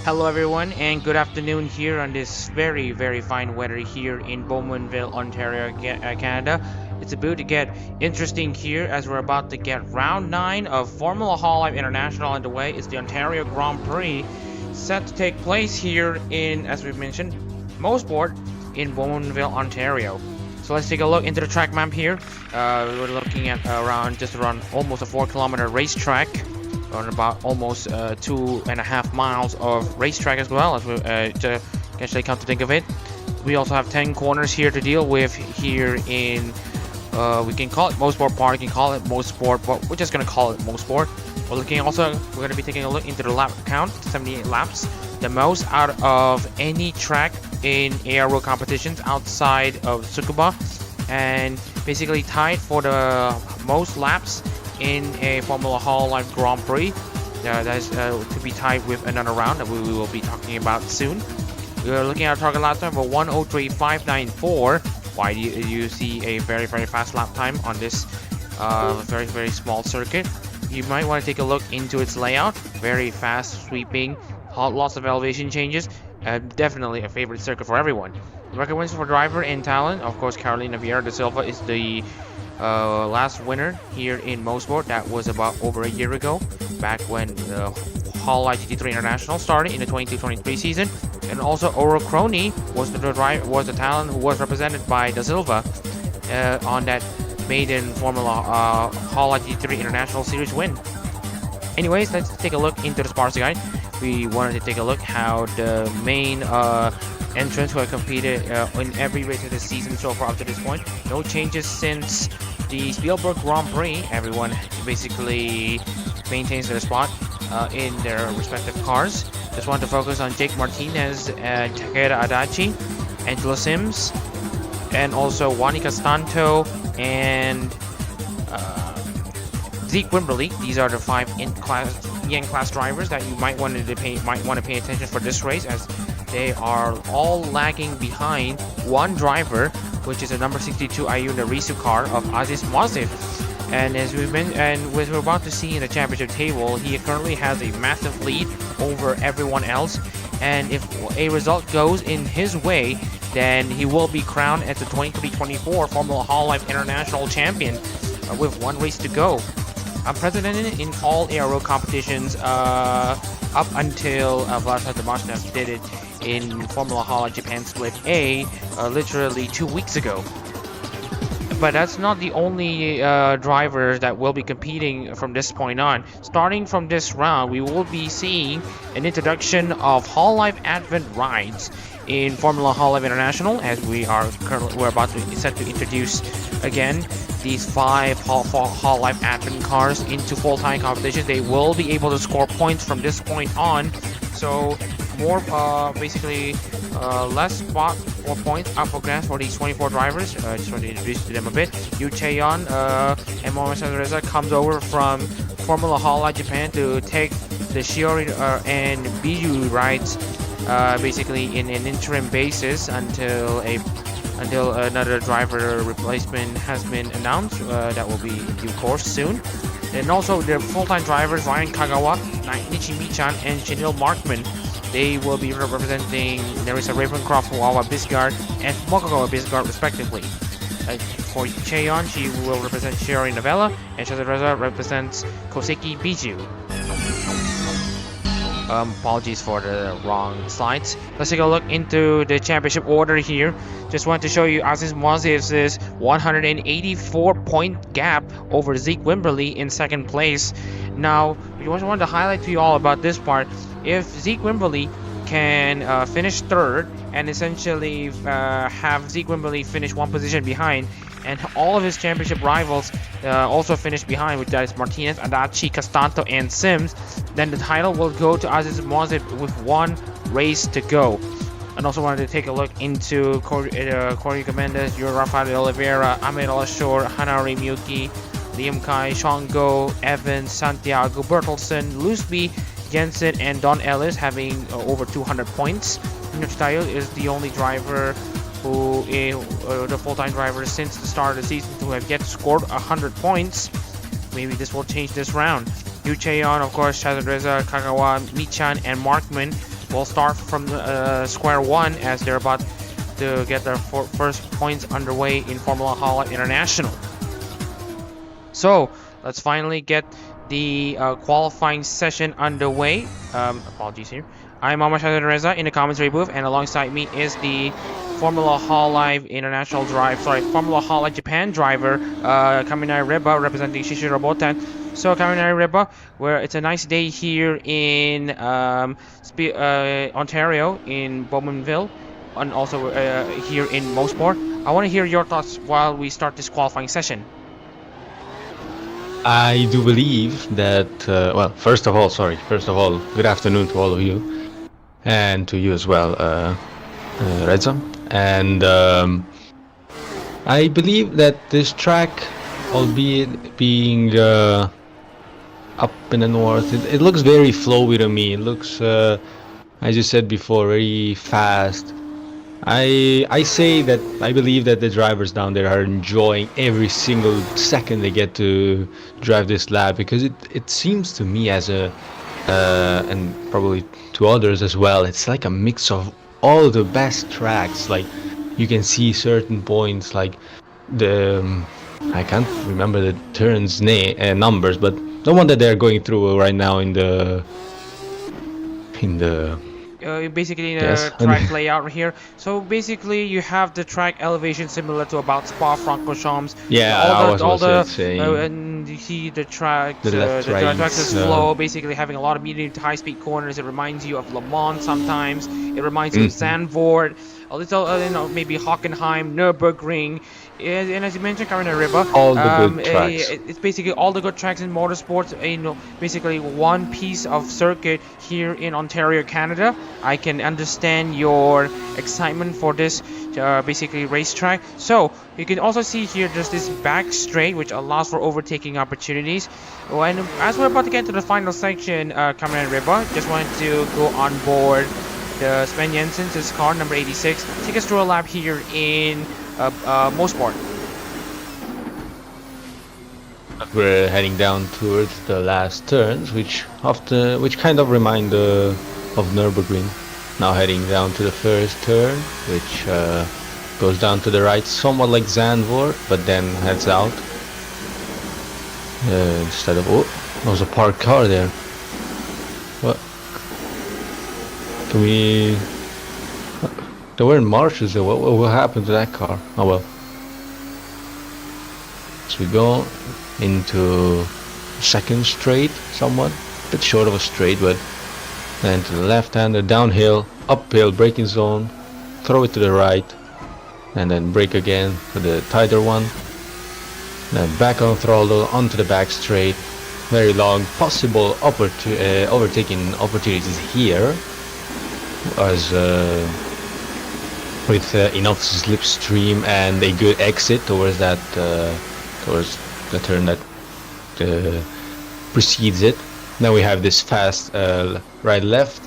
Hello everyone and good afternoon here on this very fine weather here in Bowmanville, Ontario, Canada. It's about to get interesting here as we're about to get round 9 of Formula Hololive International underway. It's the Ontario Grand Prix set to take place here in, as we've mentioned, Motorsport in Bowmanville, Ontario. So let's take a look into the track map here. We're looking at around almost a 4-kilometer racetrack. On about almost 2.5 miles of racetrack as well, as we actually come to think of it. We also have 10 corners here to deal with here in, we can call it Motorsport Park, you can call it Motorsport, but we're just going to call it Motorsport. We're going to be taking a look into the lap count, 78 laps, the most out of any track in ARO competitions outside of Tsukuba, and basically tied for the most laps in a Formula Hololive Grand Prix. That is to be tied with another round that we will be talking about soon. We are looking at our target lap time of 1:03.594. Why do you see a very fast lap time on this very small circuit? You might want to take a look into its layout. Very fast, sweeping, lots of elevation changes. Definitely a favorite circuit for everyone. Record wins for driver and talent. Of course, Carolina Vieira da Silva is the last winner here in Motorsport. That was about over a year ago, back when the Hololive GT3 International started in the 22-23 season. And also Oro Crony was the talent who was represented by da Silva on that maiden Formula Hololive GT3 International Series win. Anyways, let's take a look into the sponsor guide. We wanted to take a look how the main entrants who have competed in every race of the season so far up to this point. No changes since the Spielberg Grand Prix. Everyone basically maintains their spot in their respective cars. Just want to focus on Jake Martinez, Takeda Adachi, Angelo Sims, and also Wani Castanto and Zeke Wimberly. These are the 5 Yen class drivers that you might want to pay attention for this race, as they are all lagging behind one driver, which is a number 62 Ayun Risu car of Aziz Moziv. And as we're about to see in the championship table, he currently has a massive lead over everyone else. And if a result goes in his way, then he will be crowned as the 23-24 Formula Hololive International Champion with one race to go. Unprecedented in all ARO competitions up until Vlad Demashnev did it in Formula Hololive Japan Split A literally 2 weeks ago. But that's not the only drivers that will be competing from this point on. Starting from this round, we will be seeing an introduction of Hololive Advent rides in Formula Hololive International, as we're about to set to introduce again these 5 Hololive Advent cars into full-time competition. They will be able to score points from this point on, so more less spot or points up for grabs for these 24 drivers. Just want to introduce them a bit. Yu Chaeyeon and Mohamed Reza comes over from Formula Hololive Japan to take the Shiori and Biju rides basically in an interim basis until another driver replacement has been announced. That will be in due course soon. And also the full-time drivers Ryan Kagawa, Nichi Michan, and Chanel Markman. They will be representing Nerissa Ravencroft, Wawa Bisgard, and Mokogawa Bisgard respectively. For Chaeyeon, she will represent Shiori Novella, and Shazareza represents Koseki Biju. Apologies for the wrong slides. Let's take a look into the championship order here. Just want to show you Aziz Moziv's 184 point gap over Zeke Wimberly in second place. Now, we just wanted to highlight to you all about this part. If Zeke Wimberly can finish third and essentially have Zeke Wimberly finish one position behind, and all of his championship rivals also finish behind, which is Martinez, Adachi, Castanto, and Sims, then the title will go to Aziz Moziv with one race to go. And also wanted to take a look into Corey Mendes, Rafael de Oliveira, Ahmed Alashore, Hanari Miyuki, Liam Kai, Sean Go, Evans, Santiago Bertelsen, Lusby, Jensen, and Don Ellis having over 200 points. Tayo is the only driver who the full-time driver since the start of the season to have yet scored 100 points. Maybe this will change this round. Yu Chaeyeon, of course, Shazareza, Kagawa, Michan, and Markman will start from square one as they're about to get their first points underway in Formula Hololive International. So let's finally get the qualifying session underway. Apologies here. I'm Mohamed Reza in the commentary booth, and alongside me is the Formula Hololive International Formula Hololive Japan driver, Kaminari Reba, representing Shishiro Botan. So Kaminari Reba, where it's a nice day here in Ontario, in Bowmanville, and also here in Motorsport. I want to hear your thoughts while we start this qualifying session. I do believe that, well, first of all, good afternoon to all of you, and to you as well, Reza. And I believe that this track, albeit being up in the north, it looks very flowy to me. It looks, as you said before, very fast. I say that I believe that the drivers down there are enjoying every single second they get to drive this lap, because it seems to me as a and probably to others as well, it's like a mix of all the best tracks. Like you can see certain points like the I can't remember the turns numbers, but the one that they're going through right now in the basically the track layout here. So basically you have the track elevation similar to about Spa-Francorchamps. Yeah, and you see the track, the track is slow, basically having a lot of medium to high speed corners. It reminds you of Le Mans sometimes. It reminds you of Zandvoort, a little, maybe Hockenheim, Nürburgring. And as you mentioned, Kaminari Reba, all the good tracks. It's basically all the good tracks in motorsports. Basically one piece of circuit here in Ontario, Canada. I can understand your excitement for this basically racetrack. So you can also see here there's this back straight which allows for overtaking opportunities. And as we're about to get to the final section, Kaminari Reba, just wanted to go on board the Sven Jensen's car, number 86. Take us through a lap here in Motorsport. We're heading down towards the last turns, which kind of remind of Nürburgring. Now heading down to the first turn, which goes down to the right, somewhat like Zandvoort, but then heads out. Instead of there was a parked car there. What? Can we? There weren't marshes there. What happened to that car? Oh well. So we go into second straight, somewhat a bit short of a straight, but then to the left-hander, downhill, uphill, braking zone, throw it to the right, and then brake again for the tighter one. Then back on throttle onto the back straight. Very long, possible overtaking opportunities here, as with enough slipstream and a good exit towards that towards the turn that precedes it. Then we have this fast right-left,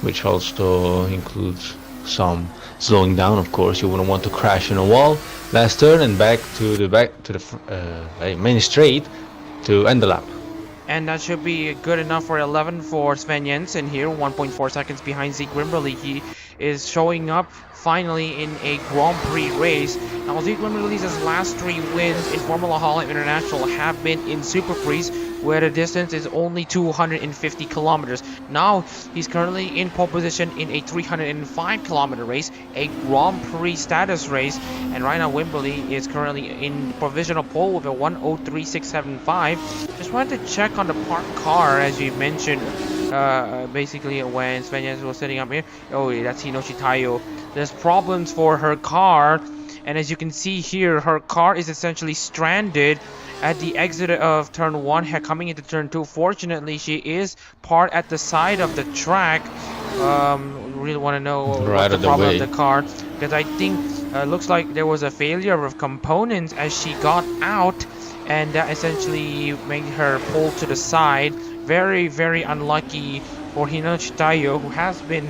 which also includes some slowing down. Of course, you wouldn't want to crash in a wall. Last turn and back to the main straight to end the lap. And that should be good enough for 11 for Sven Jensen here, 1.4 seconds behind Zeke Wimberly. He is showing up finally in a Grand Prix race. Now Zeke Wimberly's last 3 wins in Formula Hololive International have been in Super Prix, where the distance is only 250 kilometers. Now he's currently in pole position in a 305 kilometer race, a Grand Prix status race, and right now Wimberly is currently in provisional pole with a 1:03.675. Just wanted to check on the parked car, as you mentioned, basically when Sven Jensen was sitting up here. Oh, that's Hinoshi Tayo. There's problems for her car, and as you can see here, her car is essentially stranded at the exit of turn 1 coming into turn 2. Fortunately, she is parked at the side of the track. Really want to know what's the problem with the car, because I think looks like there was a failure of components as she got out, and that essentially made her pull to the side. Very, very unlucky for Hinoshi Tayo, who has been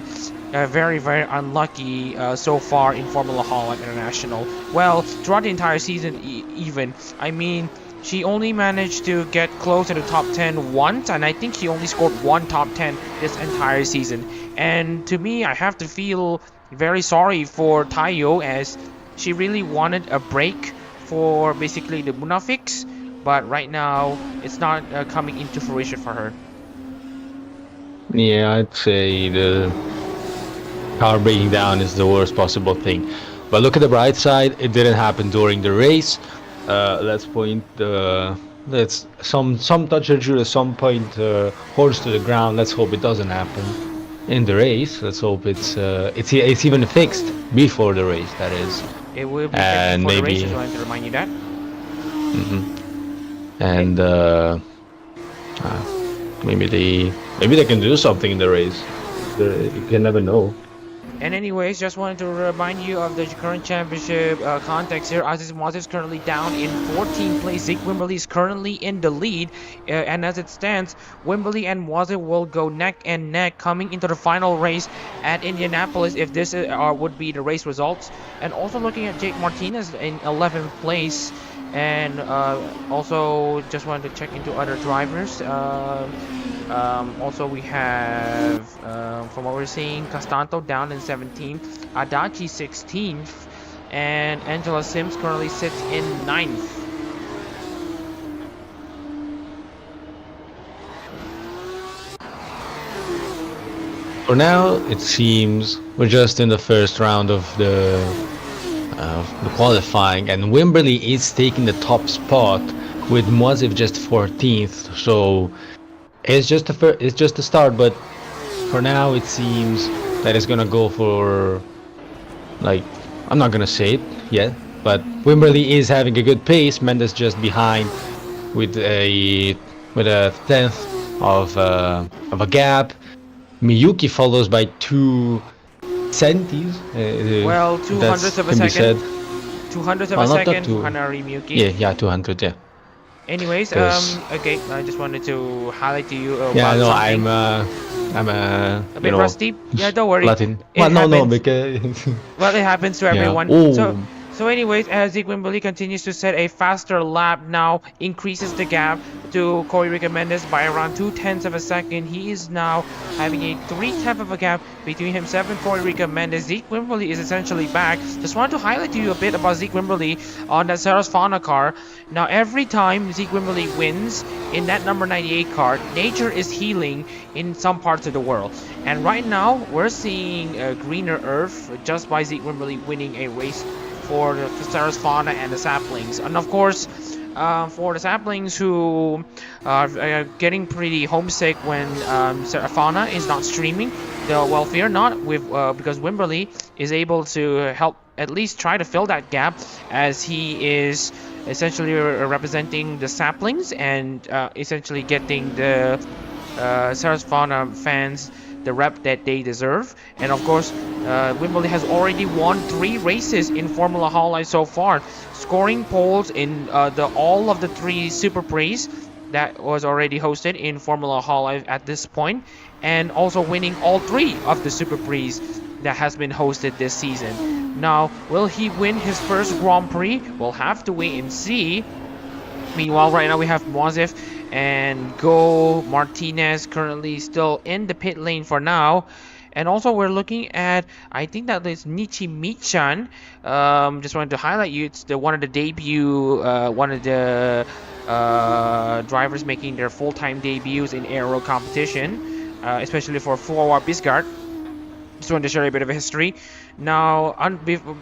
very, very unlucky so far in Formula Hololive International. Well, throughout the entire season even. I mean, she only managed to get close to the top 10 once, and I think she only scored one top 10 this entire season. And to me, I have to feel very sorry for Tayo, as she really wanted a break for basically the Munafiks, but right now it's not coming into fruition for her. Yeah, I'd say the car breaking down is the worst possible thing. But look at the bright side, it didn't happen during the race. Let's point let's some touch and shoot at some point, horse to the ground. Let's hope it doesn't happen in the race. Let's hope it's even fixed before the race. That is. It will be And fixed for the maybe- race, just wanted to remind you that. And maybe they can do something in the race. You can never know. And anyways, just wanted to remind you of the current championship context here. Aziz Moaz is currently down in 14th place. Zeke Wimberly is currently in the lead. And as it stands, Wimberly and Moaz will go neck and neck coming into the final race at Indianapolis, if this would be the race results. And also looking at Jake Martinez in 11th place. And also just wanted to check into other drivers. Also we have, from what we're seeing, Castanto down in 17th, Adachi 16th, and Angela Sims currently sits in 9th. For now, it seems we're just in the first round of the qualifying, and Wimberly is taking the top spot with Moaziv just 14th. So it's just the start, but for now it seems that it's gonna go for, like, I'm not gonna say it yet, but Wimberly is having a good pace. Mendes just behind with a 10th of a gap. Miyuki follows by 2 centis. Well, 200ths of a second. 200ths of a Well, not that second, too- Hanari Miyuki. Yeah, 200. Yeah. Anyways, 'Cause- okay, I just wanted to highlight to you Yeah, about no, something. I'm A bit rusty. Yeah, don't worry. Latin. It Well, no, happens. because Well, it happens to Yeah. everyone. Oh. So anyways, as Zeke Wimberly continues to set a faster lap now, increases the gap to Corey Rica Mendes by around 0.2 of a second. He is now having a 0.3 of a gap between himself and Corey Rica Mendes. Zeke Wimberly is essentially back. Just wanted to highlight to you a bit about Zeke Wimberly on that Saros Fauna car. Now, every time Zeke Wimberly wins in that number 98 car, nature is healing in some parts of the world. And right now, we're seeing a greener earth just by Zeke Wimberly winning a race for the Saros Fauna and the Saplings. And of course, for the Saplings who are getting pretty homesick when Fauna is not streaming, well, fear not, because Wimberly is able to help at least try to fill that gap, as he is essentially representing the Saplings and essentially getting the Saros Fauna fans the rep that they deserve. And of course, Wimberly has already won 3 races in Formula Hololive so far, scoring poles in all of the 3 Super Prix that was already hosted in Formula Hololive at this point, and also winning all 3 of the Super Prix that has been hosted this season. Now, will he win his first Grand Prix? We'll have to wait and see. Meanwhile, right now we have Moazif and Go Martinez currently still in the pit lane for now. And also we're looking at, I think that is Nichi Michan. Just wanted to highlight you, it's one of the drivers making their full-time debuts in aero competition, especially for Fuawa Bisgard. Just wanted to share a bit of a history. Now,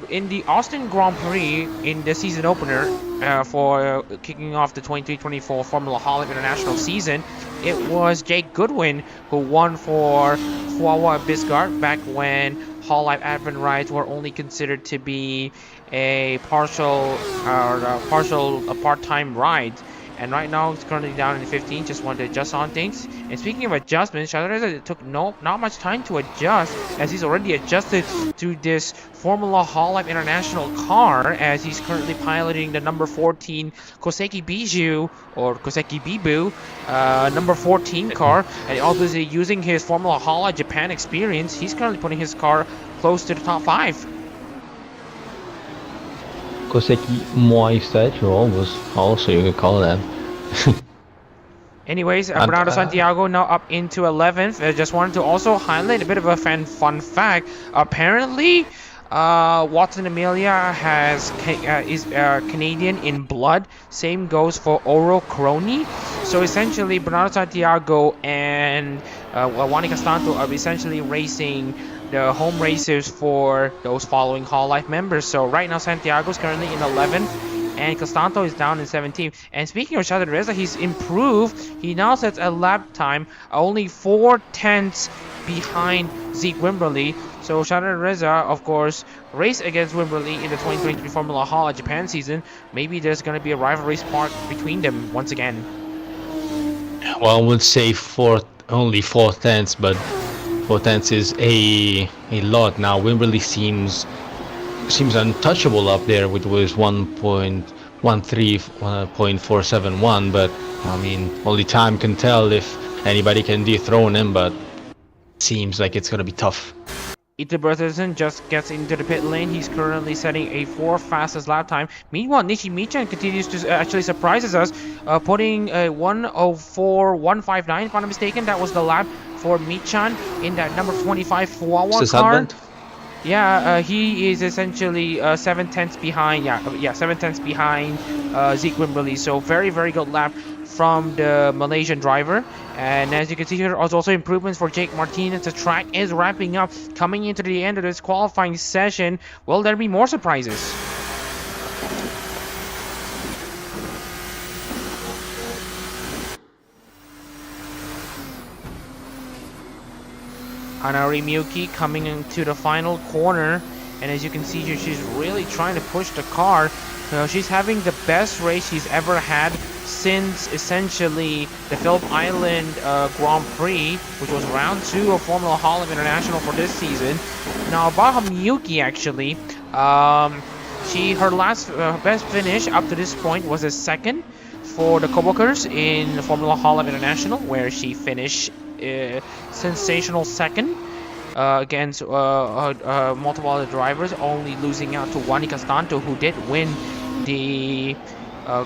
in the Austin Grand Prix, in the season opener for kicking off the 23-24 Formula Hololive International season, it was Jake Goodwin who won for Fuawa Bisgard back when Hololive advent rides were only considered to be a part-time ride. And right now it's currently down in 15. Just wanted to adjust on things. And speaking of adjustments, it took not much time to adjust, as he's already adjusted to this Formula Hololive International car, as he's currently piloting the number 14 Koseki Biju, or Koseki Bibu, number 14 car. And obviously using his Formula Hololive Japan experience, he's currently putting his car close to the top 5. Koseki Moai statue, also you could call that. Anyways, Bernardo Santiago now up into 11th. I just wanted to also highlight a bit of a fun fact. Apparently, Watson Amelia is Canadian in blood. Same goes for Oro Crony. So essentially, Bernardo Santiago and Juan Castanto are essentially racing the home races for those following Hololive members. So right now, Santiago is currently in 11th. And Costanto is down in 17th. And speaking of Shaded Reza, he's improved. He now sets a lap time only 4/10 behind Zeke Wimberly. So Shaded Reza, of course, raced against Wimberly in the 2023 Formula Hall Japan season. Maybe there's going to be a rivalry spark between them once again. Well, I would say only 4/10, but 4/10 is a lot now. Wimberly seems untouchable up there, which was 1.471, but I mean, only time can tell if anybody can dethrone him, but seems like it's gonna be tough. Ito Bertelsen just gets into the pit lane. He's currently setting a 4th fastest lap time. Meanwhile, Nishi Michan continues to actually surprises us, putting a 1:04.159 if I'm not mistaken. That was the lap for Michan in that number 25 Fuawa car. Yeah, he is essentially 7/10 behind. Yeah, 7/10 behind Zeke Wimberly. So very good lap from the Malaysian driver. And as you can see here, there's also improvements for Jake Martinez. The track is wrapping up, coming into the end of this qualifying session. Will there be more surprises? Hanari Miyuki coming into the final corner, and as you can see here, she's really trying to push the car. She's having the best race she's ever had since essentially the Phillip Island Grand Prix, which was round 2 of Formula Hololive International for this season. Now about Miyuki, actually, her last best finish up to this point was a 2nd for the Kobokers in Formula Hololive International, where she finished sensational 2nd against multiple other drivers, only losing out to Juan Castanto, who did win the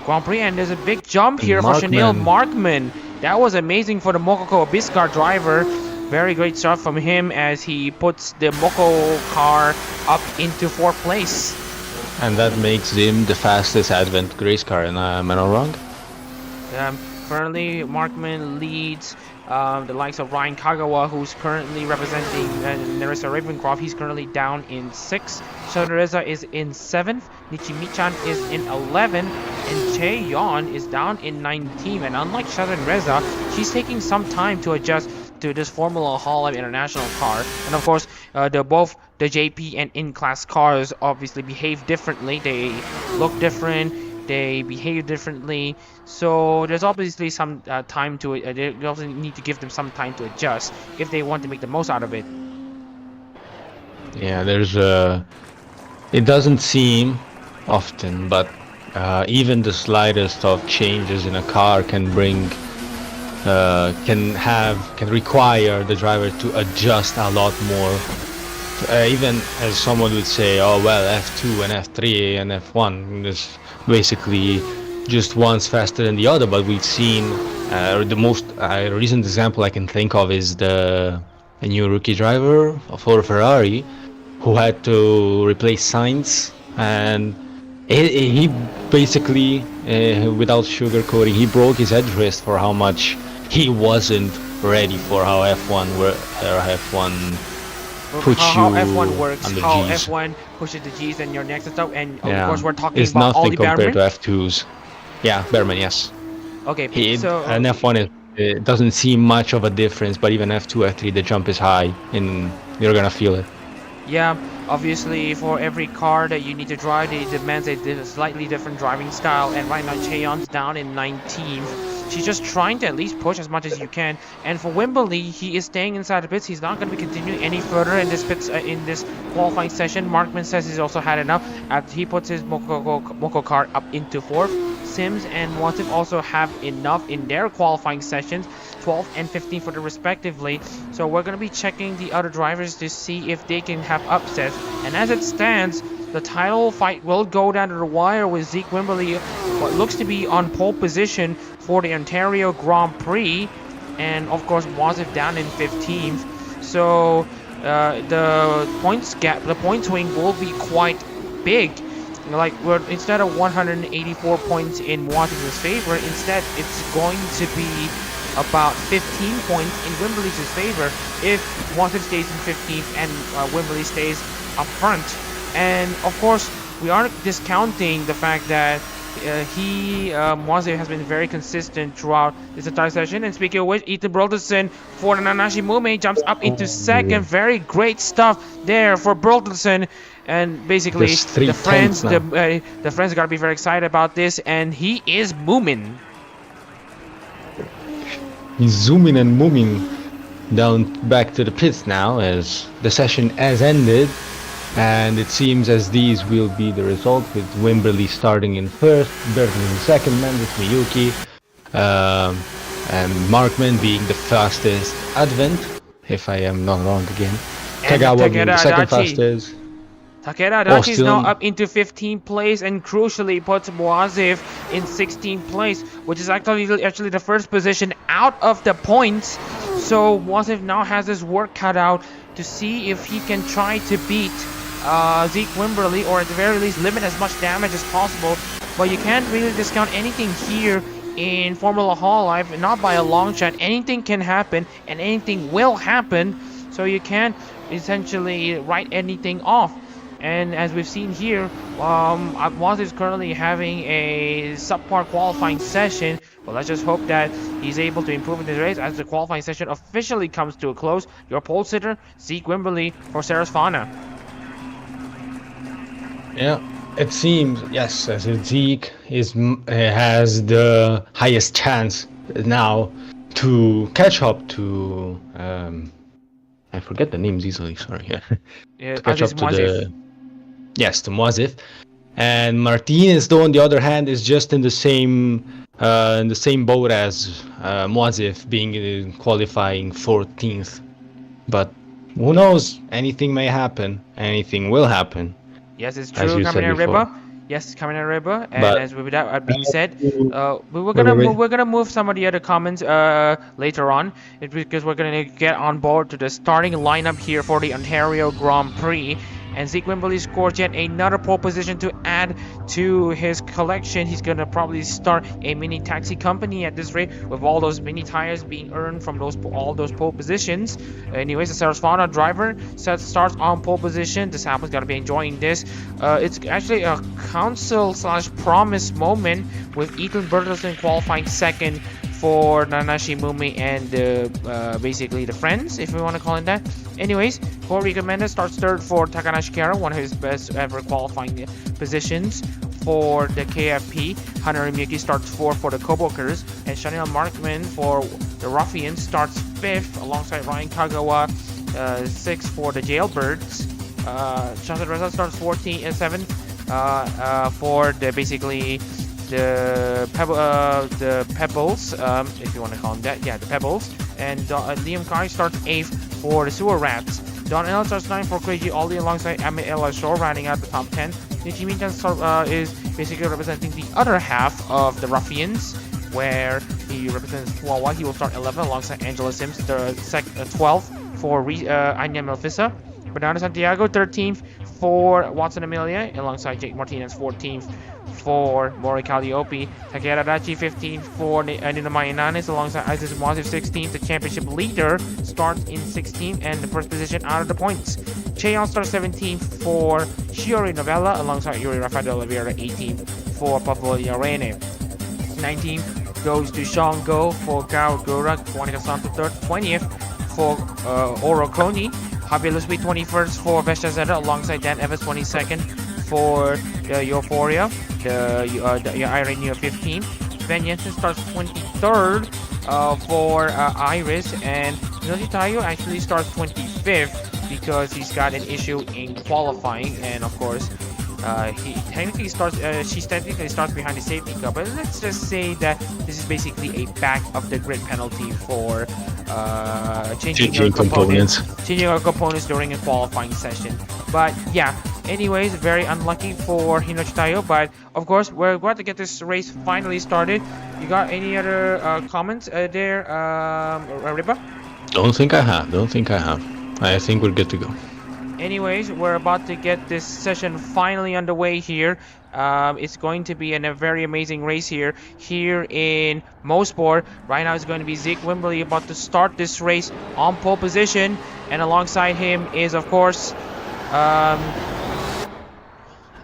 Grand Prix. And there's a big jump here for Chanel Markman. That was amazing for the Mokoko Biscar driver. Very great start from him as he puts the Moko car up into 4th place. And that makes him the fastest Advent race car, am I not wrong? Currently, Markman leads the likes of Ryan Kagawa, who's currently representing Nerissa Ravencroft. He's currently down in 6th. Shadoreza is in 7th. Nichimichan is in 11th. And Chae Yon is down in 19th. And unlike Shadoreza, she's taking some time to adjust to this Formula Hololive International car. And of course, both the JP and in-class cars obviously behave differently. They look different. They behave differently, so there's obviously some time to it. They also need to give them some time to adjust if they want to make the most out of it. Yeah, it doesn't seem often, but even the slightest of changes in a car can require the driver to adjust a lot more. Even as someone would say, oh well, F2 and F3 and F1 is basically just one's faster than the other, but we've seen the most recent example I can think of is a new rookie driver for Ferrari who had to replace Sainz, and he basically, without sugarcoating, he broke his headrest for how much he wasn't ready for how F1 F1 works, how G's. F1 pushes the G's and your next and stuff, and of course we're talking about all the compared to F2s. Yeah, Behrman, yes. Okay, and F1 it doesn't seem much of a difference, but even F2, F3, the jump is high, and you're gonna feel it. Yeah, obviously for every car that you need to drive, it demands a slightly different driving style, and right now Chaeyeon's down in 19th. She's just trying to at least push as much as you can. And for Wimberly, he is staying inside the pits. He's not going to be continuing any further in this pits in this qualifying session. Markman says he's also had enough. He puts his Moko car up into 4th. Sims and Wantif also have enough in their qualifying sessions, 12th and 15th for the respectively. So we're going to be checking the other drivers to see if they can have upsets. And as it stands, the title fight will go down to the wire with Zeke Wimberly, what looks to be on pole position for the Ontario Grand Prix, and of course Moisif down in 15th. So the points gap, the point swing will be quite big. Like, instead of 184 points in Watkins' favor, instead it's going to be about 15 points in Wimberly's favor if Moisif stays in 15th and Wimberly stays up front. And of course, we aren't discounting the fact that Moisif has been very consistent throughout this entire session. And speaking of which, Ethan Bertelsen for the Nanashi Mume jumps up into second. Very great stuff there for Bertelsen. And basically, the friends gotta be very excited about this. And he is moving. He's zooming and moving down back to the pits now as the session has ended, and it seems as these will be the result, with Wimberly starting in first, Bertelsen in second, Mendes, Miyuki, and Markman being the fastest advent, if I am not wrong again. Kagawa being the second fastest. Takeda Adachi is now up into 15th place, and crucially puts Moisif in 16th place, which is actually the first position out of the points. So Moisif now has his work cut out to see if he can try to beat Zeke Wimberly, or at the very least limit as much damage as possible. But you can't really discount anything here in Formula Hololive, not by a long shot. Anything can happen, and anything will happen. So you can't essentially write anything off. And as we've seen here, Moisif is currently having a subpar qualifying session. Well, let's just hope that he's able to improve in this race as the qualifying session officially comes to a close. Your pole sitter, Zeke Wimberly for Sarasvana. Yeah, it seems, yes, as Zeke has the highest chance now to catch up to I forget the names easily, sorry. Yeah, to catch up to to Moisif. And Martinez, though, on the other hand, is just in the same boat as Moisif, being in qualifying 14th. But who knows? Anything may happen. Anything will happen. Yes, it's true. Kamina Riba. Yes, Kamina Riba. And as with that being said, we're gonna move some of the other comments later on. It's because we're gonna get on board to the starting lineup here for the Ontario Grand Prix. And Zeke Wimberly scored yet another pole position to add to his collection. He's going to probably start a mini taxi company at this rate, with all those mini tires being earned from all those pole positions. Anyways, the Sarasvana driver starts on pole position. This happens, got to be enjoying this. It's actually a council/promise moment with Ethan Bertelsen qualifying second for Nanashi Mumi and basically the friends, if we want to call it that. Anyways, Corey Mendes starts third for Takanashi Kara, one of his best ever qualifying positions for the KFP. Hunter Miyuki starts fourth for the Kobokers, and Chanel Markman for the Ruffians starts fifth alongside Ryan Kagawa, sixth for the Jailbirds. Shanta Reza starts 7th for the basically the Pebbles, if you want to call them that. Yeah, the Pebbles. And Liam Kai starts 8th for the Sewer Rats. Don L starts 9th for Crazy Ollie alongside Amit El Shore, rounding out the top 10. Nichi Mintan is basically representing the other half of the Ruffians, where he represents Chihuahua. He will start 11th alongside Angela Sims, the 12th for Anya Melfissa. Bernardo Santiago 13th for Watson Amelia, alongside Jake Martinez 14th for Mori Calliope. Takeda Adachi 15th for Nina Mayananes, alongside Isis Moisif 16th. The championship leader starts in 16th and the first position out of the points. Cheon starts 17th for Shiori Novella, alongside Yuri Rafael de Oliveira 18th for Pavolia Rene. 19th goes to Sean Go for Gao Gura, Juanica Santo 20th for Oro Koni. Javier Lusby 21st for Vestia Zeta, alongside Dan Evans 22nd for the Euphoria, the Irene Neo 15th. Ben Jensen starts 23rd for Iris, and Yoshi Tayo actually starts 25th because he's got an issue in qualifying, and of course she technically starts behind the safety car, but let's just say that this is basically a back of the grid penalty for changing our components during a qualifying session. But yeah, Anyways, very unlucky for Hinochi Tayo, but of course we're glad to get this race finally started. You got any other comments there, Riba? Don't think I have. Don't think I have. I think we're good to go. Anyways, we're about to get this session finally underway here. It's going to be a very amazing race here in Motorsport. Right now it's going to be Zeke Wimberly about to start this race on pole position, and alongside him is of course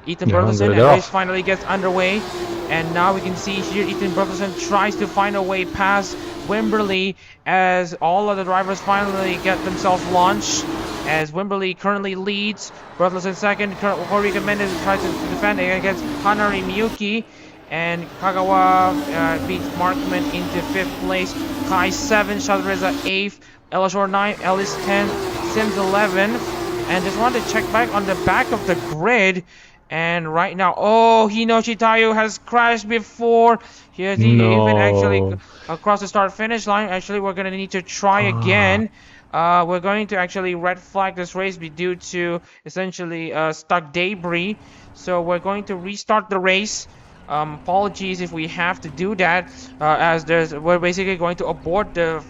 Ethan Burleson, and the race finally gets underway. And now we can see here Ethan Burleson tries to find a way past Wimberly as all of the drivers finally get themselves launched. As Wimberly currently leads, Burleson second, Jorge Mendez tries to defend against Hanari Miyuki, and Kagawa beats Markman into 5th place, Kai 7, Shadreza 8th, Elashore 9, Ellis 10, Sims 11. And just wanted to check back on the back of the grid. And right now, oh, Hinochi Tayo has crashed before. He has even actually across the start-finish line. Actually, we're going to need to try again. We're going to actually red flag this race due to essentially stuck debris. So we're going to restart the race. Apologies if we have to do that, as we're basically going to abort the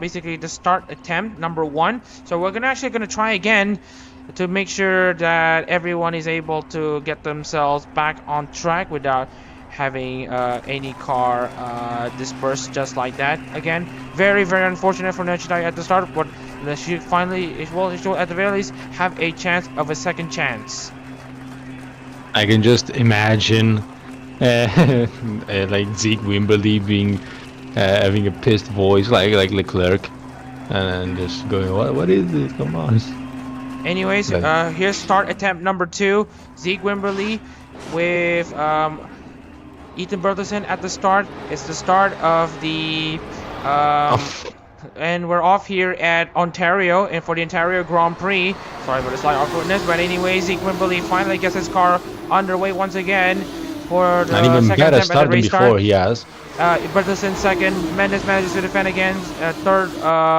basically the start attempt number 1. So we're actually going to try again to make sure that everyone is able to get themselves back on track without having any car dispersed just like that. Again, very unfortunate for Hinochi at the start, but she finally she'll at the very least have a chance of a second chance. I can just imagine like Zeke Wimberly being having a pissed voice like Leclerc, and just going, what is this? Come on. Anyways, here's start attempt number 2. Zeke Wimberly with Ethan Burleson at the start. It's the start of the and we're off here at Ontario, and for the Ontario Grand Prix. Sorry for the slight awkwardness, but anyways, Zeke Wimberly finally gets his car underway once again for the second attempt at the race start. Before he has. Burleson second. Mendes manages to defend against third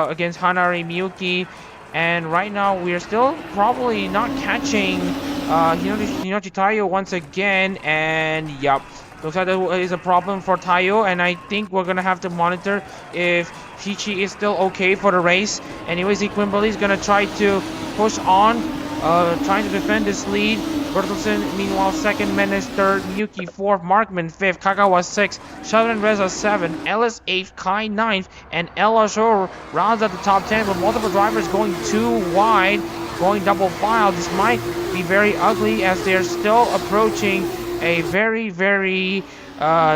against Hanari Miyuki. And right now we are still probably not catching Hinochi Tayo once again, and yep, looks like that is a problem for Tayo, and I think we're gonna have to monitor if Hichi is still okay for the race. Anyways, Wimberly is gonna try to push on, trying to defend this lead. Bertelsen, meanwhile, second, Menes third, Miyuki fourth, Markman fifth, Kagawa sixth, Sheldon Reza seventh, Ellis eighth, Kai ninth, and Ella Shore rounds out the top 10 with multiple drivers going too wide, going double file. This might be very ugly as they're still approaching a very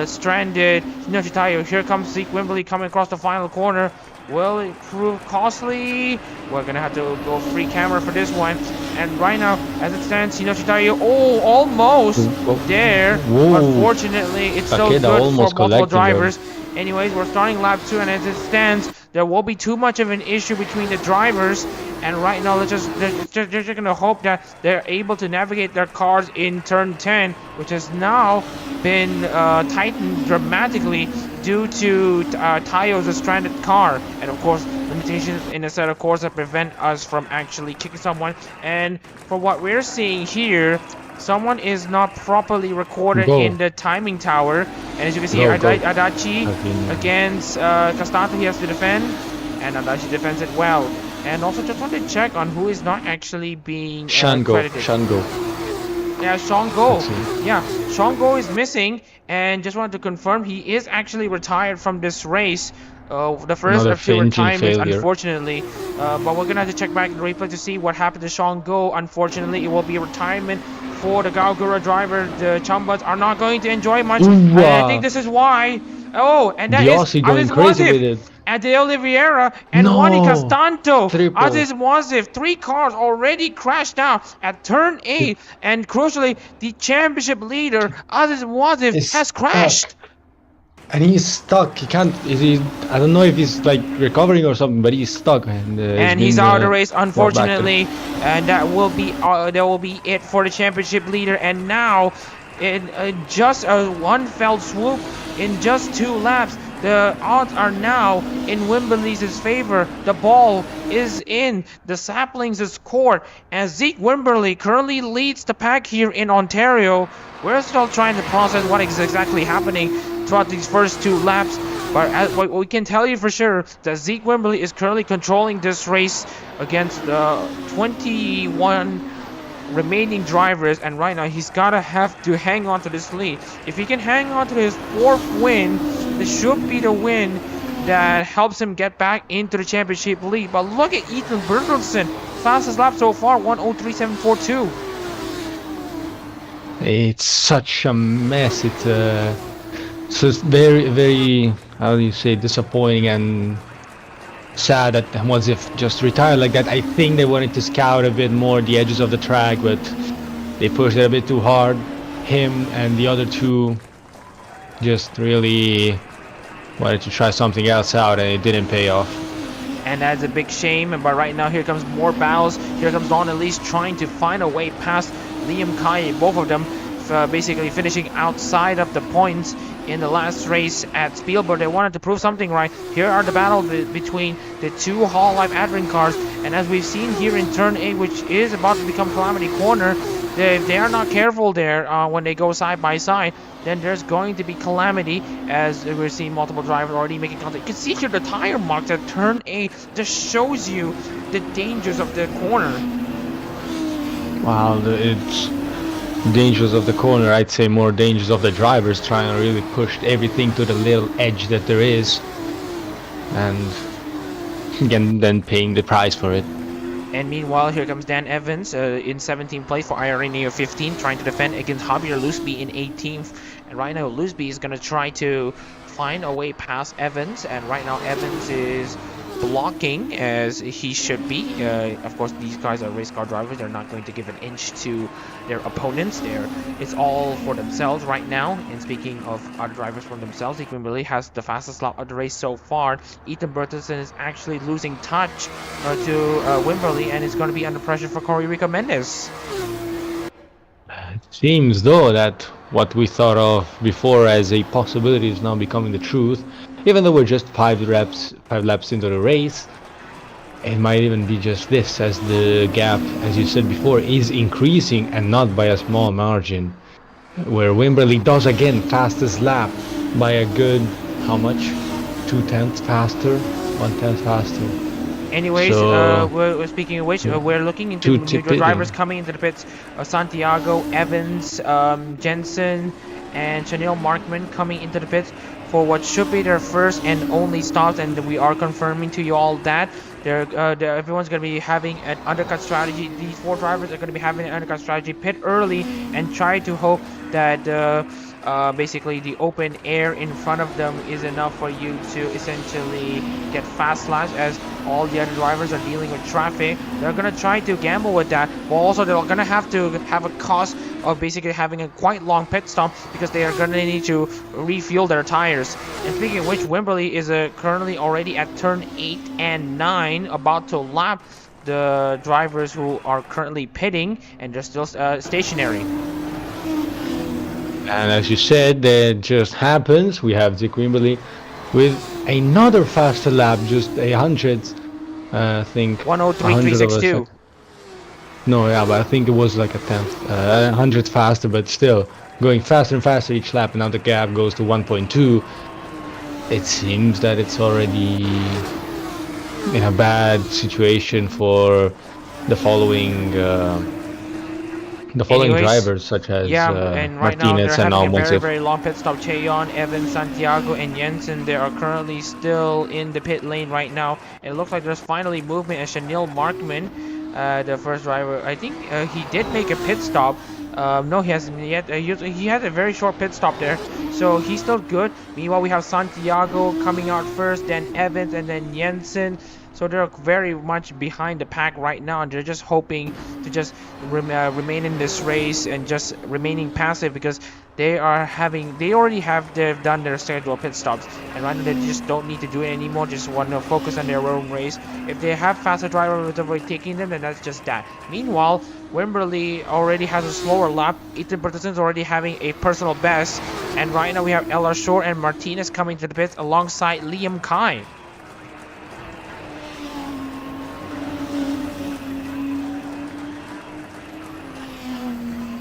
stranded Hinochi Tayo. Here comes Zeke Wimberly coming across the final corner. Will it prove costly? We're gonna have to go free camera for this one. And right now, as it stands, Hinochi Tayo, almost there. Whoa. Unfortunately, it's still good for multiple drivers. Anyways, we're starting lap 2, and as it stands, there won't be too much of an issue between the drivers. And right now, they're just gonna hope that they're able to navigate their cars in turn 10, which has now been tightened dramatically due to Tayo's stranded car, and of course limitations in Assetto Corsa prevent us from actually kicking someone. And for what we're seeing here, someone is not properly recorded in the timing tower, and as you can see here, Adachi against Castante, he has to defend, and Adachi defends it well. And also just want to check on who is not actually being credited. Shango. Yeah, Shango. Yeah, Shango is missing, and just wanted to confirm he is actually retired from this race. The first of 2 retirements, unfortunately. But we're gonna have to check back in the replay to see what happened to Shango. Unfortunately, it will be a retirement for the Gaogura driver. The Chambas are not going to enjoy much. And I think this is why. Oh, and that is going crazy with it. Ade Oliveira and Juani Castanto. Aziz Mwazif, 3 cars already crashed out at turn 8, and crucially, the championship leader Aziz Mwazif has crashed. And he's stuck. He can't. I don't know if he's like recovering or something, but he's stuck. And he's out of the race, unfortunately. And that will be it for the championship leader. And now, in just a one fell swoop, in just 2 laps, the odds are now in Wimberley's favor. The ball is in the Saplings' court as Zeke Wimberley currently leads the pack here in Ontario. We're still trying to process what is exactly happening throughout these first 2 laps, but what we can tell you for sure that Zeke Wimberley is currently controlling this race against the 21 remaining drivers, and right now he's gotta have to hang on to this lead. If he can hang on to his 4th win, this should be the win that helps him get back into the championship lead. But look at Ethan Bertelsen, fastest lap so far, 1:03.742. It's such a mess. It's just very, how do you say, disappointing and sad that Emissive just retired like that. I think they wanted to scout a bit more the edges of the track, but they pushed it a bit too hard. Him and the other 2 just really wanted to try something else out, and it didn't pay off. And that's a big shame. But right now here comes more battles. Here comes Don Elise trying to find a way past Liam Haye. Both of them basically finishing outside of the points in the last race at Spielberg. They wanted to prove something right. Here are the battle between the 2 Hololive Adrian cars, and as we've seen here in turn 8, which is about to become Calamity Corner, if they are not careful there when they go side by side, then there's going to be calamity, as we're seeing multiple drivers already making contact. You can see here the tire marks at turn 8 just shows you the dangers of the corner. Wow, it's dangers of the corner. I'd say more dangers of the drivers trying to really push everything to the little edge that there is, and again then paying the price for it. And meanwhile, here comes Dan Evans in 17th place for IRA Neo 15, trying to defend against Javier Lusby in 18th. And right now, Lusby is going to try to find a way past Evans. And right now, Evans is blocking as he should be. Of course, these guys are race car drivers. They're not going to give an inch to their opponents. It's all for themselves right now. And speaking of other drivers for themselves, Zeke Wimberley has the fastest lap of the race so far. Ethan Bertelsen is actually losing touch to Wimberley, and is going to be under pressure for Corey Rico Mendes. It seems though that what we thought of before as a possibility is now becoming the truth. Even though we're just 5 laps into the race, it might even be just this, as the gap, as you said before, is increasing, and not by a small margin. Where Wimberley does again fastest lap by a good, how much? 2/10 faster, 1/10 faster. Anyways, so, we're speaking of which, we're looking into new drivers coming into the pits. Santiago, Evans, Jensen, and Chanel Markman coming into the pits for what should be their first and only stops, and we are confirming to you all that everyone's going to be having an undercut strategy. These 4 drivers are going to be having an undercut strategy, pit early, and try to hope that basically the open air in front of them is enough for you to essentially get fast laps, as all the other drivers are dealing with traffic. They're going to try to gamble with that, but also they're going to have a cost of basically having a quite long pit stop, because they are going to need to refuel their tires. And speaking of which, Wimberley is currently already at turn 8 and 9, about to lap the drivers who are currently pitting, and they're still stationary. And as you said, that just happens. We have Zeke Wimberley with another faster lap, just a hundredth, I think. 1:03.362. No, yeah, but I think it was like a tenth, 100 faster, but still going faster and faster each lap. And now the gap goes to 1.2. It seems that it's already in a bad situation for the following drivers, such as and right Martinez now and they're having a Almonso. very long pit stop. Cheyon, Evans, Santiago, and Jensen, they are currently still in the pit lane right now. It looks like there's finally movement as Chanel Markman, the first driver, I think he did make a pit stop. No, he hasn't yet. He had a very short pit stop there, so he's still good. Meanwhile, we have Santiago coming out first, then Evans, and then Jensen. So they're very much behind the pack right now, and they're just hoping to just remain in this race and just remaining passive, because they already have done their scheduled pit stops, and right now they just don't need to do it anymore. Just want to focus on their own race. If they have faster drivers overtaking them, then that's just that. Meanwhile, Wimberly already has a slower lap. Ethan Bertelsen is already having a personal best. And right now we have LR Shore and Martinez coming to the pits alongside Liam Kai.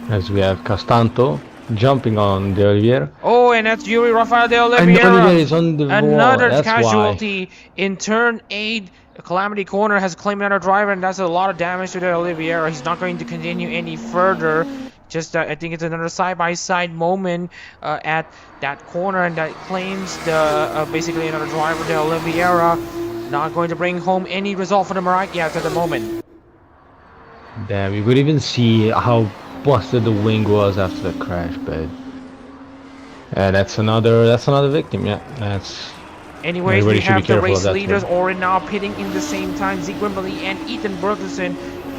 As we have Castanto jumping on De Oliveira. Oh, and that's Yuri Rafael De And De Oliveira Oliveira. is on the wall. Another That's casualty why. in turn 8. Calamity Corner has claimed another driver, and that's a lot of damage to De Oliveira. He's not going to continue any further. Just I think it's another side-by-side moment at that corner, and that claims the basically another driver, De Oliveira. Not going to bring home any result for the Marakias at the moment. Damn, you could even see how busted the wing was after the crash, but that's another victim. Yeah, that's. Anyways, Everybody we should be have the careful of race that leaders thing. already now pitting in the same time. Zeke Wimberly and Ethan Bertelsen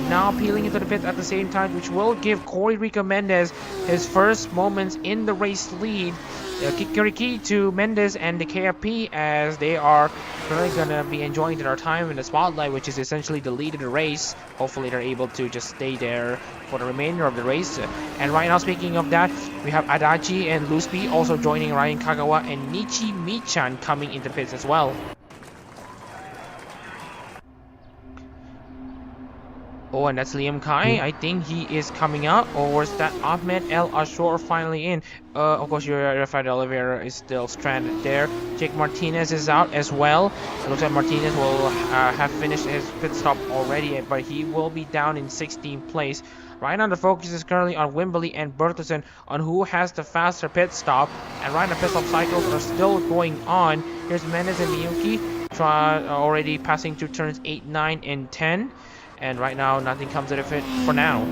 now peeling into the pits at the same time, which will give Corey Rico Mendez his first moments in the race lead. Kikariki to Mendez and the KFP, as they are really gonna be enjoying their time in the spotlight, which is essentially the lead of the race. Hopefully they're able to just stay there for the remainder of the race. And right now, speaking of that, we have Adachi and Luspi also joining Ryan Kagawa and Nichi Michan coming into pits as well. Oh, and that's Liam Kai. I think he is coming out. Or was that Ahmed El Ashor finally in? Of course, Rafael Oliveira is still stranded there. Jake Martinez is out as well. It looks like Martinez will have finished his pit stop already, but he will be down in 16th place. Right now, the focus is currently on Wimberly and Bertelsen on who has the faster pit stop. And right now, pit stop cycles are still going on. Here's Mendez and Miyuki already passing through turns 8, 9, and 10. And right now, nothing comes out of it for now.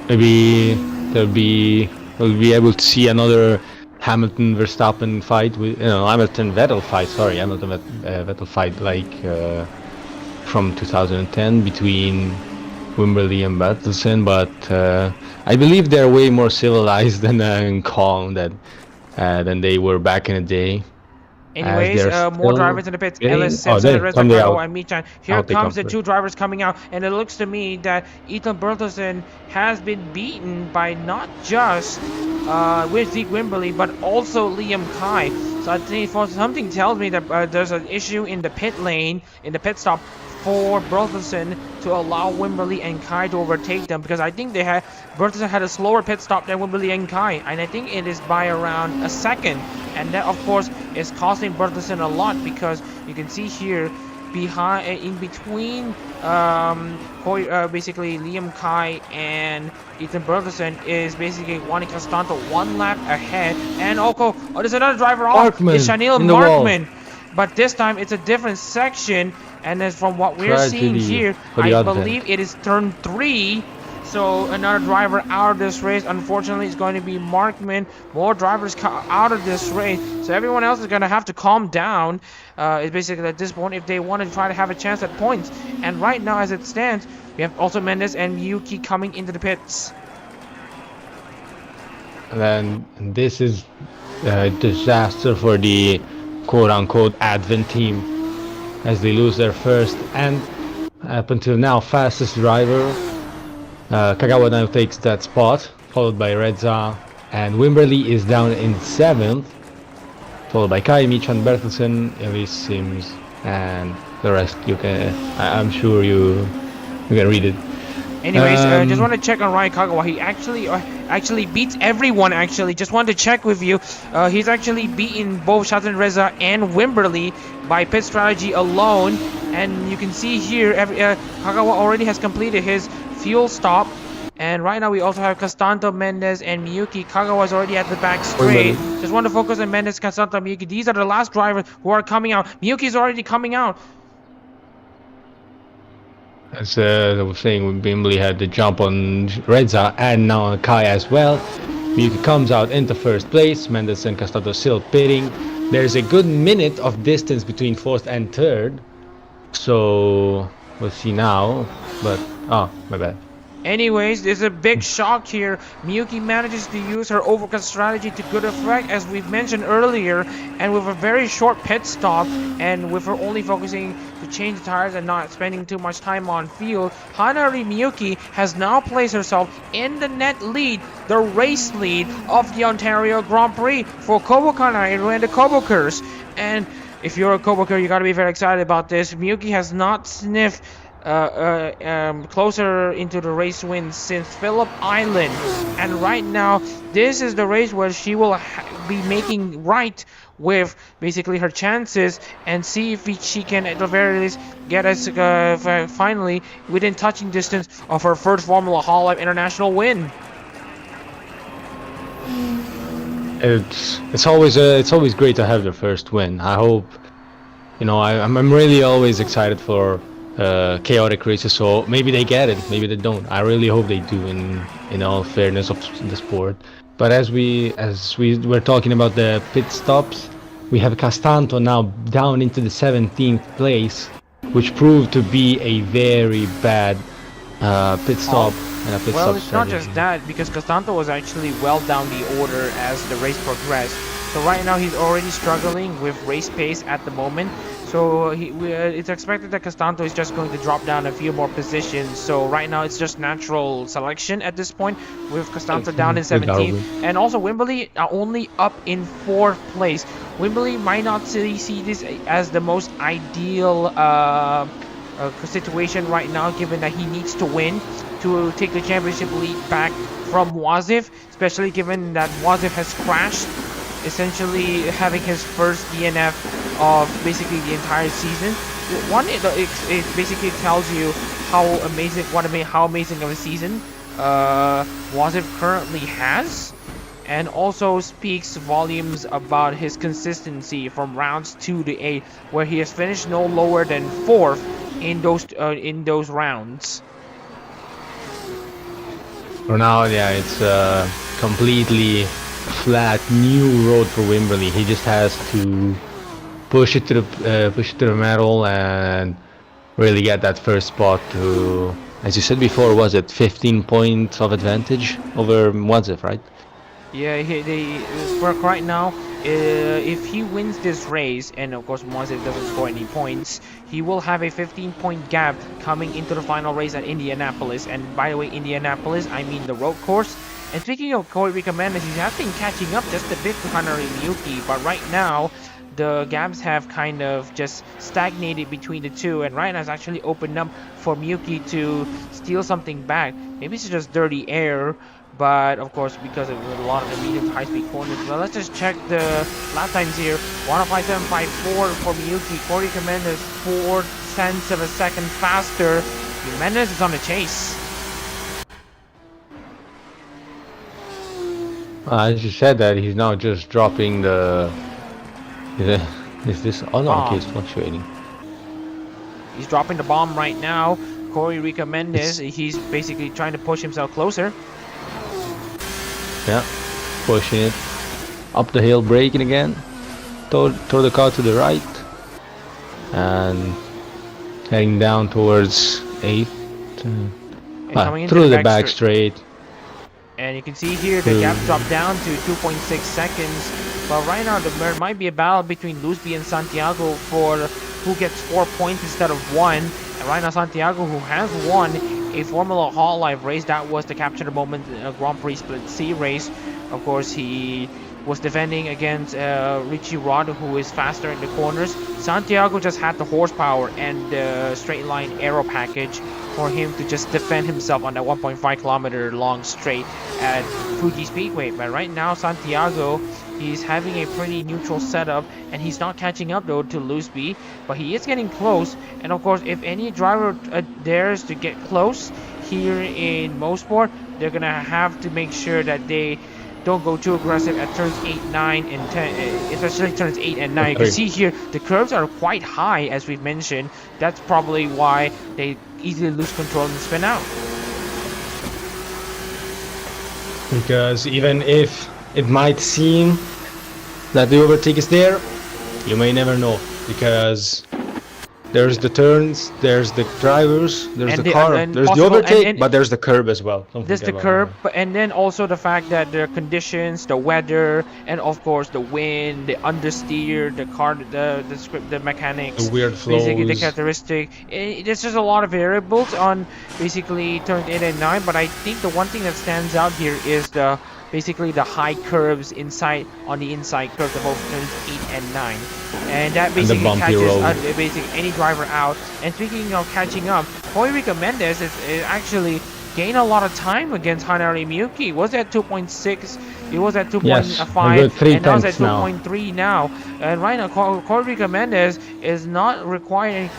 Maybe we'll be able to see another Hamilton Verstappen fight with Hamilton Vettel fight. Sorry, Hamilton Vettel fight like from 2010 between Wimberly and Bertelsen, but I believe they're way more civilized and calm than they were back in the day. Anyways, more drivers in the pits. Ellis, Oh, Simpson, there, Reza, Cargo, and Michan. Here comes the through. two drivers coming out, and it looks to me that Ethan Bertelsen has been beaten by not just with Zeke Wimberly, but also Liam Kai. So I think something tells me that there's an issue in the pit lane, in the pit stop for Bertelsen to allow Wimberly and Kai to overtake them, because I think Bertelsen had a slower pit stop than Wimberly and Kai, and I think it is by around a second, and that of course is costing Bertelsen a lot, because you can see here in between basically Liam Kai and Ethan Bertelsen is basically Juan Castanto 1 lap ahead, and there's another driver off. It's Chanel Markman. But this time it's a different section, and as from what we're seeing here, I believe it is turn 3. So another driver out of this race. Unfortunately, it's going to be Markman. More drivers out of this race. So everyone else is going to have to calm down. It's basically at this point if they want to try to have a chance at points. And right now, as it stands, we have also Mendez and Miyuki coming into the pits. And then this is a disaster for the quote-unquote Advent team, as they lose their first and up until now fastest driver. Kagawa now takes that spot, followed by Reza, and Wimberly is down in 7th, followed by Kai, Michan, Bertelsen, Elise Sims, and the rest. I'm sure you can read it. Anyways, just want to check on Ryan Kagawa. He actually beats everyone. Actually, just wanted to check with you. He's actually beaten both Shatan Reza and Wimberly by pit strategy alone. And you can see here, Kagawa already has completed his fuel stop. And right now we also have Castanto, Mendez, and Miyuki. Kagawa is already at the back straight. Just want to focus on Mendez, Castanto, Miyuki. These are the last drivers who are coming out. Miyuki is already coming out. As I was saying, Wimberly had the jump on Reza and now on Kai as well. Miyuki comes out into first place. Mendez and Castanto still pitting. There's a good minute of distance between 4th and 3rd. So we'll see now. But my bad. Anyways, there's a big shock here. Miyuki manages to use her overcut strategy to good effect, as we've mentioned earlier, and with a very short pit stop, and with her only focusing to change the tires and not spending too much time on field, Hanari Miyuki has now placed herself in the net lead, the race lead of the Ontario Grand Prix for Kobokanairu and the Kobokers. And if you're a Koboker, you gotta be very excited about this. Miyuki has not sniffed closer into the race win since Phillip Island, and right now this is the race where she will be making right with basically her chances and see if she can at the very least get us finally within touching distance of her first Formula Hololive International win. It's always great to have the first win. I hope, you know, I'm really always excited for chaotic races, so maybe they get it, maybe they don't. I really hope they do, in all fairness of the sport. But as we were talking about the pit stops, we have Castanto now down into the 17th place, which proved to be a very bad pit stop. Well, it's not just that, because Castanto was actually well down the order as the race progressed. So right now he's already struggling with race pace at the moment. So it's expected that Castanto is just going to drop down a few more positions. So right now it's just natural selection at this point, with Castanto down in 17th. And also Wimberley are only up in 4th place. Wimberley might not see this as the most ideal situation right now, given that he needs to win to take the championship lead back from Wazif, especially given that Wazif has crashed, essentially having his first DNF of basically the entire season. One, it basically tells you how amazing of a season Wazif currently has, and also speaks volumes about his consistency from rounds 2 to 8, where he has finished no lower than 4th in those rounds. For now, yeah, it's completely flat new road for Wimberley. He just has to push it to the metal and really get that first spot to, as you said before, was it 15 points of advantage over Wadzif, right? Yeah, for right now, if he wins this race, and of course Wadzif doesn't score any points, he will have a 15-point gap coming into the final race at Indianapolis. And by the way, Indianapolis, I mean the road course. And speaking of Corey Recommenders, he has been catching up just a bit to Hanari Miyuki, but right now the gaps have kind of just stagnated between the two, and right now it's actually opened up for Miyuki to steal something back. Maybe it's just dirty air, but of course because of a lot of the medium to high-speed corners. Well, let's just check the lap times here. 1:05.754 for Miyuki. Corey Recommenders 4/10 of a second faster. Recommenders is on the chase. As you said that, he's now just dropping the... Is this... Oh no, okay, it's fluctuating. He's dropping the bomb right now. Corey Recommenders, he's basically trying to push himself closer. Yeah, pushing it. Up the hill, braking again. Throw the car to the right. And heading down towards 8th. Through the back straight. And you can see here the gap dropped down to 2.6 seconds. But right now there might be a battle between Luzby and Santiago for who gets 4 points instead of 1. And right now Santiago, who has won a Formula Hololive race, that was the Capture the Moment Grand Prix Split C race. Of course, he was defending against Richie Rod, who is faster in the corners. Santiago just had the horsepower and the straight line aero package for him to just defend himself on that 1.5 kilometer long straight at Fuji Speedway. But right now Santiago, he's having a pretty neutral setup, and he's not catching up though to Luzby, but he is getting close. And of course, if any driver dares to get close here in Motorsport, they're gonna have to make sure that they don't go too aggressive at turns 8, 9, and 10, especially turns 8 and 9. You can see here the curves are quite high, as we've mentioned. That's probably why they easily lose control and spin out. Because even if it might seem that the overtake is there, you may never know, because There's the turns, there's the drivers, there's And the car, and there's the possible overtake, but there's the curb as well. Don't there's forget the about curb, that. and then also the fact that the conditions, the weather, and of course the wind, the understeer, the car, the script, the The mechanics, weird basically the flows. characteristic. There's just a lot of variables on basically turns 8 and 9, but I think the one thing that stands out here is the basically the high curves inside on the inside curves of both turns 8 and 9, and that And the basically bumpy catches road. basically any driver out. And speaking of catching up, Hoyrica Mendes is actually gain a lot of time against Hanari Miyuki. Was at 2.6, it was at Yes, a 2.5, good 3 and now it's at tenths now. 2.3 now. And right now, Corrica Mendes is not requiring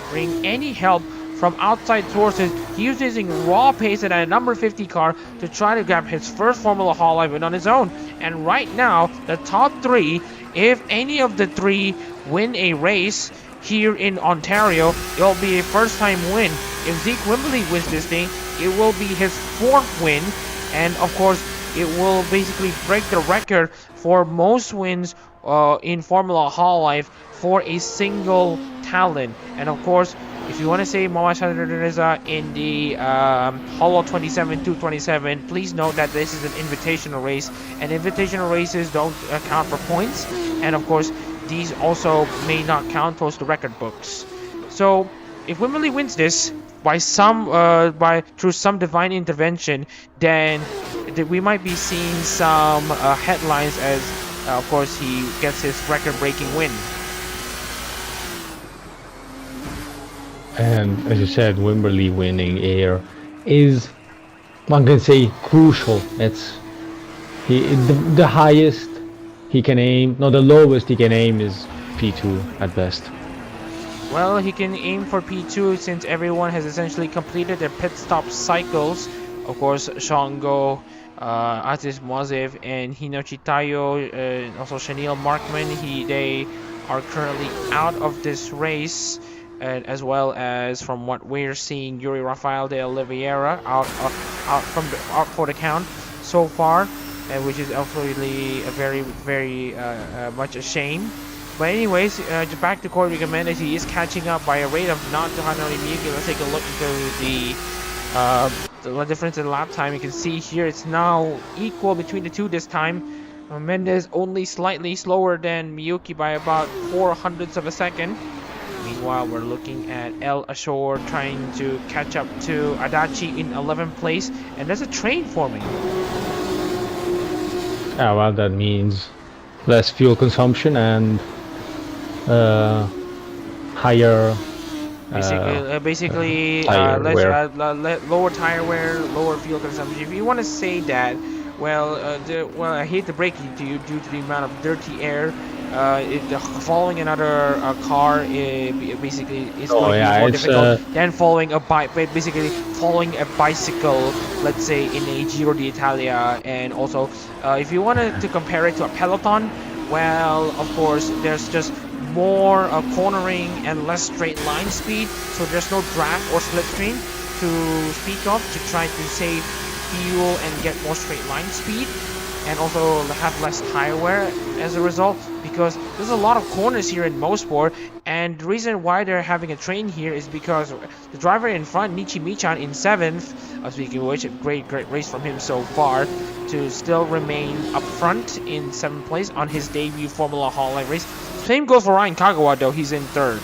any help from outside sources. He's using raw pace at a number 50 car to try to grab his first Formula Hololive win on his own. And right now, the top three, if any of the three win a race here in Ontario, it'll be a first-time win. If Zeke Wimberly wins this thing, it will be his fourth win, and of course, it will basically break the record for most wins in Formula Hololive for a single talent. And of course, if you want to say Mama Reza in the Holo 27-227, please note that this is an invitational race, and invitational races don't count for points. And of course, these also may not count towards the record books. So, if Wimberly wins this by through some divine intervention, then we might be seeing some headlines as, of course, he gets his record-breaking win. And as you said, Wimberly winning air is, one can say, crucial. It's the highest he can aim. No, the lowest he can aim is P2 at best. Well, he can aim for P2 since everyone has essentially completed their pit stop cycles. Of course, Shango, Aziz Moazev, and Hinochi Tayo, also Chanel Markman, they are currently out of this race. As well as, from what we're seeing, Yuri Rafael de Oliveira out for the count so far, which is absolutely a very much a shame. But anyways, back to Corrica Mendes, he is catching up by a rate of not to Hanari Miyuki. Let's take a look into the difference in lap time. You can see here it's now equal between the two this time. Mendes only slightly slower than Miyuki by about 0.04 of a second. Meanwhile, we're looking at El Ashore trying to catch up to Adachi in 11th place, and there's a train forming. Yeah, well, that means less fuel consumption and higher basically lower tire wear, lower fuel consumption. If you want to say that, well, I hate to break it to you due to the amount of dirty air. Following another car basically is going to be more difficult than following a bike. Basically, following a bicycle, let's say in a Giro d'Italia, and also if you wanted to compare it to a peloton, well, of course, there's just more cornering and less straight line speed, so there's no drag or slipstream to speak of to try to save fuel and get more straight line speed, and also have less tire wear as a result, because there's a lot of corners here in Motorsport. And the reason why they're having a train here is because the driver in front, Nichi Michan, in 7th, speaking of which, a great race from him so far, to still remain up front in 7th place on his debut Formula Hololive race. Same goes for Ryan Kagawa, though. He's in 3rd.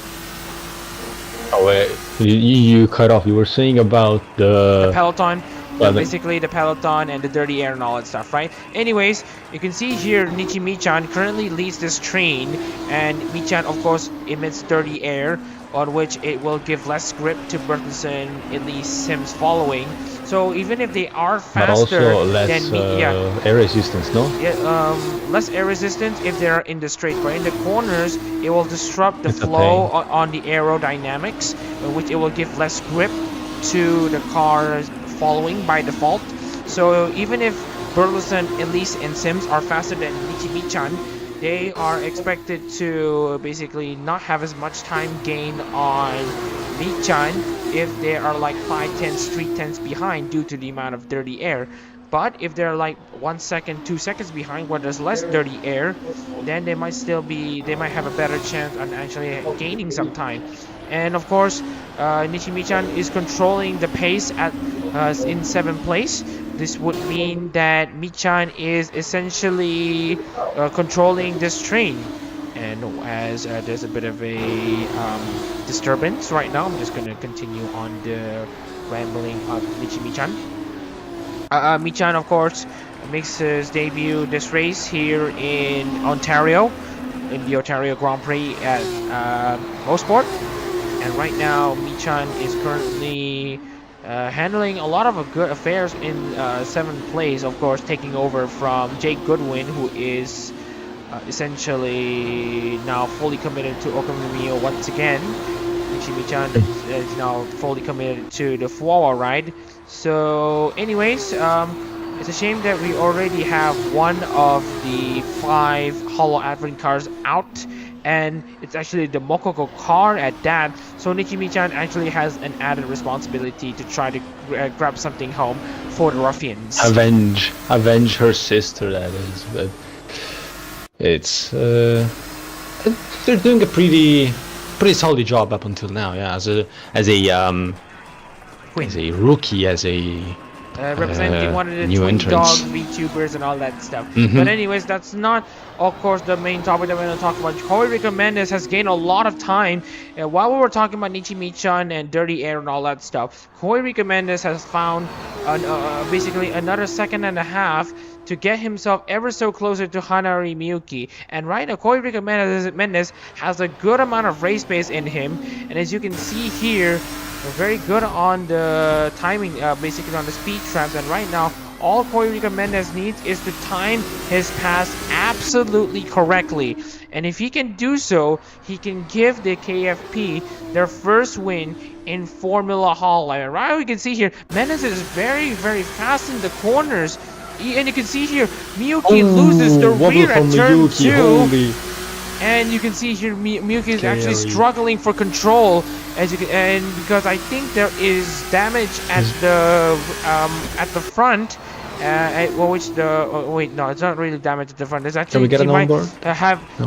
Oh wait, you cut off. You were saying about the peloton. Basically the peloton and the dirty air and all that stuff, right? Anyways, you can see here Nichi Michan currently leads this train, and Michan of course emits dirty air, on which it will give less grip to Bertelsen, Elise, Sims following. So even if they are faster, but also less air resistance, no? Yeah, less air resistance if they're in the straight, but in the corners it will disrupt the flow on the aerodynamics, which it will give less grip to the cars following by default. So even if Burleson, Elise, and Sims are faster than Nichi Michan, they are expected to basically not have as much time gain on Michan if they are like 5 tenths, 3 tenths behind due to the amount of dirty air. But if they're like 1 second, 2 seconds behind where there's less dirty air, then they might have a better chance on actually gaining some time. And of course, Nishimichan is controlling the pace at in 7th place. This would mean that Michan is essentially controlling this train. And as there's a bit of a disturbance right now, I'm just going to continue on the rambling of Nishimichan. Michan, of course, makes his debut this race here in Ontario, in the Ontario Grand Prix at Motorsport. And right now, Michan is currently handling a lot of good affairs in 7th place, of course, taking over from Jake Goodwin, who is essentially now fully committed to Okamimio once again. Michan is now fully committed to the Fuawa ride. So anyways, it's a shame that we already have one of the 5 Holo Advent cars out, and it's actually the Mokoko car at that. So Nishimichan actually has an added responsibility to try to grab something home for the ruffians. Avenge her sister, that is. But it's they're doing a pretty solid job up until now. Yeah, as a rookie, as a representing one of the new twin dog entrants. VTubers and all that stuff. But anyways, that's not, of course, the main topic that we're going to talk about. Corey Rico Mendes has gained a lot of time. While we were talking about Nishimichan and Dirty Air and all that stuff, Corey Rico Mendes has found basically another 1.5 seconds to get himself ever so closer to Hanari Miyuki. And right now, Corey Rico Mendes has a good amount of race pace in him. And as you can see here, very good on the timing, basically on the speed traps. And right now, all Corey Rico Mendes needs is to time his pass absolutely correctly. And if he can do so, he can give the KFP their first win in Formula Hololive. Right, we can see here, Mendes is very, very fast in the corners. And you can see here, Miyuki loses the rear at turn 2. Holy. And you can see here, Miyuki is actually struggling for control, as you can, and because I think there is damage at the front. Wait, no, it's not really damage at the front. There's actually, can we get an onboard?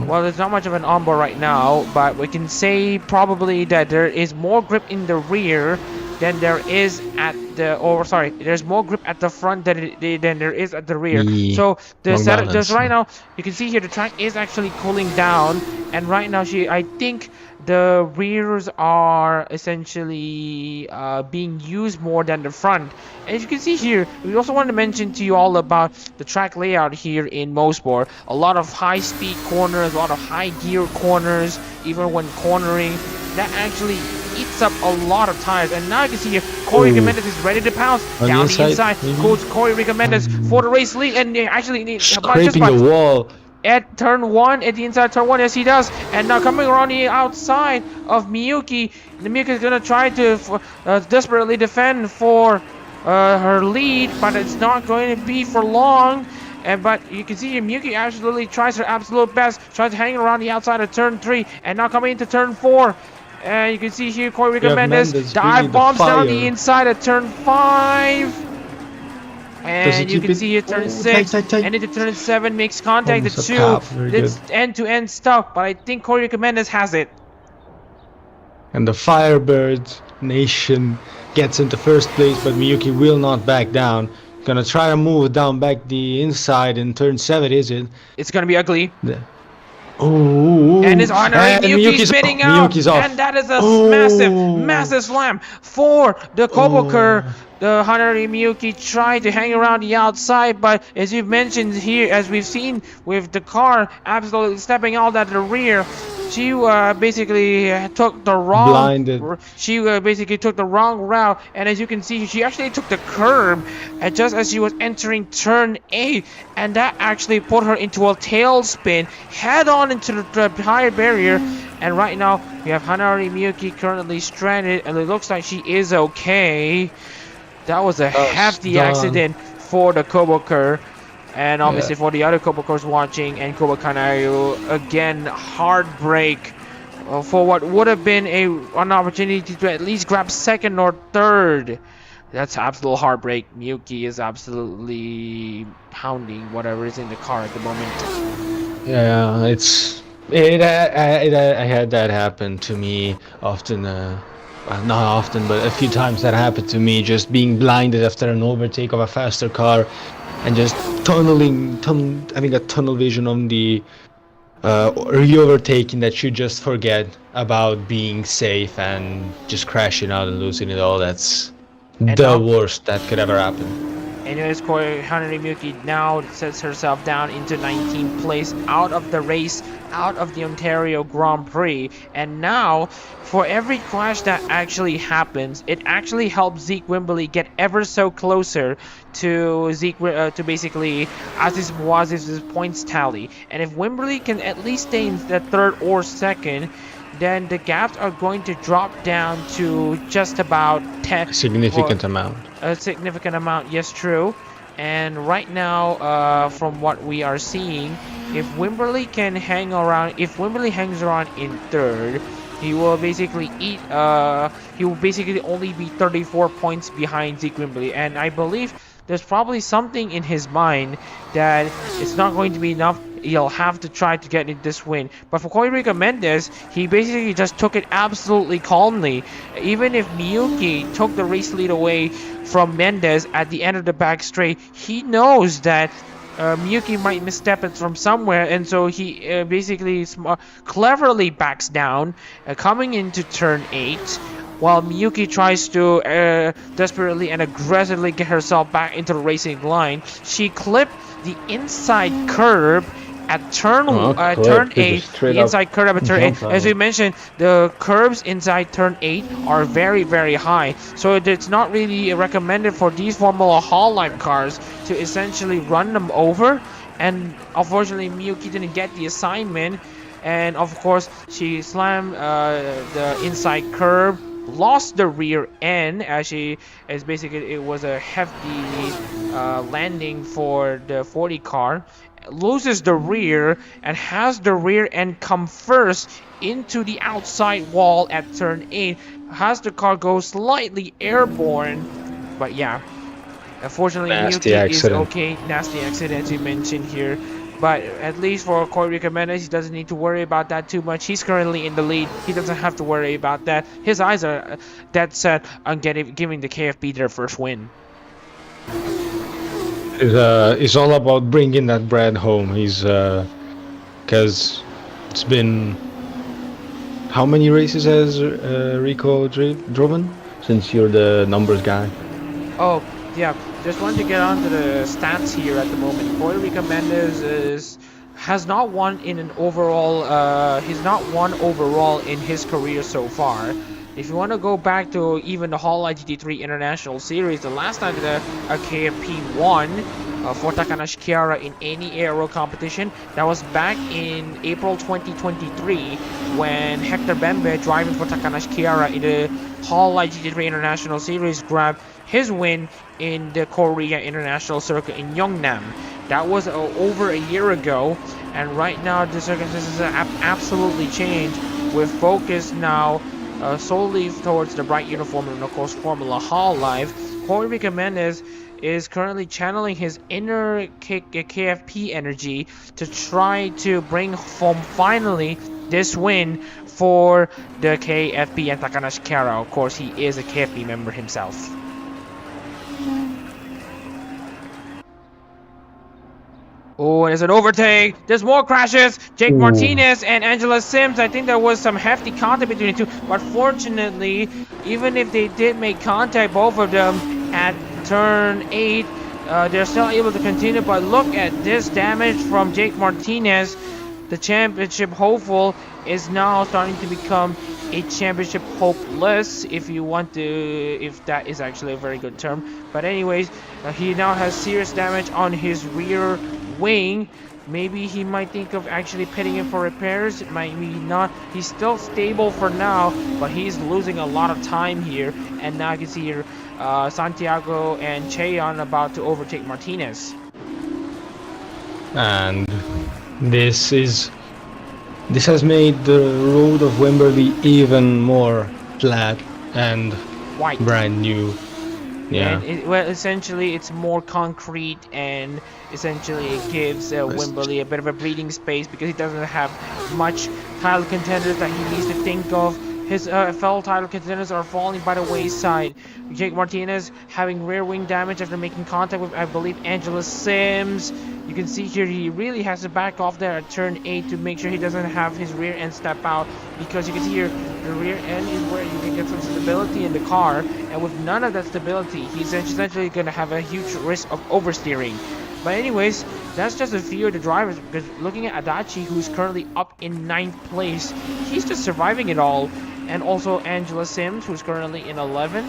Well, there's not much of an onboard right now, but we can say probably that there is more grip in the rear than there is at the, there's more grip at the front than there is at the rear. So the setup, just right now, you can see here the track is actually cooling down, and right now I think the rears are essentially being used more than the front. As you can see here, we also want to mention to you all about the track layout here in Motorsport. A lot of high-speed corners, a lot of high-gear corners, even when cornering. That actually eats up a lot of tires. And now you can see here, Corey Rico Mendes is ready to pounce. Down the inside goes Corey Rico Mendes for the race lead. And actually, scraping the wall. At turn 1, at the inside turn 1, yes he does. And now coming around the outside of Miyuki, Miyuki is going to try to desperately defend for her lead, but it's not going to be for long. But you can see here, Miyuki absolutely tries her absolute best, tries to hang around the outside of turn 3, and now coming into turn 4. And you can see here, Corey Rico Mendes dive bombs down the inside of turn 5. And you can see here turn 6 and into turn 7 makes contact. The 2, it's end-to-end stuff, but I think Corey Rico Mendes has it. And the Firebird Nation gets into first place, but Miyuki will not back down. Gonna try to move down back the inside in turn 7, is it? It's gonna be ugly. Oh, and it's honoring Miyuki spinning out, and that is a massive slam for the Koboker. The Hanari Miyuki tried to hang around the outside, but as you've mentioned here, as we've seen with the car absolutely stepping out at the rear, she basically took the wrong. She basically took the wrong route, and as you can see, she actually took the curb just as she was entering turn 8, and that actually put her into a tailspin, head on into the higher barrier. And right now, we have Hanari Miyuki currently stranded, and it looks like she is okay. That was a hefty accident for the Koboker, and obviously for the other Kobokers watching, and Kobokanayu, again, heartbreak for what would have been an opportunity to at least grab second or third. That's absolute heartbreak. Miyuki is absolutely pounding whatever is in the car at the moment. Yeah, I had that happen to me often. Well, not often, but a few times that happened to me. Just being blinded after an overtake of a faster car, and just having a tunnel vision on the re-overtaking that you just forget about being safe and just crashing out and losing it all. That's And the now, worst that could ever happen. anyways, Hanari Miyuki now sets herself down into 19th place out of the race, out of the Ontario Grand Prix. And now, for every crash that actually happens, it actually helps Zeke Wimberly get ever so closer to to basically Aziz Mouaziz's points tally. And if Wimberly can at least stay in the third or second, then the gaps are going to drop down to just about 10. Significant amount. A significant amount, yes, true. And right now, from what we are seeing, if Wimberly can hang around, if Wimberly hangs around in third, he will basically he will basically only be 34 points behind Zeke Wimberly. And I believe there's probably something in his mind that it's not going to be enough. He'll have to try to get this win. But for Koirica Mendes, he basically just took it absolutely calmly. Even if Miyuki took the race lead away from Mendes at the end of the back straight, he knows that Miyuki might misstep it from somewhere, and so he basically cleverly backs down, coming into turn 8. While Miyuki tries to desperately and aggressively get herself back into the racing line, she clipped the inside curb at turn 8, the inside curb at turn 8. As we mentioned, the curbs inside turn 8 are very, very high, so it's not really recommended for these Formula Hololive cars to essentially run them over. And unfortunately, Miyuki didn't get the assignment, and of course, she slammed the inside curb, lost the rear end as basically it was a hefty landing for the 40 car, loses the rear and has the rear end come first into the outside wall at turn 8, has the car go slightly airborne. But yeah, unfortunately Miyuki is okay. Nasty accident as you mentioned here. But at least for Koirica Mendes, he doesn't need to worry about that too much. He's currently in the lead. He doesn't have to worry about that. His eyes are dead set on giving the KFB their first win. It's all about bringing that bread home. He's because it's been how many races has Rico driven since you're the numbers guy? Oh yeah, just wanted to get on to the stats here at the moment. Koirica Mendes has not won in an overall. He's not won overall in his career so far. If you want to go back to even the Hololive GT3 International Series, the last time that a KFP won for Takanashi Kiara in any aero competition, that was back in April 2023 when Hector Bembe, driving for Takanashi Kiara in the Hololive GT3 International Series, grabbed his win in the Korea International Circuit in Yeongnam. That was over a year ago, and right now the circumstances have absolutely changed, with focus now solely towards the bright uniform and of course Formula Hololive. Koirica Mendes is currently channeling his inner KFP energy to try to bring home finally this win for the KFP and Takanashi Kiara. Of course, he is a KFP member himself. Oh, there's an overtake. There's more crashes. Jake Martinez and Angela Sims. I think there was some hefty contact between the two. But fortunately, even if they did make contact, both of them, at turn 8, they're still able to continue. But look at this damage from Jake Martinez. The championship hopeful is now starting to become a championship hopeless, if you want to, if that is actually a very good term. But anyways, he now has serious damage on his rear wing. Maybe he might think of actually pitting him for repairs. Maybe not. He's still stable for now, but he's losing a lot of time here. And now you can see here Santiago and Cheon about to overtake Martinez. And this has made the road of Wimberley even more flat and white, brand new. Yeah. And well, essentially it's more concrete, and essentially it gives Wimberley a bit of a breathing space because he doesn't have much title contenders that he needs to think of. His fellow title contenders are falling by the wayside. Jake Martinez having rear wing damage after making contact with, I believe, Angela Sims. You can see here he really has to back off there at turn 8 to make sure he doesn't have his rear end step out, because you can see here the rear end is where you can get some stability in the car, and with none of that stability he's essentially going to have a huge risk of oversteering. But anyways, that's just a few of the drivers, because looking at Adachi, who's currently up in 9th place, he's just surviving it all. And also Angela Sims, who's currently in 11th,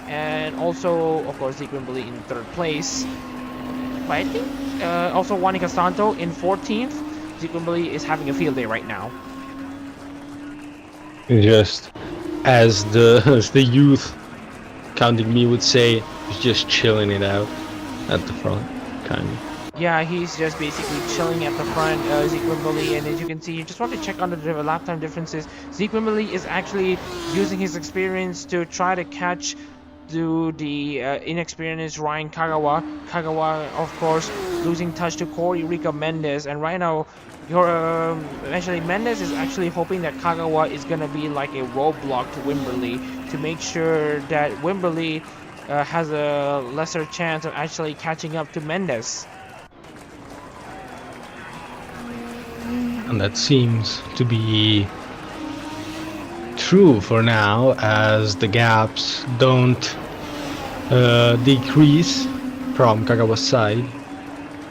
and also of course Zeke Wimberley in 3rd place. But I think also Juanica Santo in 14th. Zeke Wimberley is having a field day right now. Just as the youth counting me would say, he's just chilling it out at the front, kind of. Yeah, he's just basically chilling at the front, Zeke Wimberley, and as you can see, you just want to check on the lap time differences. Zeke Wimberley is actually using his experience to try to catch the inexperienced Ryan Kagawa. Kagawa, of course, losing touch to Corey Rico Mendes, and right now, actually Mendes is actually hoping that Kagawa is gonna be like a roadblock to Wimberley to make sure that Wimberley has a lesser chance of actually catching up to Mendes. And that seems to be true for now, as the gaps don't decrease from Kagawa's side.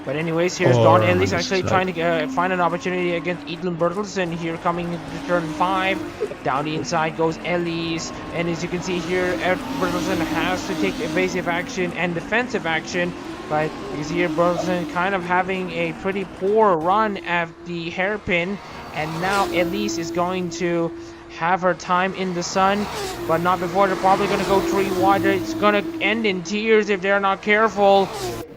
But anyways, here's Don Ellis actually trying to find an opportunity against Ethan Bertelsen here coming into turn 5. Down the inside goes Ellis, and as you can see here, Bertelsen has to take evasive action and defensive action. But you see here Bertelsen kind of having a pretty poor run at the hairpin, and now Elise is going to have her time in the sun, but not before. They're probably going to go 3 wide. It's going to end in tears if they're not careful.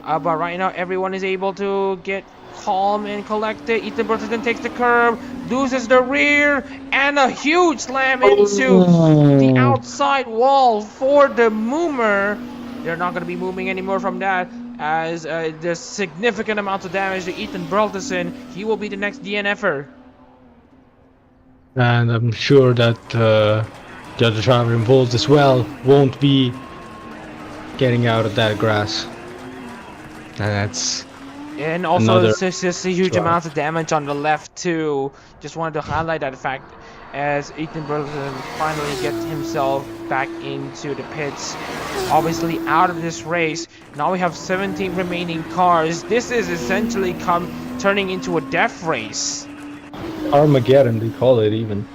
But right now everyone is able to get calm and collected. Ethan Bertelsen takes the curb, loses the rear, and a huge slam into the outside wall for the Moomer. They're not going to be moving anymore from that, as there's significant amounts of damage to Ethan Bertelsen. He will be the next DNFer. And I'm sure that the other driver involved as well won't be getting out of that grass. And that's... And also there's just a huge amount of damage on the left too. Just wanted to highlight that fact, as Ethan Bertelsen finally gets himself back into the pits, obviously out of this race. Now we have 17 remaining cars. This is essentially turning into a death race. Armageddon, they call it even.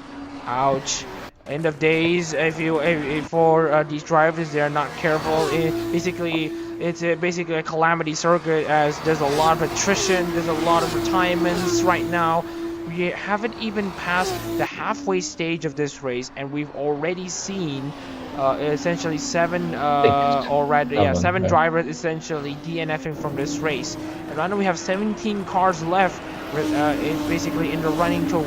Ouch. End of days. If for these drivers, they are not careful. It's basically a calamity circuit, as there's a lot of attrition, there's a lot of retirements right now. We haven't even passed the halfway stage of this race, and we've already seen essentially 7 drivers essentially DNFing from this race. And right now we have 17 cars left, basically in the running to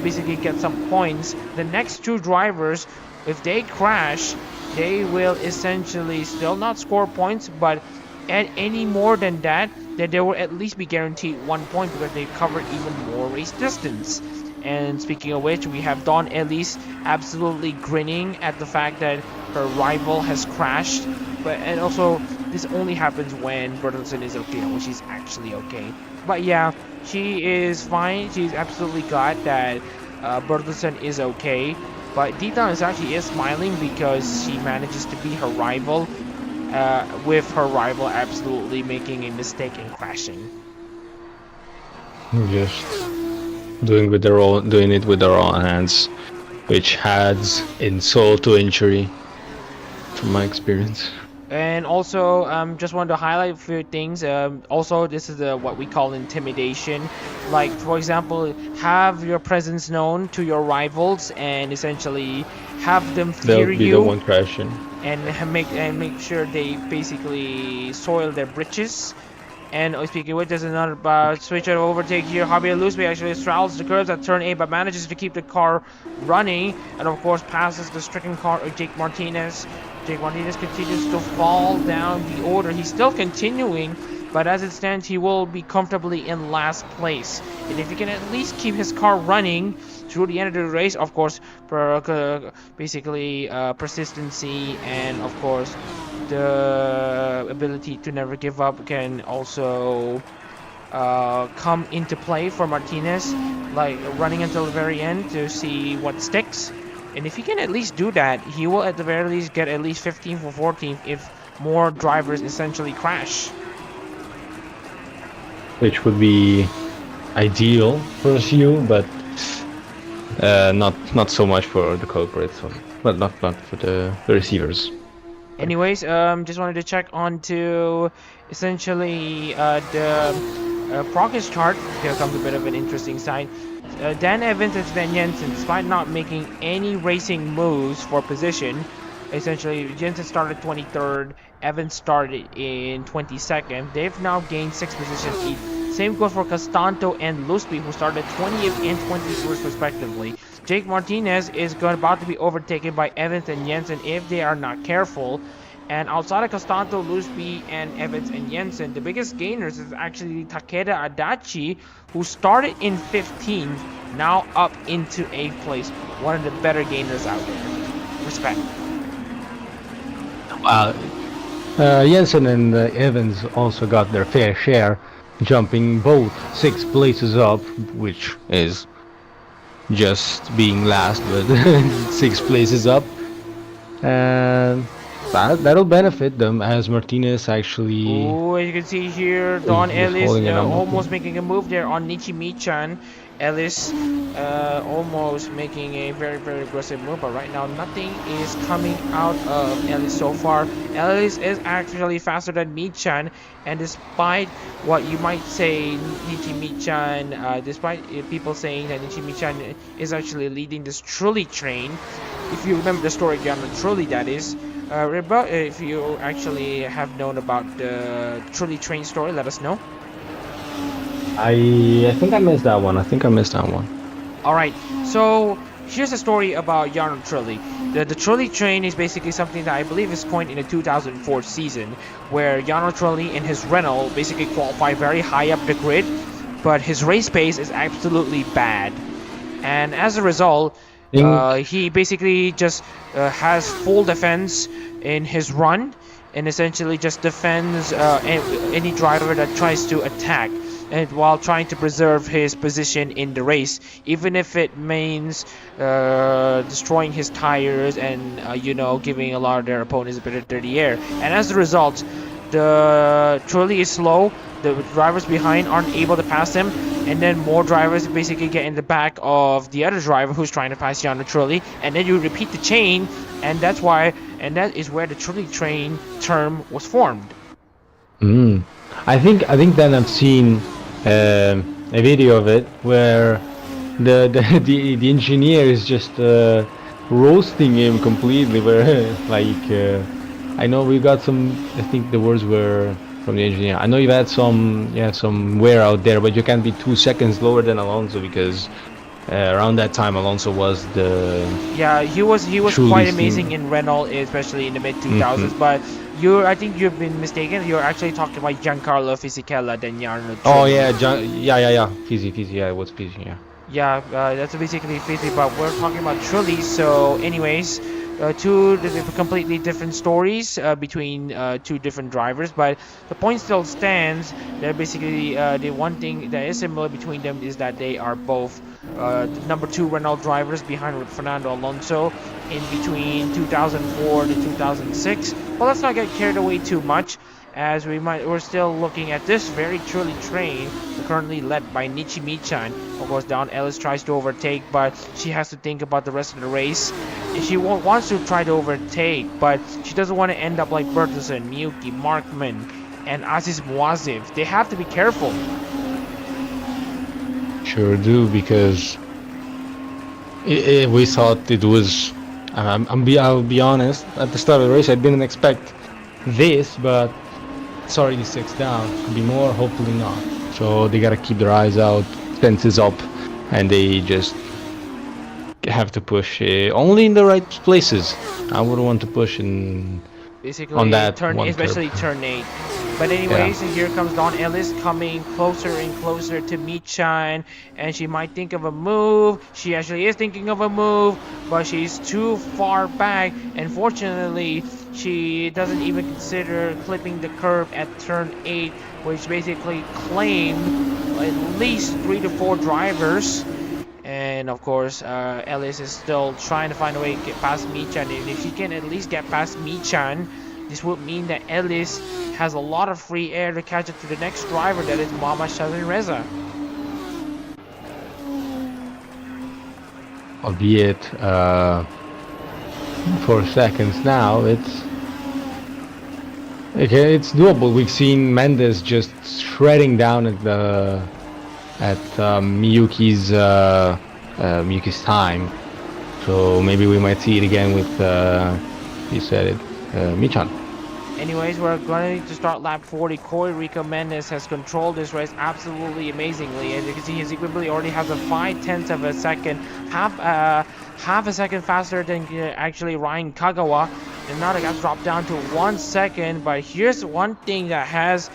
basically get some points. The next 2 drivers, if they crash, they will essentially still not score points, but at any more than that, then they will at least be guaranteed 1 point, because they covered even more race distance. And speaking of which, we have Dawn Ellis absolutely grinning at the fact that her rival has crashed. And also, this only happens when Bertelsen is okay, which is actually okay. But yeah, she is fine. She's absolutely glad that Bertelsen is okay. But deep down, she is smiling because she manages to beat her rival, with her rival absolutely making a mistake and crashing. Just doing it with their own hands, which adds insult to injury, from my experience. And also, just wanted to highlight a few things. Also, this is what we call intimidation. Like, for example, have your presence known to your rivals, and essentially have them fear They'll be you. the one crashing. And make sure they basically soil their britches. And speaking with, there's another switch out overtake here. Javier Luzbe actually straddles the curves at turn 8, but manages to keep the car running, and of course passes the stricken car of Jake Martinez. Jake Martinez continues to fall down the order. He's still continuing, but as it stands, he will be comfortably in last place. And if he can at least keep his car running through the end of the race, of course, basically persistency and of course the ability to never give up can also come into play for Martinez, like running until the very end to see what sticks. And if he can at least do that, he will at the very least get at least 15th or 14th if more drivers essentially crash. Which would be ideal for a few, but not so much for the culprits, but not for the receivers. Anyways, just wanted to check on to essentially the progress chart. Here comes a bit of an interesting sign. Dan Evans and Sven Jensen, despite not making any racing moves for position, essentially Jensen started 23rd, Evans started in 22nd. They've now gained 6 positions each. Same goes for Castanto and Lusby, who started 20th and 21st respectively. Jake Martinez is about to be overtaken by Evans and Jensen if they are not careful. And outside of Castanto, Lusby, and Evans and Jensen, the biggest gainers is actually Takeda Adachi, who started in 15th, now up into 8th place. One of the better gainers out there. Respect. Jensen and Evans also got their fair share, jumping both 6 places up, which is just being last, but 6 places up, and that'll benefit them as Martinez actually. Oh, as you can see here, Don Ellis almost making a move there on Nichimi-chan. Ellis almost making a very, very aggressive move, but right now nothing is coming out of Ellis so far. Ellis is actually faster than Mi-chan, and despite what you might say, Nichimi-chan, despite people saying that Nichimi-chan is actually leading this trolley train, if you remember the story behind the trolley, that is, if you actually have known about the trolley train story, let us know. I think I missed that one. Alright, so here's a story about Jarno Trulli. The trolley train is basically something that I believe is coined in the 2004 season, where Jarno Trulli and his Renault basically qualify very high up the grid, but his race pace is absolutely bad. And as a result, he basically just has full defense in his run, and essentially just defends any driver that tries to attack, and while trying to preserve his position in the race, even if it means destroying his tires and giving a lot of their opponents a bit of dirty air. And as a result, the trolley is slow, the drivers behind aren't able to pass him, and then more drivers basically get in the back of the other driver who's trying to pass Jarno Trulli, and then you repeat the chain, and that is where the trolley train term was formed. I think then I've seen a video of it where the engineer is just roasting him completely, where I know we got some, I think the words were from the engineer, I know you had some wear out there, but you can't be 2 seconds lower than Alonso, because around that time Alonso was he was quite amazing in Renault, especially in the mid 2000s. But I think you've been mistaken. You're actually talking about Giancarlo Fisichella than Jarno Trulli. Oh yeah, Fisi, it was Fisi, yeah, that's basically Fisi, but we're talking about Trulli. So anyways, two completely different stories between two different drivers, but the point still stands. They're basically the one thing that is similar between them is that they are both number 2 Renault drivers behind Fernando Alonso in between 2004 to 2006. But let's not get carried away too much, as we're still looking at this very truly train, currently led by Nichimi-chan. Of course, Dawn Ellis tries to overtake, but she has to think about the rest of the race. She wants to try to overtake, but she doesn't want to end up like Bertelsen, Miyuki, Markman, and Aziz Muazif. They have to be careful. Sure do, because we thought it was. I'll be honest. At the start of the race, I didn't expect this, but It's already 6 down. Could be more, hopefully not. So they gotta keep their eyes out, senses up, and they just have to push only in the right places. I wouldn't want to push in basically on that turn, one especially curve. turn 8. But anyways, here comes Dawn Ellis coming closer and closer to Michan, and she might think of a move. She actually is thinking of a move, but she's too far back, and fortunately she doesn't even consider clipping the curve at turn 8, which basically claimed at least 3 to 4 drivers. And of course, Ellis is still trying to find a way to get past Michan. And if she can at least get past Michan, this would mean that Ellis has a lot of free air to catch up to the next driver, that is Mama Reza. Albeit 4 seconds now, it's okay. It's doable. We've seen Mendes just shredding down at Miyuki's time, so maybe we might see it again with you said it, Michan. Anyways, we're going to start lap 40. Corey Rico Mendes has controlled this race absolutely amazingly. As you can see, his equipment already has a 0.5 of a second, half a second faster than actually Ryan Kagawa. And now the gap dropped down to 1 second. But here's one thing that has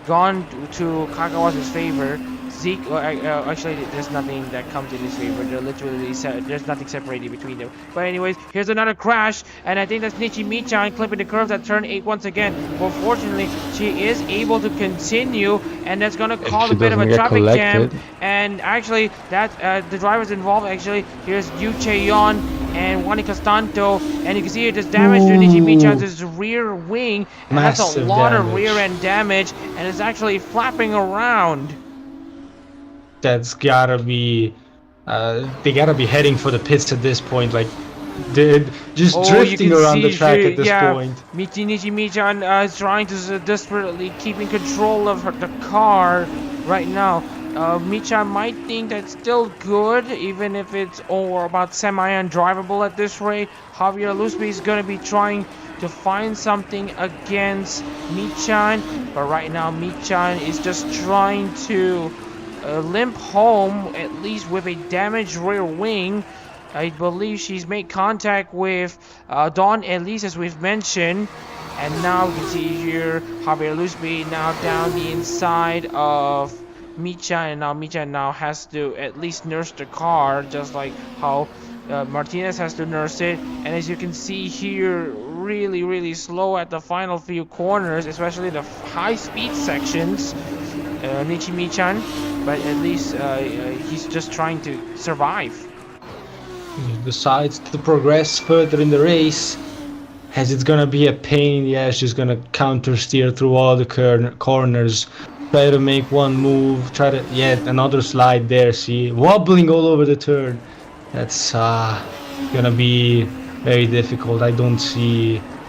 gone to Kagawa's favor. Zeke, actually, there's nothing that comes in his favor. They're literally there's nothing separating between them. But anyways, here's another crash, and I think that's Nichi Michan clipping the curves at turn 8 once again. But fortunately, she is able to continue, and that's gonna cause a bit of a traffic jam. And actually, that the drivers involved, actually, here's Yu Cheon and Wani Costanto, and you can see here there's damage to Nichi Michan's rear wing, and that's a lot of rear end damage, and it's actually flapping around. That's gotta be they gotta be heading for the pits at this point, like they're just drifting around the track at this point. Nichi Michan is trying to desperately keeping control of the car right now. Michan might think that's still good, even if it's about semi-undrivable at this rate. Javier Lusby is going to be trying to find something against Michan, but right now Michan is just trying to limp home, at least with a damaged rear wing. I believe she's made contact with Dawn Elise, as we've mentioned. And now you can see here Javier Lusby now down the inside of Michan, and now Michan now has to at least nurse the car, just like how Martinez has to nurse it. And as you can see here, really slow at the final few corners, especially the high speed sections. Nichi Michan, but at least he's just trying to survive. He decides to progress further in the race, as it's gonna be a pain in the ass, just gonna counter steer through all the corners, try to make one move, try to yet another slide there, see, wobbling all over the turn. That's gonna be very difficult.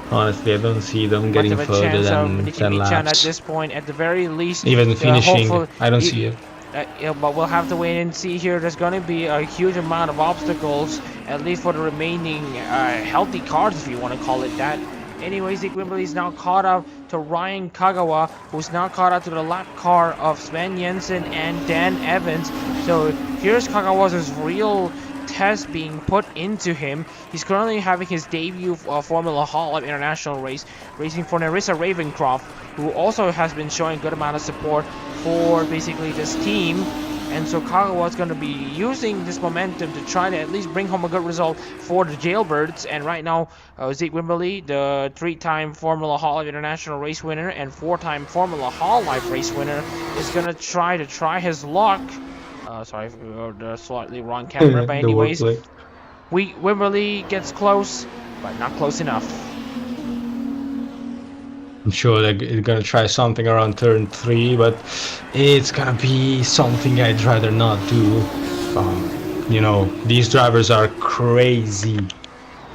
Honestly, I don't see them getting further than 10 laps. At this point, at the very least, even finishing, I don't see it. Yeah, but we'll have to wait and see here. There's going to be a huge amount of obstacles, at least for the remaining healthy cars, if you want to call it that. Anyways, Zeke Wimberly is now caught up to Ryan Kagawa, who's now caught up to the lap car of Sven Jensen and Dan Evans. So here's Kagawa's real test being put into him. He's currently having his debut Formula Hololive International race, racing for Narissa Ravencroft, who also has been showing good amount of support for basically this team. And so Kagawa is going to be using this momentum to try to at least bring home a good result for the Jailbirds. And right now, Zeke Wimberly, the 3-time Formula Hololive International race winner and 4-time Formula Hololive race winner, is going to try his luck. Sorry for the slightly wrong camera, but anyways, Wimberly gets close, but not close enough. I'm sure they're gonna try something around turn 3, but it's gonna be something I'd rather not do. You know, these drivers are crazy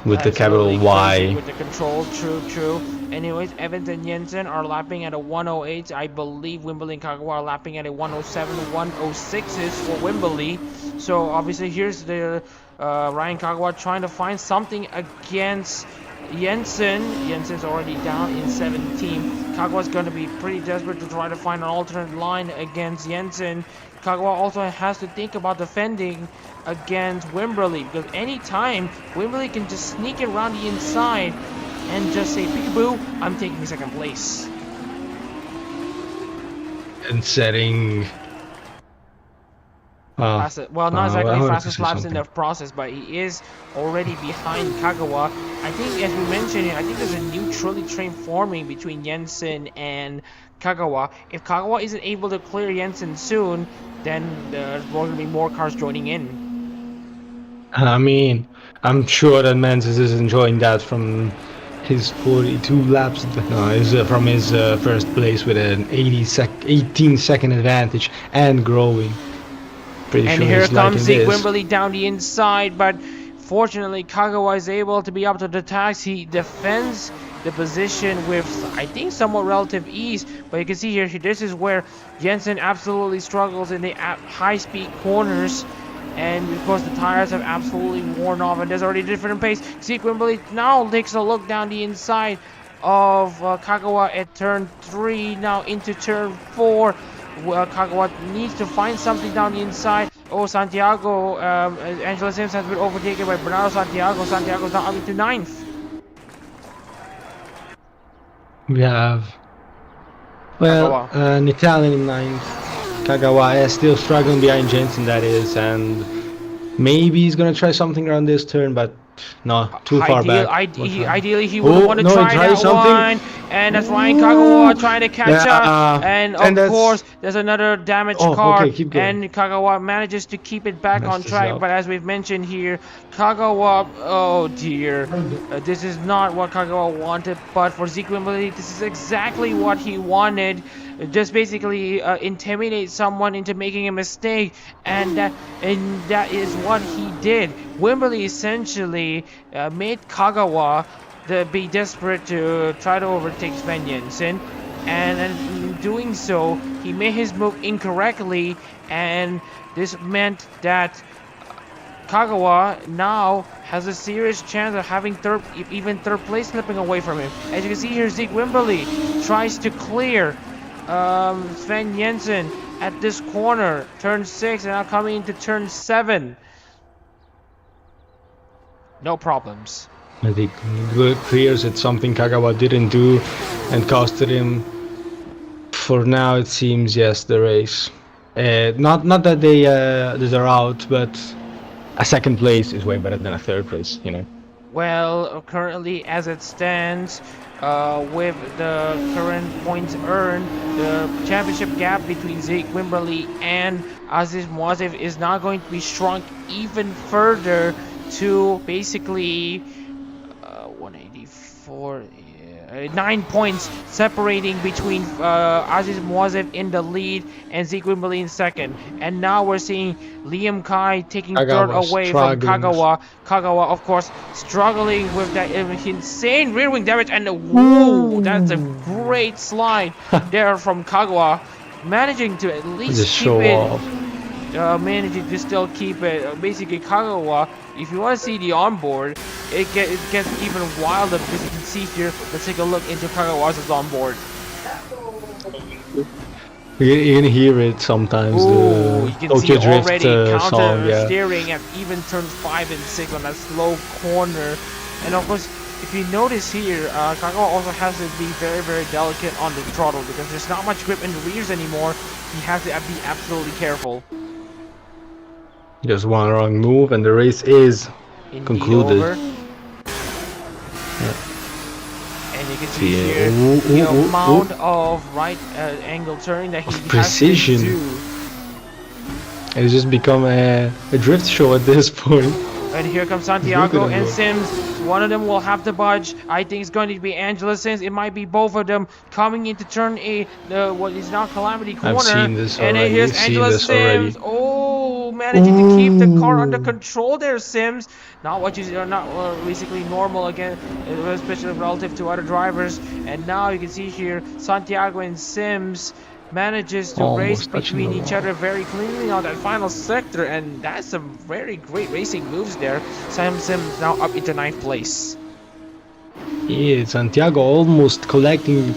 with the capital Y. With the control, true. Anyways, Evans and Jensen are lapping at a 108. I believe Wimberly and Kagawa are lapping at a 107, 106 for Wimberly. So obviously here's the Ryan Kagawa trying to find something against Jensen's already down in 17th. Kagawa's going to be pretty desperate to try to find an alternate line against Jensen. Kagawa also has to think about defending against Wimberley, because anytime Wimberley can just sneak it around the inside and just say, peekaboo, I'm taking second place. And setting... well, not exactly fastest laps in the process, but he is already behind Kagawa. I think, as we mentioned, I think there's a new trolley train forming between Jensen and Kagawa. If Kagawa isn't able to clear Jensen soon, then there's going to be more cars joining in. I mean, I'm sure that Menzies is enjoying that from his 42 laps, from his first place with an 18-second advantage and growing. And sure here comes Zeke Wimberley down the inside, but fortunately Kagawa is able to be up to the task. He defends the position with, I think, somewhat relative ease, but you can see here, this is where Jensen absolutely struggles in the high-speed corners, and because the tires have absolutely worn off, and there's already a different pace. Zeke Wimberley now takes a look down the inside of Kagawa at turn 3, now into turn 4. Kagawa needs to find something down the inside. Oh, Santiago, Angela Sims has been overtaken by Bernardo Santiago. Santiago's now up into 9th. We have, well, an Italian in 9th. Kagawa is still struggling behind Jensen, that is, and maybe he's gonna try something around this turn, but no, too far back. Ideally, he would want to try that one, and that's Ryan Kagawa trying to catch up, and of course, there's another damaged car, and Kagawa manages to keep it back on track, but as we've mentioned here, Kagawa, oh dear, this is not what Kagawa wanted, but for Zeke Wimberley, this is exactly what he wanted. Just basically intimidate someone into making a mistake, and that is what he did. Wimberley essentially made Kagawa be desperate to try to overtake Sven Jensen, and in doing so, he made his move incorrectly, and this meant that Kagawa now has a serious chance of having third place slipping away from him. As you can see here, Zeke Wimberley tries to clear Sven Jensen at this corner, turn 6, and now coming into turn 7. No problems. I think it clears it, something Kagawa didn't do and costed him. For now, it seems, yes, the race. Not that they're out, but a second place is way better than a third place, you know. Well, currently, as it stands, with the current points earned, the championship gap between Zeke Wimberley and Aziz Moazev is now going to be shrunk even further to basically 184. 9 points separating between Aziz Moazev in the lead and Zeke Wimberley in second. And now we're seeing Liam Kai taking third away from Kagawa. Kagawa, of course, struggling with that insane rear wing damage. And whoa, that's a great slide there from Kagawa. Managing to at least keep it. Managing to still keep it. Basically, Kagawa, if you want to see the onboard, it gets even wilder because you can see here. Let's take a look into Kagawa's onboard. You can hear it sometimes. Ooh, you can Tokyo see already Drift counter steering at even turns 5 and 6 on that slow corner. And of course, if you notice here, Kagawa also has to be very, very delicate on the throttle because there's not much grip in the rears anymore. He has to be absolutely careful. Just one wrong move and the race is concluded. Yeah. And you can see here the amount of right angle turning that he has to do. It's just become a drift show at this point. And here comes Santiago and Sims. One of them will have to budge. I think it's going to be Angela Sims. It might be both of them coming into turn 8, what is now Calamity Corner. I've seen this already. And then here's Angela Sims. Oh, managing to keep the car under control there, Sims. Not what you not basically normal again, especially relative to other drivers. And now you can see here Santiago and Sims manages to race between each other very cleanly on that final sector, and that's some very great racing moves there. Sam Sims now up into 9th place. Yeah, Santiago almost collecting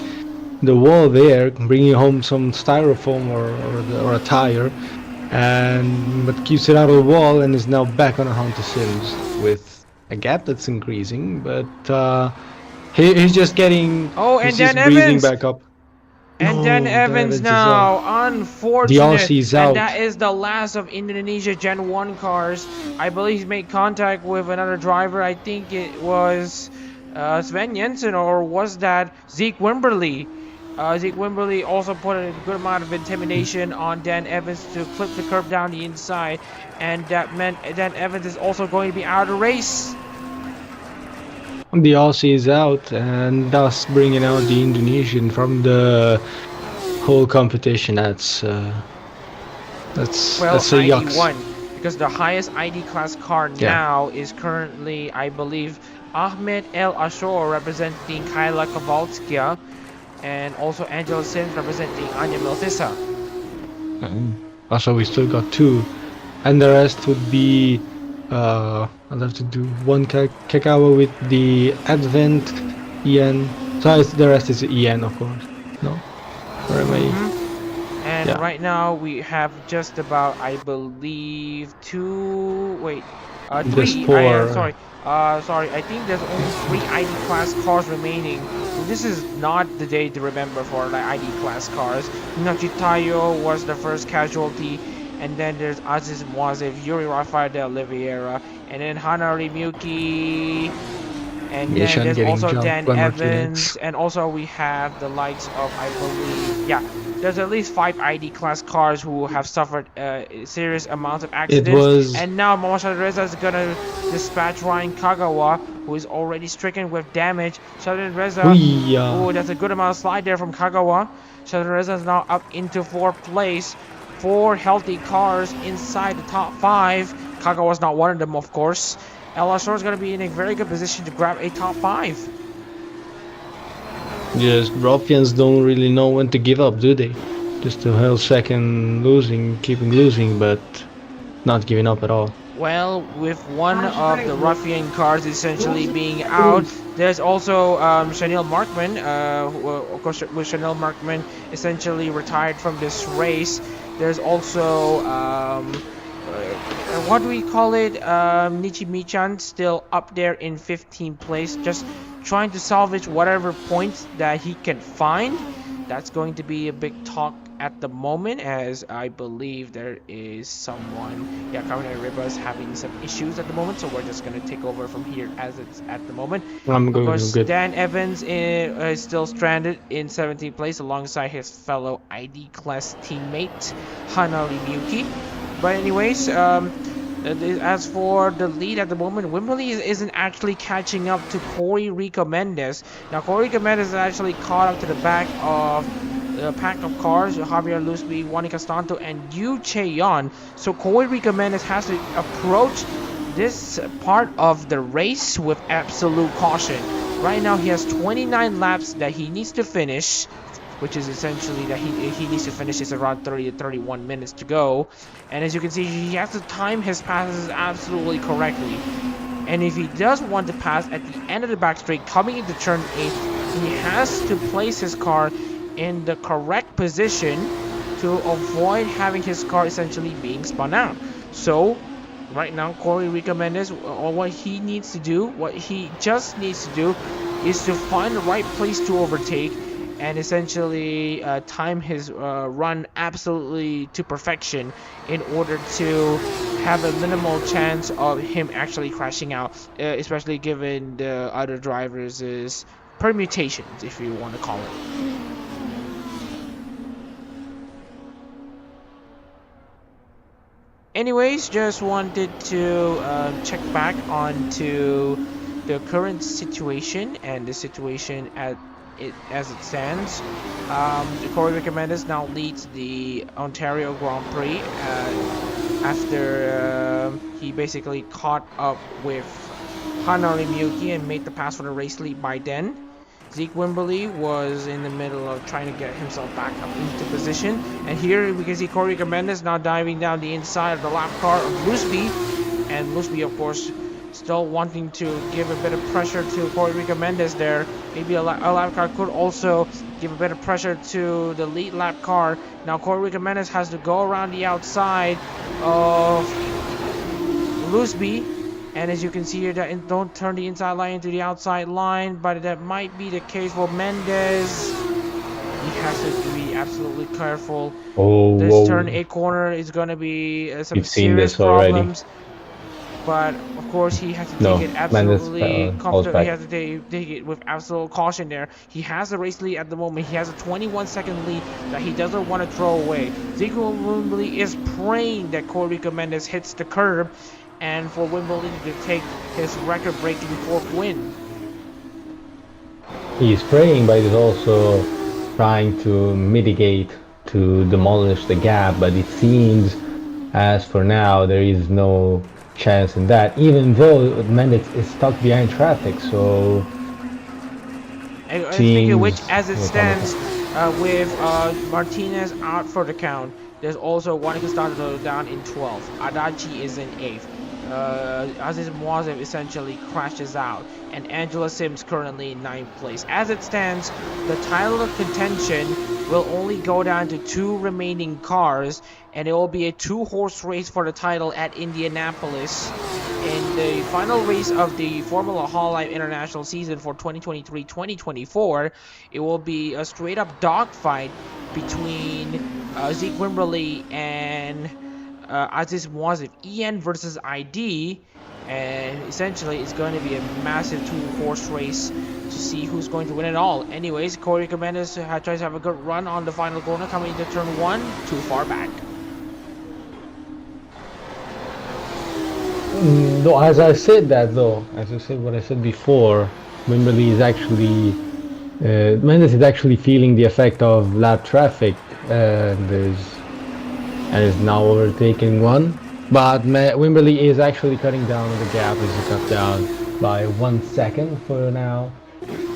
the wall there, bringing home some styrofoam or a tire, but keeps it out of the wall and is now back on a Honda Sims with a gap that's increasing, but he's just getting, Oh, he's and then just breathing Evans! back up. And then No, the Evans Evans is out. now, The unfortunate, Aussie is and out. that is the last of Indonesia Gen 1 cars. I believe he made contact with another driver. I think it was Sven Jensen, or was that Zeke Wimberly? Zeke Wimberly also put a good amount of intimidation on Dan Evans to clip the curb down the inside, and that meant Dan Evans is also going to be out of the race. The Aussie is out, and thus bringing out the Indonesian from the whole competition. That's Well, a yucks. ID1, because the highest ID class car Yeah. now is currently, I believe, Ahmed El Ashor representing Kyla Kowalska, and also Angela Sims representing Anya Miltissa. Also, we still got two, and the rest would be. I'll have to do one Kakawa with the Advent EN. So the rest is EN, of course. No, or am I? And Yeah. right now we have just about, I believe, There's three. four. Sorry. I think there's only 3 ID class cars remaining. This is not the day to remember for the ID class cars. Nachitayo was the first casualty, and then there's Aziz Moazev, Yuri Rafael de Oliveira, and then Hanari Miyuki. And then Nishan there's getting also jumped Dan by Evans, Martinez. and also we have the likes of, I believe, yeah, there's at least 5 ID class cars who have suffered serious amounts of It accidents. was. And now Momosha Reza is gonna dispatch Ryan Kagawa, who is already stricken with damage. Sheldon Reza, oh, that's a good amount of slide there from Kagawa. Sheldon Reza is now up into 4th place. 4 healthy cars inside the top 5. Kagawa's not one of them, of course. LSR is going to be in a very good position to grab a top 5. Just ruffians don't really know when to give up, do they? Just to hell second losing, keeping losing, but not giving up at all. Well, with one of the ruffian cars essentially being out, there's also Chanel Markman, of course, with Chanel Markman essentially retired from this race. There's also what do we call it? Nichimichan still up there in 15th place, just trying to salvage whatever points that he can find. That's going to be a big talk at the moment, as I believe there is someone, yeah, Carmen Riba is having some issues at the moment, so we're just going to take over from here as it's at the moment. I'm Of good. course, Dan Evans is still stranded in 17th place alongside his fellow ID class teammate Hanari Miyuki. But anyways, as for the lead at the moment, Wimberly isn't actually catching up to Corey Rico Mendes. Now, Corey Rico Mendes is actually caught up to the back of the pack of cars, Javier Lusby, Juan Castanto, and Yu Cheon. So Corey Rico Mendes has to approach this part of the race with absolute caution. Right now, he has 29 laps that he needs to finish, which is essentially that he needs to finish this around 30 to 31 minutes to go. And as you can see, he has to time his passes absolutely correctly. And if he does want to pass at the end of the back straight coming into turn 8, he has to place his car in the correct position to avoid having his car essentially being spun out. So right now, Corey Rico Mendes, what he just needs to do is to find the right place to overtake and essentially time his run absolutely to perfection in order to have a minimal chance of him actually crashing out, especially given the other drivers' permutations, if you want to call it. Anyways, just wanted to check back onto the current situation and the situation as it stands. Corey Rico Mendes now leads the Ontario Grand Prix after he basically caught up with Hanari Miyuki and made the pass for the race lead by then. Zeke Wimberly was in the middle of trying to get himself back up into position. And here we can see Corey Rico Mendes now diving down the inside of the lap car of Lusby. And Lusby, of course, still wanting to give a bit of pressure to Puerto Mendes there. Maybe a lap car could also give a bit of pressure to the lead lap car. Now Puerto Mendes has to go around the outside of Loosby. And as you can see here, don't turn the inside line into the outside line, but that might be the case for Mendes. He has to be absolutely careful. Oh, this turn 8 corner is going to be some serious problems. But of course, he has to take it absolutely comfortably. He has to take it with absolute caution there. He has a race lead at the moment. He has a 21-second lead that he doesn't want to throw away. Wimberly is praying that Corey Mendes hits the curb, and for Wimberly to take his record-breaking 4th win. He's praying, but he's also trying to mitigate, to demolish the gap, but it seems as for now there is no chance in that, even though Mendes is stuck behind traffic. So speaking of which, as it stands, with Martinez out for the count, there's also Watkins Glen down in 12th. Adachi is in 8th. Aziz Moazev essentially crashes out, and Angela Sims currently in 9th place. As it stands, the title of contention will only go down to 2 remaining cars, and it will be a 2-horse race for the title at Indianapolis. In the final race of the Formula Hololive International season for 2023-2024, it will be a straight-up dogfight between Zeke Wimberly and Aziz Moazev, EN versus ID, and essentially it's going to be a massive 2-horse race to see who's going to win it all. Anyways, Corey Mendes tries to have a good run on the final corner coming into turn 1, too far back. No, as I said what I said before, Wimberly is actually, Mendes is actually feeling the effect of lap traffic, and is now overtaking one. But Wimberly is actually cutting down the gap. He's cut down by 1 second for now.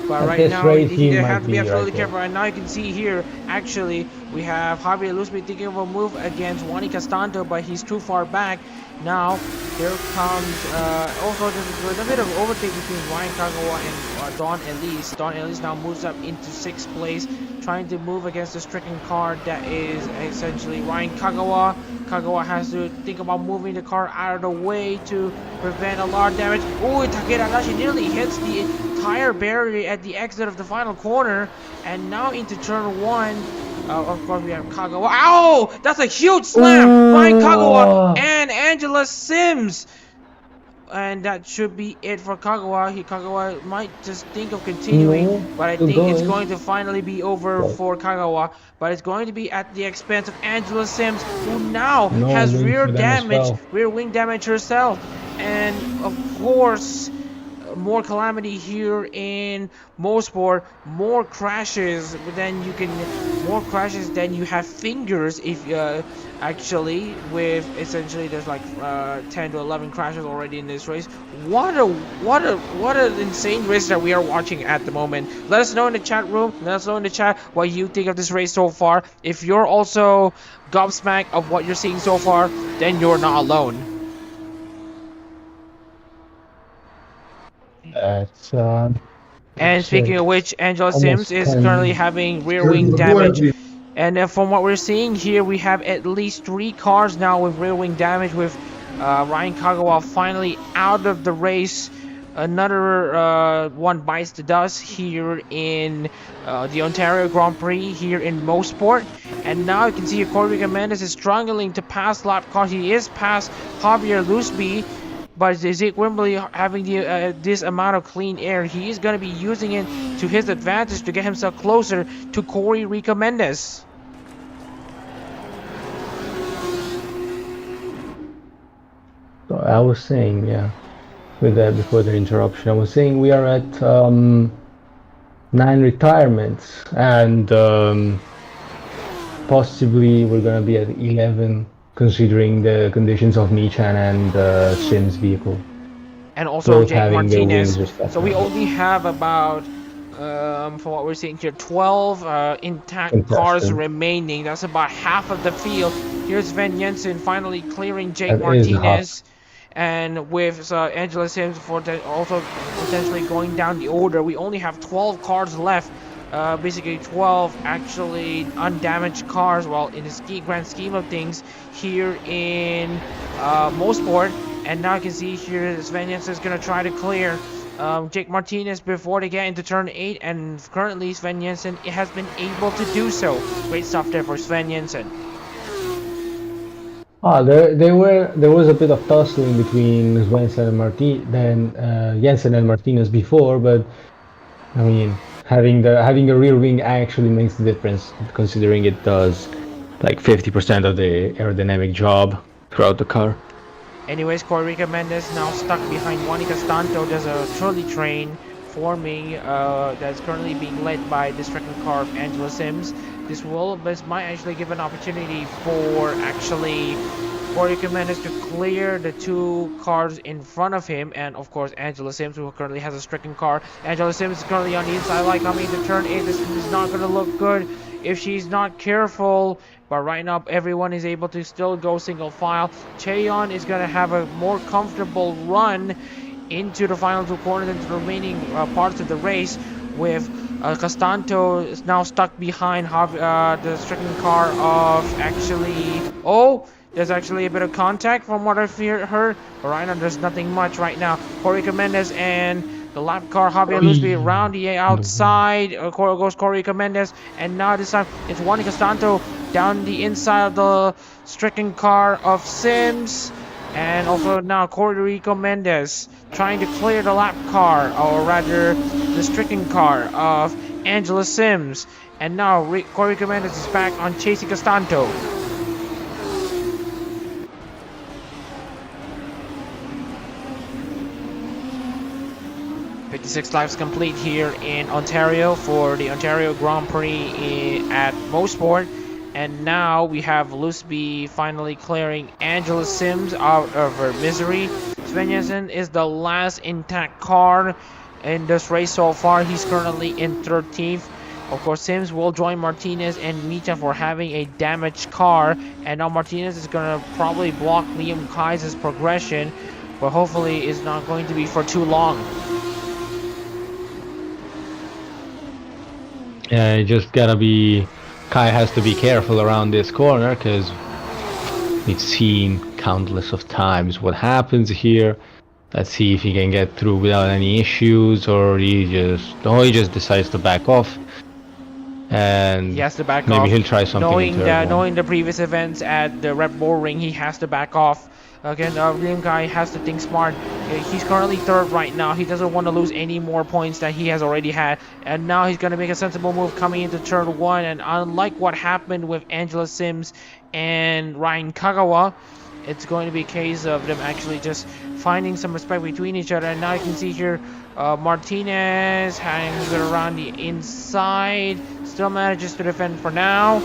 But right now, you have to be absolutely careful. And now you can see here, actually, we have Javier Luzbi thinking of a move against Juani Castanto, but he's too far back. Now, here comes, also there's a bit of overtake between Ryan Kagawa and Don Elise. Don Elise now moves up into 6th place, trying to move against the stricken car that is essentially Ryan Kagawa. Kagawa has to think about moving the car out of the way to prevent a lot of damage. Oh, Takeda Adachi nearly hits the tire barrier at the exit of the final corner, and now into turn 1. Of course, we have Kagawa. Ow! That's a huge slam! Ryan Kagawa and Angela Sims! And that should be it for Kagawa. Kagawa might just think of continuing, but I think it's going to finally be over for Kagawa. But it's going to be at the expense of Angela Sims, who now has rear wing damage herself. And of course, more calamity here in Motorsport, more crashes than you have fingers. If actually, with essentially there's like 10 to 11 crashes already in this race. What an insane race that we are watching at the moment. Let us know in the chat room. Let us know in the chat what you think of this race so far. If you're also gobsmacked of what you're seeing so far, then you're not alone. And speaking of which, Angela Sims is currently having rear wing damage. And from what we're seeing here, we have at least 3 cars now with rear wing damage, with Ryan Kagawa finally out of the race. Another one bites the dust here in the Ontario Grand Prix here in Motorsport. And now you can see Corey Mendes is struggling to pass lap cars. He is past Javier Luzbi. But Zeke Wimberly having this amount of clean air, he is going to be using it to his advantage to get himself closer to Corey Mendes. So I was saying, with that before the interruption, I was saying we are at 9 retirements, and possibly we're going to be at 11. Considering the conditions of Michan and Sims' vehicle. And also Jake Martinez. So we only have about, from what we're seeing here, 12 intact cars remaining. That's about half of the field. Here's Van Jensen finally clearing Jake Martinez. and with Angela Sims for also potentially going down the order. We only have 12 cars left. Basically 12 actually undamaged cars, well, in the grand scheme of things here in Motorsport. And now you can see here Sven Jensen is going to try to clear Jake Martinez before they get into turn 8, and currently Sven Jensen has been able to do so. Great stuff there for Sven Jensen. There was a bit of tussling between Jensen and Martinez before, but I mean, having a rear wing actually makes the difference, considering it does like 50% of the aerodynamic job throughout the car. Anyways, Corica Mendes now stuck behind Juanica Stanto. There's a trolley train forming that's currently being led by this second car of Angela Sims. This might actually give an opportunity for actually Corica Mendes to clear the two cars in front of him, and of course Angela Sims, who currently has a stricken car. Angela Sims is currently on the inside line coming into turn 8. This is not going to look good if she's not careful, but right now everyone is able to still go single file. Cheon is going to have a more comfortable run into the final two corners, into the remaining parts of the race, with Castanto is now stuck behind the stricken car of actually... Oh, there's actually a bit of contact from what I've heard, but right now there's nothing much right now. Corica Mendes and the lap car Javier Lusby around the outside. Goes Corica Mendes, and now this time it's Juan Castanto down the inside of the stricken car of Sims. And also now Corica Mendes trying to clear the lap car, or rather the stricken car of Angela Sims. And now Corica Mendes is back on chasing Castanto. 56 laps complete here in Ontario for the Ontario Grand Prix at Motorsport. And now we have Lusby finally clearing Angela Sims out of her misery. Sven Jensen is the last intact car in this race so far. He's currently in 13th. Of course, Sims will join Martinez and Mita for having a damaged car. And now Martinez is going to probably block Liam Kai's progression, but hopefully it's not going to be for too long. Yeah, you just gotta be... Kai has to be careful around this corner, because we've seen countless of times what happens here. Let's see if he can get through without any issues, or he just decides to back off. And he has to back maybe off. He'll try something. Knowing the previous events at the Red Bull Ring, he has to back off. Again, Liam Kai has to think smart. He's currently third right now. He doesn't want to lose any more points that he has already had. And now he's going to make a sensible move coming into turn 1. And unlike what happened with Angela Sims and Ryan Kagawa, it's going to be a case of them actually just finding some respect between each other. And now you can see here Martinez hangs around the inside. Still manages to defend for now.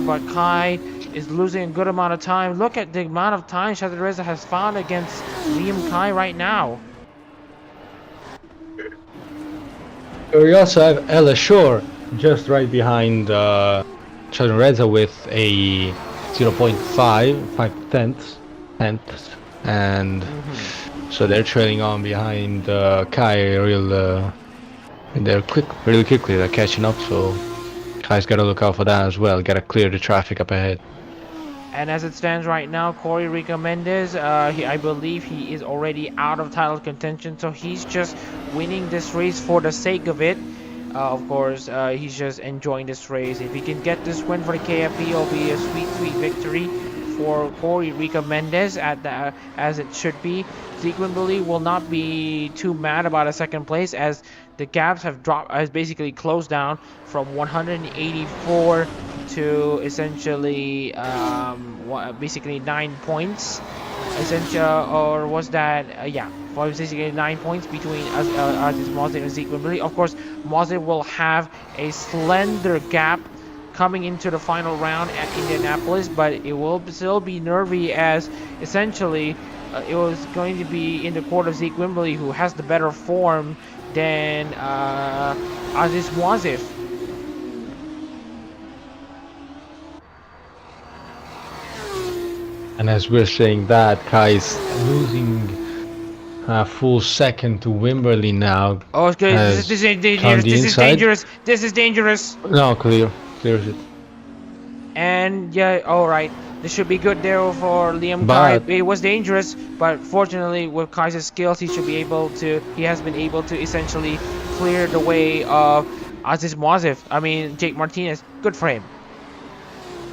But Kai is losing a good amount of time. Look at the amount of time Shadareza has found against Liam Kai right now. We also have Ella Shore just right behind Shadareza with a 0.5 tenths, and so they're trailing on behind Kai really quickly. They're catching up, so Kai's got to look out for that as well. Got to clear the traffic up ahead. And as it stands right now, Corica Mendes, I believe he is already out of title contention, so he's just winning this race for the sake of it. Of course, he's just enjoying this race. If he can get this win for the KFP, it'll be a sweet, sweet victory for Corica Mendes as it should be. Zeke Wimberley will not be too mad about a second place, as the gaps have basically closed down from 184 to essentially basically 9 points. Or was that yeah, basically 9 points between Aziz Mozit and Zeke Wimberley. Of course, Mozit will have a slender gap coming into the final round at Indianapolis, but it will still be nervy, as essentially it was going to be in the court of Zeke Wimberley, who has the better form than Aziz Mozit. And as we're saying that, Kai is losing a full second to Wimberley now. Oh, it's good. Has This is dangerous. turned the This is inside. dangerous. This is dangerous. No, clears it. And yeah, all right. This should be good there for Liam But- Kai. It was dangerous, but fortunately, with Kai's skills, he should be able to. He has been able to essentially clear the way of Aziz Moazif. I mean, Jake Martinez. Good for him.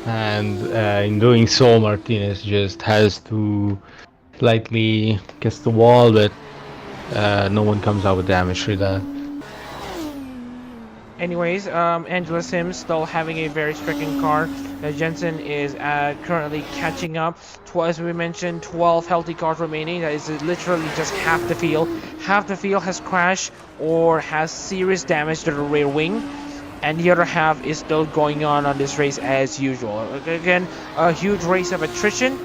And in doing so, Martinez just has to slightly kiss the wall, but no one comes out with damage through that. Anyways, Angela Sims still having a very stricken car. Jensen is currently catching up. As we mentioned, 12 healthy cars remaining. That is literally just half the field. Half the field has crashed or has serious damage to the rear wing. And the other half is still going on this race as usual. Again, a huge race of attrition.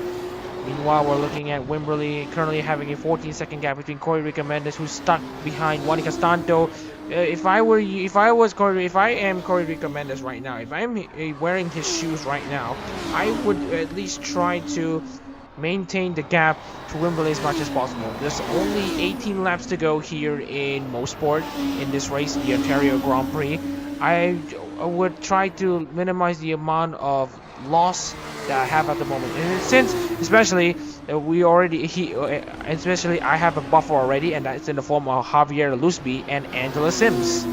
Meanwhile, we're looking at Wimberley currently having a 14-second gap between Corey Recomendes, who's stuck behind Juan Castanto. If I am Corey Recomendes right now, if I'm wearing his shoes right now, I would at least try to maintain the gap to Wimberley as much as possible. There's only 18 laps to go here in Motorsport in this race, the Ontario Grand Prix. I would try to minimize the amount of loss that I have at the moment, and since especially especially I have a buffer already, and that's in the form of Javier Lusby and Angela Sims.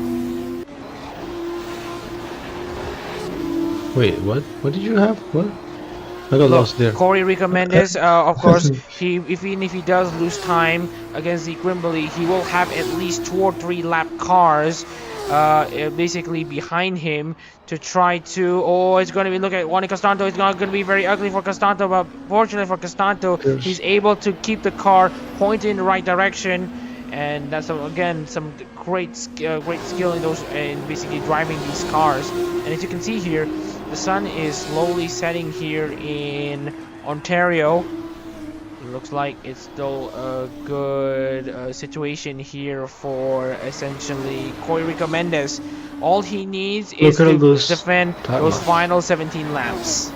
Wait, what? What did you have? What? I got lost there. Corey Recomendes, of course, even if he does lose time against Zeke Wimberley, he will have at least 2 or 3 lap cars basically behind him to try to. Oh, it's going to be, look at Juan Castanto. It's not going to be very ugly for Castanto, but fortunately for Castanto, yes, he's able to keep the car pointed in the right direction, and that's again some great skill in basically driving these cars. And as you can see here, the sun is slowly setting here in Ontario. It looks like it's still a good situation here for essentially Corey Recomendes. All he needs is to defend those final 17 laps.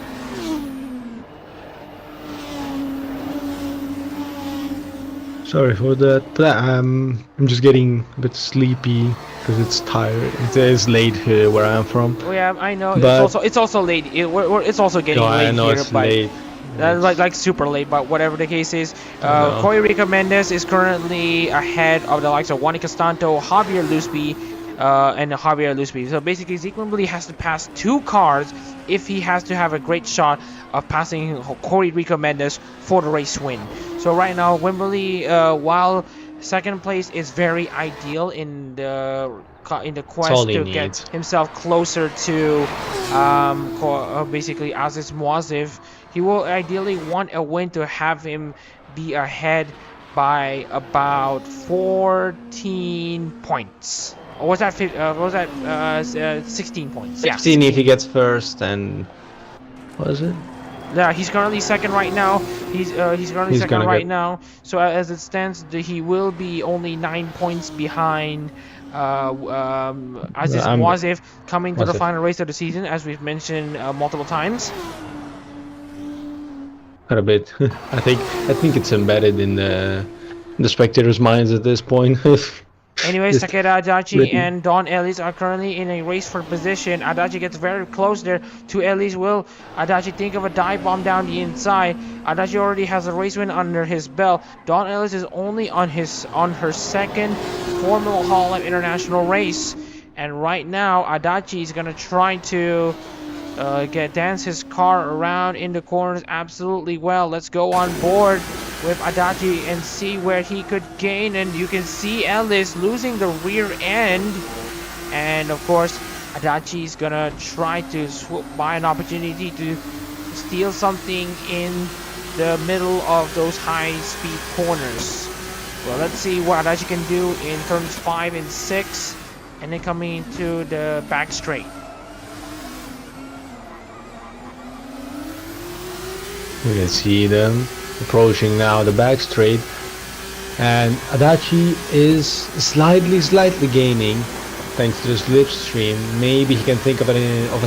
Sorry for that. I'm just getting a bit sleepy because it's tired. It is late here where I am from. Oh yeah, I know. But it's also late. It's also getting late I know here, it's but late. like super late. But whatever the case is, Corey Recomendes is currently ahead of the likes of Juan Castanto, Javier Lusby, and Javier Lusby. So basically, Zeke Wimberley has to pass 2 cars if he has to have a great shot of passing Corey Recomendes for the race win. So right now, Wimberley, while second place is very ideal in the quest to get himself closer to basically Aziz Moazif, he will ideally want a win to have him be ahead by about 14 points. Or was that 16 points? 16 if he gets first, and what is it? Yeah, he's currently second right now. He's currently second right now. So as it stands, he will be only 9 points behind Aziz Moazif coming to the final race of the season, as we've mentioned multiple times. Quite a bit. I think it's embedded in the spectators' minds at this point. Anyways, Takeda Adachi and Don Ellis are currently in a race for position. Adachi gets very close there to Ellis. Will Adachi think of a dive bomb down the inside? Adachi already has a race win under his belt. Don Ellis is only on her second Formula Hololive International race, and right now Adachi is gonna try to dance his car around in the corners absolutely well. Let's go on board with Adachi and see where he could gain, and you can see Ellis losing the rear end, and of course Adachi is gonna try to swoop by an opportunity to steal something in the middle of those high speed corners. Well, let's see what Adachi can do in turns 5 and 6, and then coming into the back straight. You can see them approaching now the back straight, and Adachi is slightly gaining thanks to the slipstream. Maybe he can think of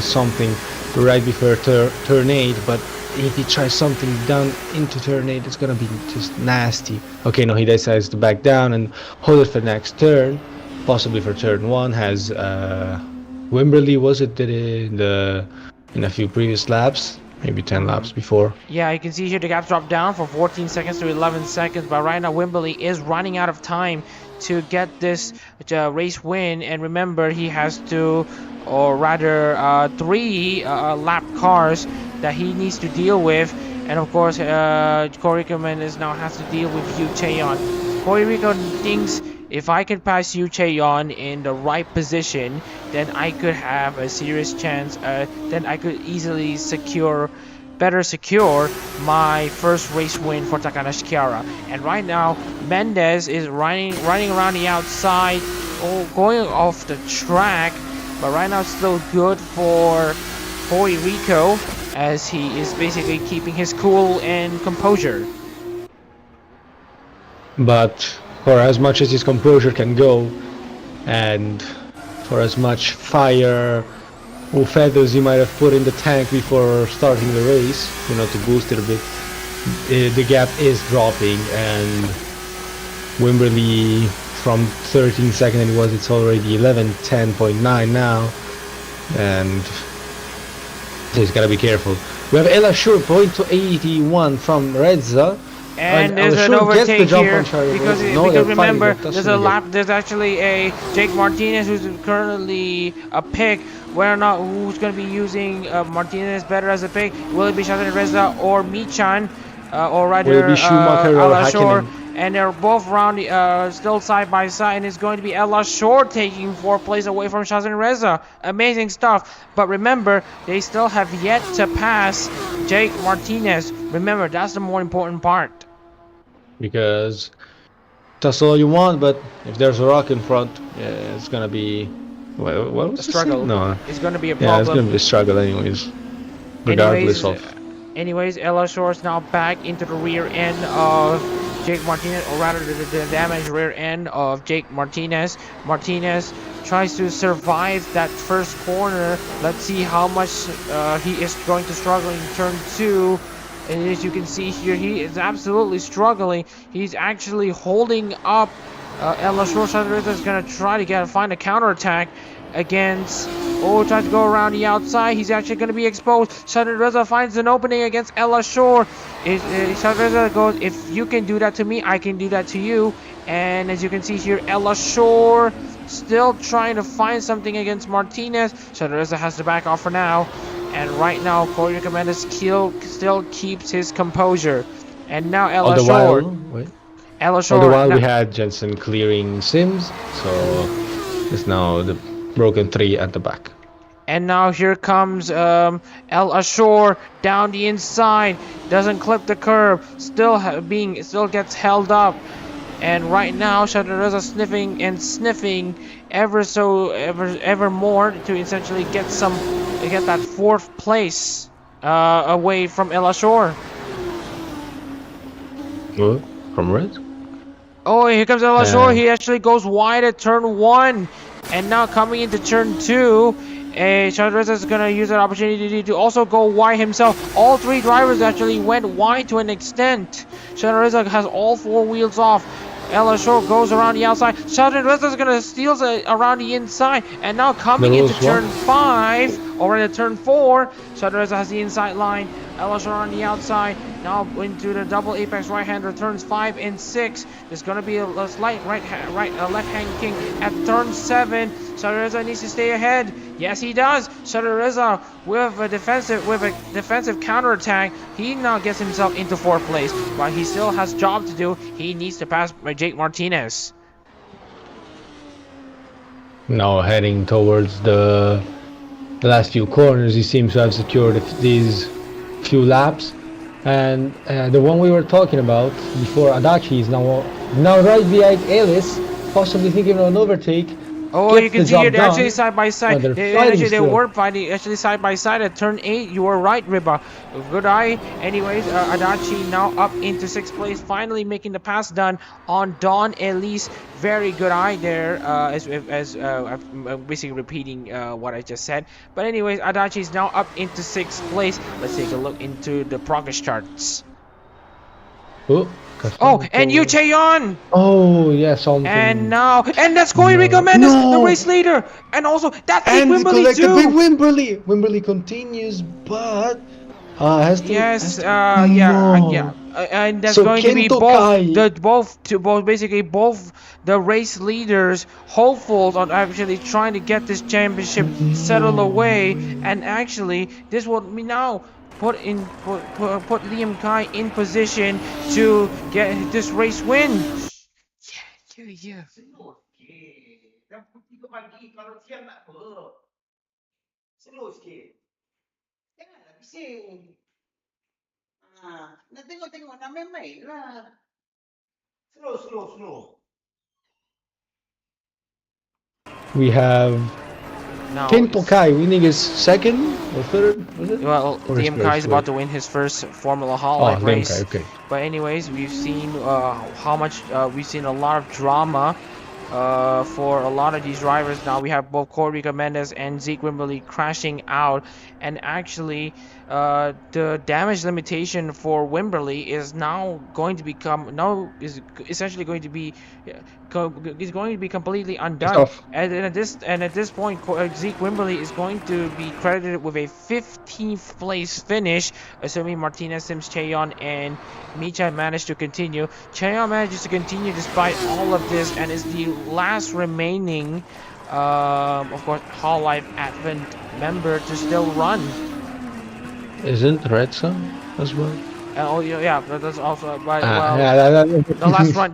something right before turn 8, but if he tries something down into turn 8, it's gonna be just nasty. Okay, no, he decides to back down and hold it for the next turn, possibly for turn 1. Has Wimberley, was it, did it in a few previous laps, maybe 10 laps before. Yeah, you can see here the gap dropped down from 14 seconds to 11 seconds, but right now Wimberley is running out of time to get this race win, and remember he has to, or rather 3 lap cars that he needs to deal with, and of course Corey Mendes now has to deal with Yu Chaeyon. Corey Rico thinks, if I can pass Yu Chaeyon in the right position, then I could have a serious chance, then I could easily better secure my first race win for Takanashi Kiara. And right now, Mendes is running around the outside, going off the track, but right now it's still good for Corey Rico, as he is basically keeping his cool and composure. But for as much as his composure can go, and for as much fire or feathers you might have put in the tank before starting the race, you know, to boost it a bit, the gap is dropping, and Wimberley from 13 seconds it's already 10.9 now, and so he's gotta be careful. We have El Ashur point to 81 from Redza. And there's an overtake here because remember, there's actually a Jake Martinez who's currently a pick. Whether or not who's going to be using Martinez better as a pick, will it be Shazan Reza or Michan, or rather Al Ashur? And they're both around, still side by side, and it's going to be El Ashur taking 4th place away from Shazan Reza. Amazing stuff. But remember, they still have yet to pass Jake Martinez. Remember, that's the more important part. Because that's all you want, but if there's a rock in front, yeah, it's gonna be what was a struggle. No, it's gonna be a problem. Yeah, it's gonna be a struggle anyways, regardless of. Anyways, El Ashur is now back into the rear end of Jake Martinez, or rather the damaged rear end of Jake Martinez. Martinez tries to survive that first corner. Let's see how much he is going to struggle in turn 2. And as you can see here, he is absolutely struggling. He's actually holding up El Ashur. Shadreza is going to try to find a counterattack against... tries to go around the outside. He's actually going to be exposed. Shadreza finds an opening against El Ashur. Shadreza goes, if you can do that to me, I can do that to you. And as you can see here, El Ashur still trying to find something against Martinez. Shadreza has to back off for now. And right now, Corey Mendes still keeps his composure. And now El Ashur. All the while we had Jensen clearing Sims, so it's now the broken 3 at the back. And now here comes El Ashur down the inside. Doesn't clip the curb. Still gets held up. And right now, Shadreza sniffing ever more to essentially get that 4th place away from El Ashur. What? From Red? Oh, here comes El Ashur. He actually goes wide at turn 1, and now coming into turn 2. Shadreza is going to use that opportunity to also go wide himself. All 3 drivers actually went wide to an extent. Shadreza has all 4 wheels off. El Ashur goes around the outside. Shadreza is going to steal around the inside. And now coming into turn 5, or into turn 4, Shadreza has the inside line. El Ashur on the outside. Now into the double apex right-hander, turns 5 and 6. There's going to be a slight left-hand king at turn 7. Shadreza needs to stay ahead. Yes, he does. Shadreza with a defensive counterattack. He now gets himself into 4th place, but he still has job to do. He needs to pass Jake Martinez. Now heading towards the last few corners, he seems to have secured these few laps. And the one we were talking about before, Adachi, is now right behind Ellis, possibly thinking of an overtake. Oh, you gets can the see job it actually done. side by side. They're Actually, fighting they still. were fighting actually side by side at turn 8. You were right, Riba. Good eye. Anyways, Adachi now up into 6th place, finally making the pass done on Don Elise. Very good eye there. I'm basically repeating what I just said. But anyways, Adachi is now up into 6th place. Let's take a look into the progress charts. Oh, Oh, and Yu Cheon! oh yeah, something. And that's Corey No. Mendes, the No! race leader, and also that's Zeke And Wimberly collect the big too. Wimberley. Wimberley continues, but has to. Yes, No. and that's So going to be Kento Kai. both basically both the race leaders hopefuls on actually trying to get this championship settled away, No. and actually this will now put Liam Kai in position to get this race win. Yeah. We have Now, Kento Kai winning his second or third, was it? well, Or his Liam Kai is first, about wait. to win his first Formula Oh, Hololive Liam Kai, race. okay. But anyways, we've seen we've seen a lot of drama for a lot of these drivers. Now we have both Corey Mendes and Zeke Wimberly crashing out, and actually the damage limitation for Wimberly is now going to become is essentially going to be is going to be completely undone. And at this point, Zeke Wimberly is going to be credited with a 15th place finish, assuming Martinez, Sims, Cheon, and Micha managed to continue. Cheon manages to continue despite all of this, and is the last remaining, of course, Hololive Advent member to still run. Isn't Red Sun as well? Oh yeah, that's also the last run.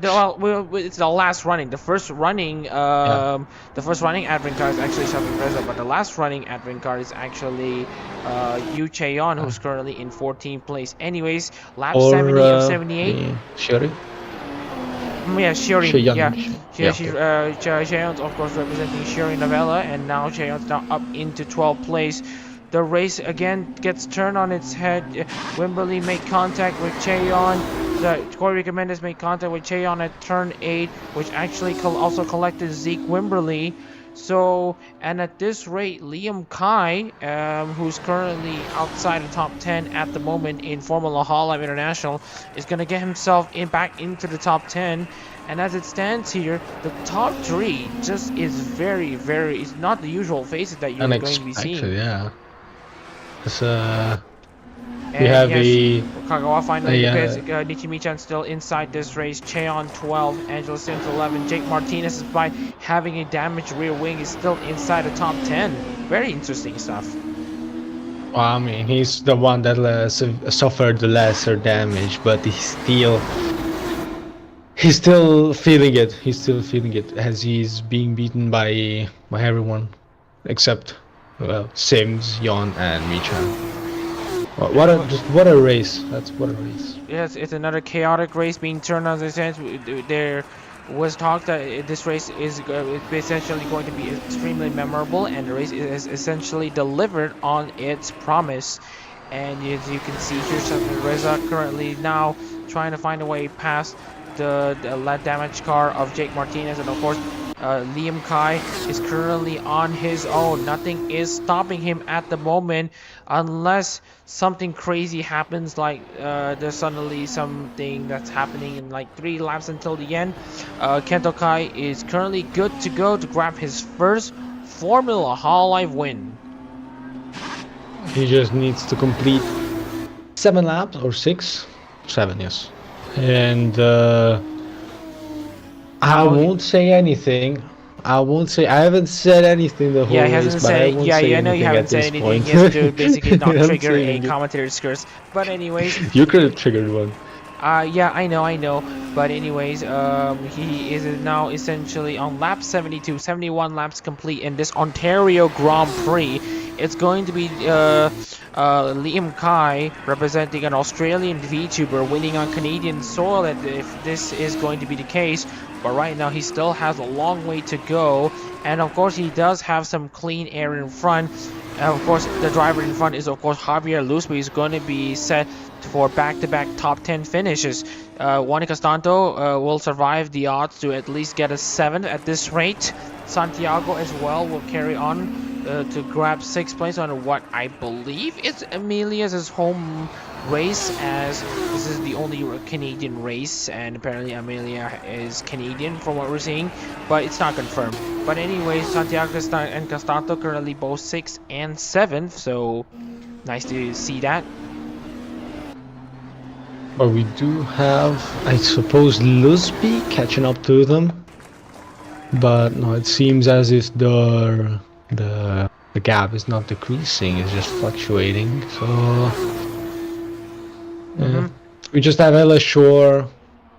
It's the last running. The first running, the first running advent car is actually Shafin Reza, but the last running advent car is actually Yu Cheon, who's currently in 14th place. Anyways, lap 70 of 78. Shuri? Yeah, Shuri. Cheon's Cheon's of course representing Shuri Novella, and now Cheon's now up into 12th place. The race again gets turned on its head. Wimberly made contact with Cheon. Corey Mendes made contact with Cheon at turn 8, which actually also collected Zeke Wimberly. So, and at this rate, Liam Kai, who's currently outside the top 10 at the moment in Formula Hololive International, is going to get himself back into the top 10. And as it stands here, the top 3 just is very, very, it's not the usual faces that you're going to be seeing. Yeah. We have Kagawa finally Nichimi-chan still inside this race. Cheon 12, Angela Sims 11. Jake Martinez, despite having a damaged rear wing, is still inside the top 10. Very interesting stuff. Well, I mean, he's the one that suffered the lesser damage, but he's still feeling it. He's still feeling it as he's being beaten by everyone except, well, Sims, Yon, and Michan. What a race! What a race! Yes, it's another chaotic race being turned on. There was talk that this race is essentially going to be extremely memorable, and the race is essentially delivered on its promise. And as you can see here, Shafin Reza currently now trying to find a way past the damaged car of Jake Martinez, and of course Liam Kai is currently on his own. Nothing is stopping him at the moment unless something crazy happens, like there's suddenly something that's happening in like 3 laps until the end. Kento Kai is currently good to go to grab his first Formula Hololive win. He just needs to complete 7 laps or 6? 7, yes. And I won't say anything. I haven't said anything the whole race, but I won't say I know you haven't said anything. He has to basically not trigger a commentator's curse. But anyways, you could have triggered one. Yeah, I know. But anyways, he is now essentially on lap 71 laps complete in this Ontario Grand Prix. it's going to be Liam Kai representing an Australian VTuber winning on Canadian soil, if this is going to be the case. But right now he still has a long way to go, and of course he does have some clean air in front. Of course the driver in front is of course Javier Luz, but he's going to be set for back-to-back top 10 finishes. Juan Castanto will survive the odds to at least get a 7th at this rate. Santiago as well will carry on to grab 6th place on what I believe is Amelia's home race, as this is the only Canadian race, and apparently Amelia is Canadian from what we're seeing, but it's not confirmed. But anyway, Santiago and Castanto currently both 6th and 7th, so nice to see that. But we do have, I suppose, Lusby catching up to them. But no, it seems as if the gap is not decreasing; it's just fluctuating. So yeah. We just have Ella Shore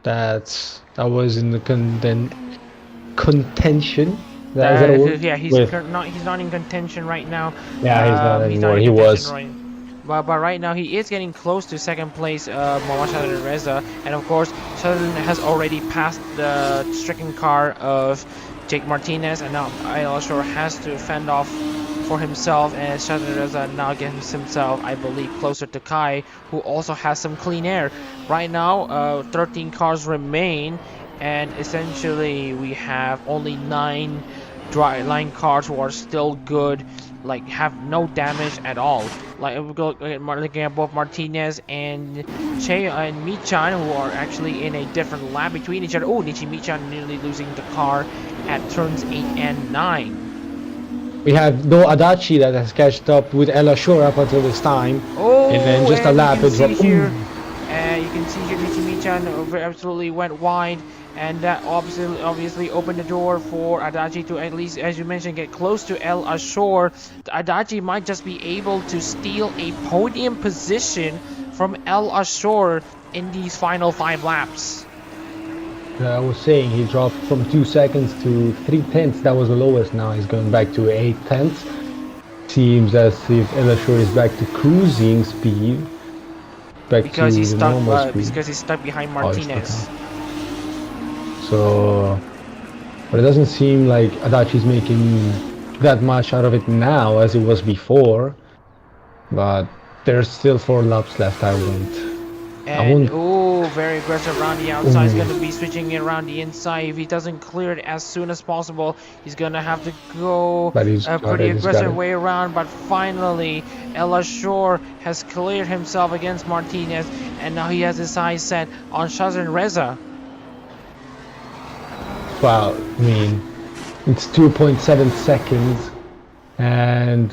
that was in the contention. Is that a word? Yeah, he's not in contention right now. Yeah, he's not anymore. He was. But right now he is getting close to 2nd place, Mohamed Reza, and of course Sheldon has already passed the stricken car of Jake Martinez, and now El Shore has to fend off for himself, and Sheldon Reza now gets himself, I believe, closer to Kai, who also has some clean air. Right now 13 cars remain, and essentially we have only 9 dry line cars who are still good, like have no damage at all. Like we go looking at both Martinez and Che and Michan, who are actually in a different lap between each other. Oh, Nichi Michan nearly losing the car at turns 8 and 9. We have No Adachi that has catched up with Ella Shore up until this time. Oh, and then just a lap you can see here Nichi Michan absolutely went wide, and that obviously opened the door for Adachi to, at least as you mentioned, get close to El Ashore. Adachi might just be able to steal a podium position from El Ashore in these final 5 laps. I was saying he dropped from 2 seconds to 3/10. That was the lowest. Now he's going back to 8/10. Seems as if El Ashore is back to cruising speed. Because he's stuck behind Martinez. So, but it doesn't seem like Adachi's making that much out of it now as it was before. But there's still 4 laps left. And very aggressive around the outside. He's going to be switching it around the inside. If he doesn't clear it as soon as possible, he's going to have to go a pretty aggressive way around. But finally, El Ashore has cleared himself against Martinez, and now he has his eyes set on Shazan Reza. Wow, I mean, it's 2.7 seconds, and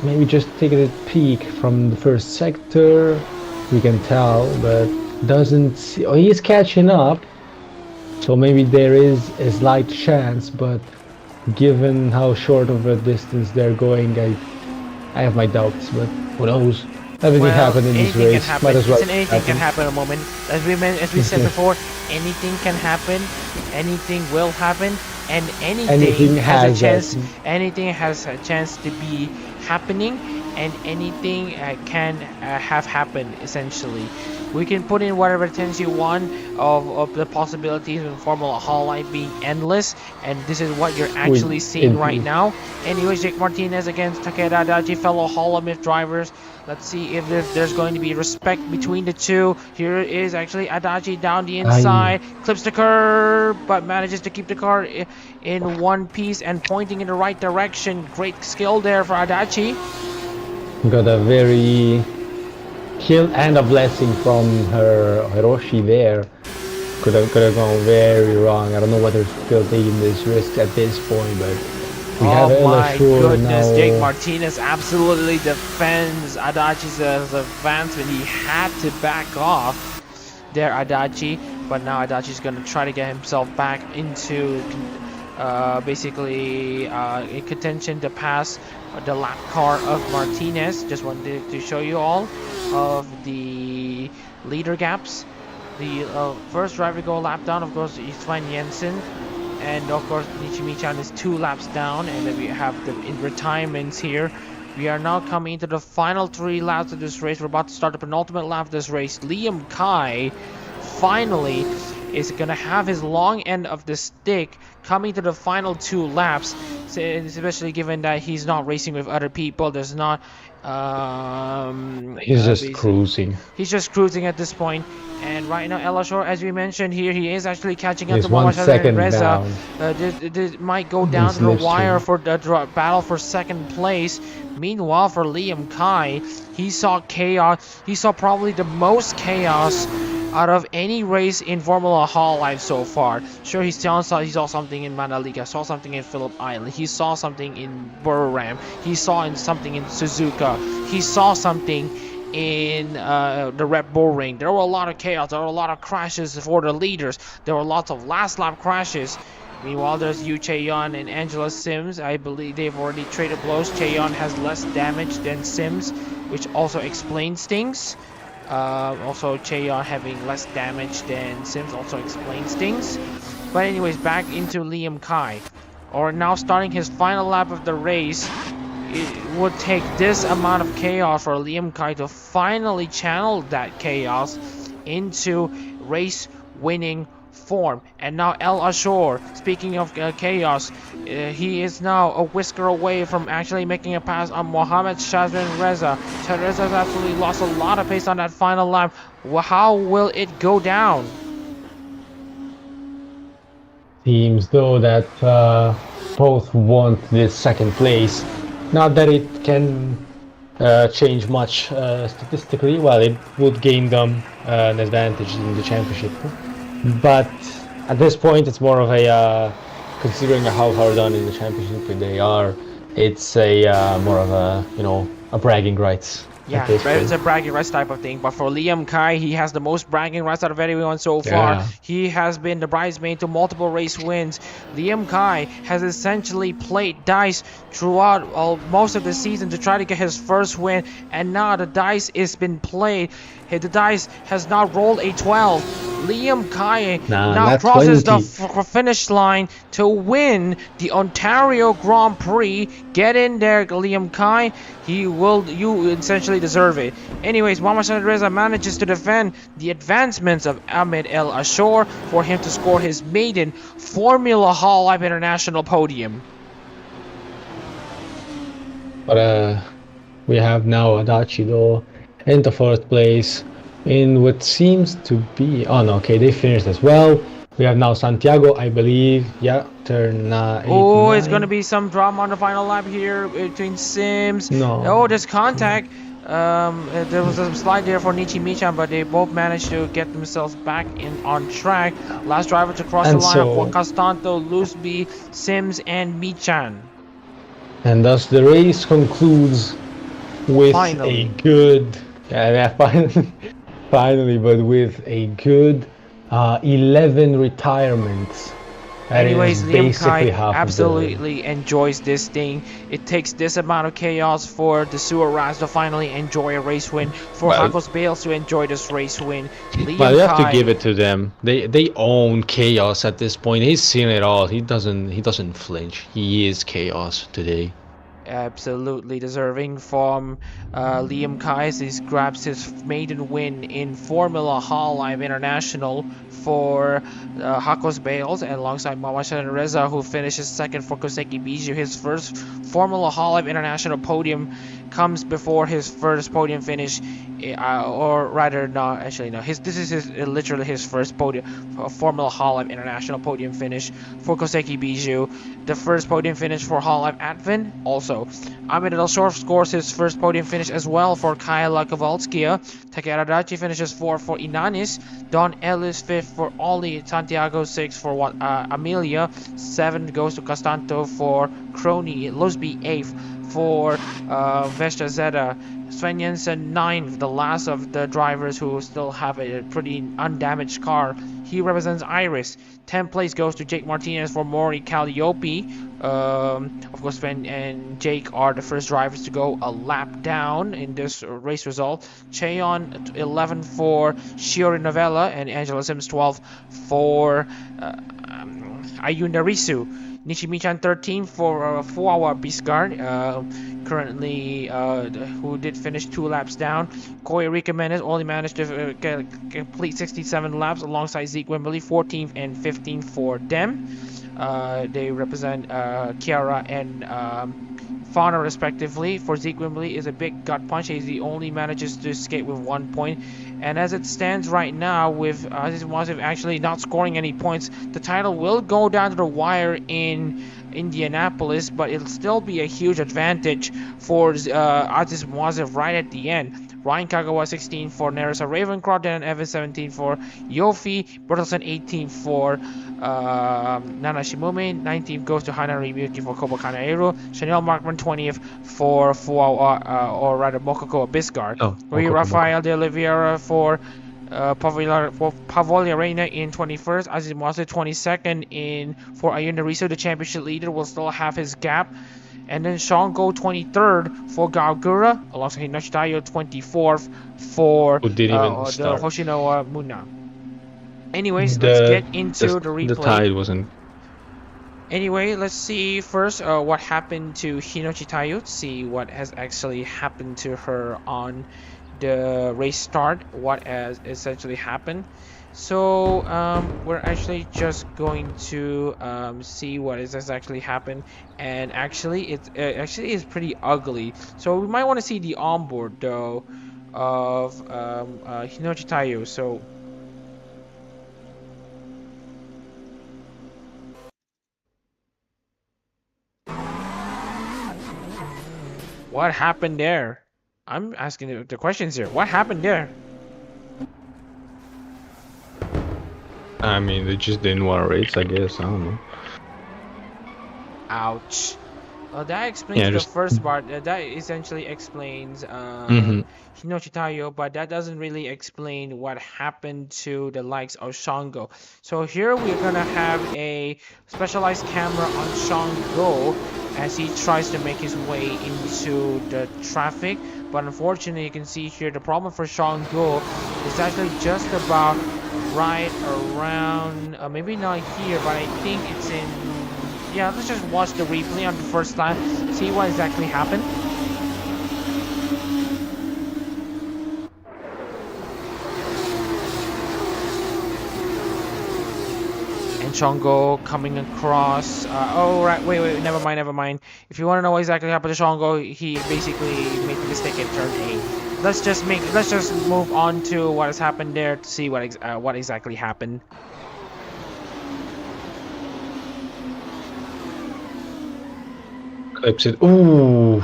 maybe just taking a peek from the first sector, we can tell, but doesn't see. Oh, he is catching up, so maybe there is a slight chance, but given how short of a distance they're going, I have my doubts, but who knows? Everything happened in this race. Might as well. Anything can happen in a moment. As we said before, anything can happen, anything will happen, and anything has a chance to be happening, and anything can have happened. Essentially, we can put in whatever tens you want of the possibilities in Formula Hololive being endless, and this is what you're actually seeing right now. Anyways, Jake Martinez against Takeda Adachi, fellow Hololive drivers. Let's see if there's going to be respect between the two. Here is actually Adachi down the inside, clips the curb, but manages to keep the car in one piece and pointing in the right direction. Great skill there for Adachi. Got a very kill and a blessing from her Hiroshi there. Could have gone very wrong. I don't know whether still taking this risk at this point, but we have my goodness, now. Jake Martinez absolutely defends Adachi's advancement. He had to back off there, Adachi, but now Adachi's going to try to get himself back into basically in contention to pass the lap car of Martinez. Just wanted to show you all of the leader gaps. The first driver to go lap down, of course, is Svein Jensen, and of course Nichimi-chan is 2 laps down, and then we have the in retirements here. We are now coming into the final 3 laps of this race. We're about to start the penultimate lap of this race. Liam Kai finally is gonna have his long end of the stick coming to the final 2 laps, especially given that he's not racing with other people. There's not he's just cruising. He's just cruising at this point. And right now, El Ashore, as we mentioned here, he is actually catching up He's to 1 second Reza. down. This might go down to the wire for the battle for second place. Meanwhile, for Liam Kai, he saw chaos. He saw probably the most chaos out of any race in Formula Hololive so far. Sure, he saw something in Manaliga, saw something in Phillip Island, he saw something in Buriram, he saw something in Suzuka, he saw something in the Red Bull Ring. There were a lot of chaos, there were a lot of crashes for the leaders, there were lots of last lap crashes. Meanwhile, there's Yu Chaeyon and Angela Sims. I believe they've already traded blows. Chaeyon has less damage than Sims, which also explains things. Also, Chaeyon having less damage than Sims also explains things. But anyways, back into Liam Kai. Or now starting his final lap of the race. It would take this amount of chaos for Liam Kai to finally channel that chaos into race-winning form. And now El Ashore, speaking of chaos, he is now a whisker away from actually making a pass on Mohamed Shazrin Reza. Shazrin Reza has absolutely lost a lot of pace on that final lap. How will it go down? Seems though that both want this second place. Not that it can change much statistically. Well, it would gain them an advantage in the championship. But at this point, it's more of a, considering how far done in the championship they are, it's a more of a, you know, a bragging rights. Yeah, it's a bragging rights type of thing. But for Liam Kai, he has the most bragging rights out of anyone so far. Yeah. He has been the bridesmaid to multiple race wins. Liam Kai has essentially played dice throughout most of the season to try to get his first win. And now the dice has been played. The dice has not rolled a 12. Liam Kai now crosses the finish line to win the Ontario Grand Prix. Get in there, Liam Kai. You essentially deserve it. Anyways, Mohamed Reza manages to defend the advancements of Ahmed El Ashore for him to score his maiden Formula Hololive International podium. But we have now Adachi though into 4th place in what seems to be, oh no, okay, they finished as well. We have now Santiago, I believe, yeah, turn 8, oh, 9. It's gonna be some drama on the final lap here between Sims. No. Oh, there's contact. There was a slide there for Nichimi-chan, but they both managed to get themselves back on track. Last driver to cross the line of Castanto, Lusby, Sims, and Michan. And thus the race concludes with a good, finally, but with a good 11 retirements. Anyways, Liam Kai absolutely enjoys this thing. It takes this amount of chaos for the Suarez to finally enjoy a race win, for Hakos Bales to enjoy this race win. But you have to give it to them. They own chaos at this point. He's seen it all. He doesn't flinch. He is chaos today. Absolutely deserving from Liam Kai as he grabs his maiden win in Formula Hololive International for Hakos Bales, and alongside Mohamed Reza, who finishes second for Koseki Biju. His first Formula Hololive International podium comes before his first podium finish, or rather, no, actually no. This is literally his first podium, Formula Hololive International podium finish for Koseki Biju. The first podium finish for Hololive Advent also. Ahmed El Ashore scores his first podium finish as well for Kaila Kowalskia. Takeda Adachi finishes 4th for Inanis. Don Ellis 5th for Oli. Santiago 6th for Amelia. 7th goes to Castanto for Crony. Lusby 8th for Vesta Zeta. Sven Jensen 9th, the last of the drivers who still have a pretty undamaged car. He represents Iris. 10th place goes to Jake Martinez for Maury Calliope. Of course, Sven and Jake are the first drivers to go a lap down in this race result. Cheon 11 for Shiori Novella, and Angela Sims 12 for Ayunda Risu. Nishimichan 13 for Fuawa Biscard, currently who did finish 2 laps down. Koya Rika only managed to complete 67 laps alongside Zeke Wimberley, 14th and 15th for them. They represent Kiara and Fauna respectively. For Zeke Wimberley is a big gut punch. He only manages to escape with 1 point. And as it stands right now, with Aziz Wasif actually not scoring any points, the title will go down to the wire in Indianapolis, but it'll still be a huge advantage for Aziz Wasif right at the end. Ryan Kagawa 16 for Nerissa Ravencroft, Dan Evans 17 for Yofi, Bertelsen 18 for Nana Shimome, 19th goes to Hanari Miyuki for Kobo Kanaeru, Chanel Markman 20th for Fuao, or rather Mokoko Biscard, Rui Rafael de Oliveira for Pavolia Reina in 21st, Aziz Mwase 22nd for Ayunda Riso, the championship leader, will still have his gap. And then Shango 23rd for Gaogura, alongside Hinoshitayo 24th for the Hoshino Muna. Anyways, let's get into the replay. The tide wasn't. Anyway, let's see first what happened to Hinoshitayo, see what has actually happened to her on the race start, what has essentially happened. So we're actually just going to see what has actually happened, and actually it actually is pretty ugly. So we might want to see the onboard though of Hinoshitayo. So what happened there? I'm asking the questions here. What happened there? I mean, they just didn't want to race, I guess. I don't know. Ouch. Well, that explains the first part. That essentially explains Hinoshitayo, but that doesn't really explain what happened to the likes of Shango. So here we're gonna have a specialized camera on Shango as he tries to make his way into the traffic. But unfortunately, you can see here the problem for Shango is actually just about right around, maybe not here, but I think it's in. Yeah, let's just watch the replay on the first time, see what exactly happened. And Shango coming across. Oh, right, wait, never mind. If you want to know what exactly happened to Shango, he basically made the mistake at turn 8. Let's just move on to what has happened there to see what exactly happened. Clips it. Ooh,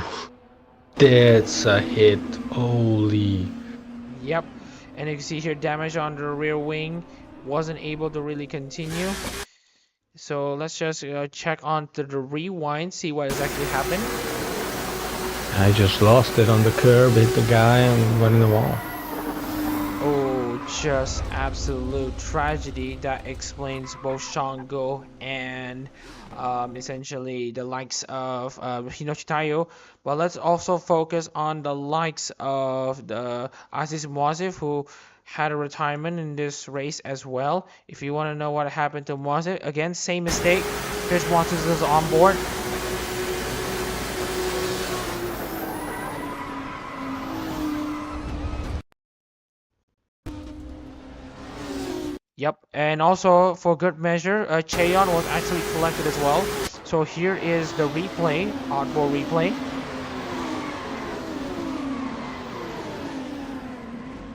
that's a hit. Holy. Yep, and you can see here damage on the rear wing. Wasn't able to really continue. So let's just check onto the rewind, see what exactly happened. I just lost it on the curb, hit the guy, and went in the wall. Oh, just absolute tragedy. That explains both Shango and essentially the likes of Hinoshitayo. But let's also focus on the likes of the Aziz Mwazif, who had a retirement in this race as well. If you want to know what happened to Mwazif, again, same mistake. Here's Mwazif on board. Yep, and also for good measure, Cheon was actually collected as well. So here is the replay, onboard replay.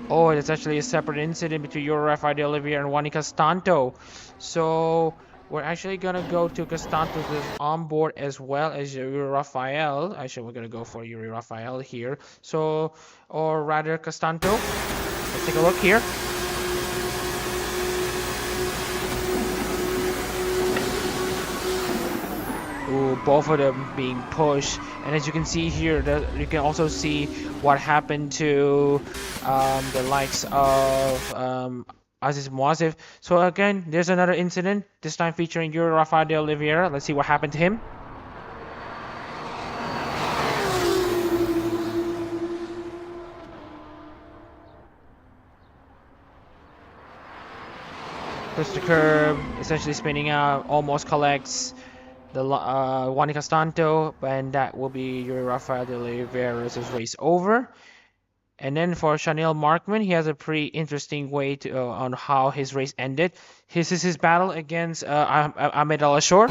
Oh, it's actually a separate incident between Euro Rafael de Oliveira and Juani Castanto. So we're actually gonna go to Castanto's onboard as well as Yuri Rafael. Actually, we're gonna go for Yuri Rafael here. So, or rather Castanto. Let's take a look here. Ooh, both of them being pushed, and as you can see here, you can also see what happened to the likes of Aziz Mwazif. So again, there's another incident, this time featuring Yuri Rafael de Oliveira. Let's see what happened to him. Clips the curb, essentially spinning out, almost collects the Juan Castanto, and that will be your Rafael de Oliveira's race over. And then for Chanel Markman, he has a pretty interesting way to on how his race ended. This is his battle against Ahmed Al-Ashor.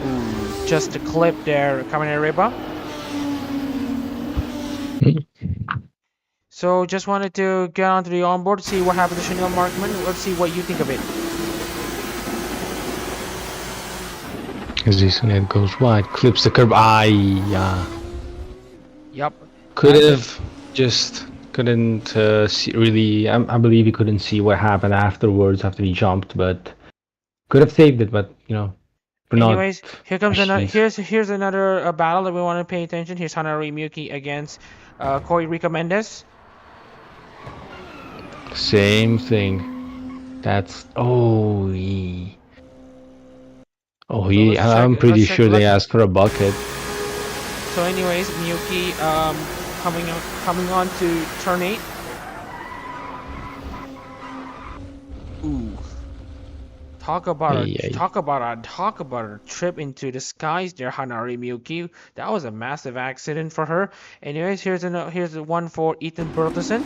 Ooh, just a clip there, Kamene Reba. So just wanted to get onto the onboard, see what happened to Chanel Markman. Let's see what you think of it. As this net goes wide, clips the curb. Yeah. Yep. Could have just couldn't see really. I believe he couldn't see what happened afterwards after he jumped, but could have saved it. But you know, anyways, here comes another. Here's another battle that we want to pay attention. Here's Hanari Miyuki against Corey Rico Mendes. Same thing. That's I'm pretty sure they asked for a bucket. So anyways, Miyuki coming on to turn 8. Ooh. Talk about a trip into the skies there, Hanari Miyuki. That was a massive accident for her. Anyways, here's the one for Ethan Burleson.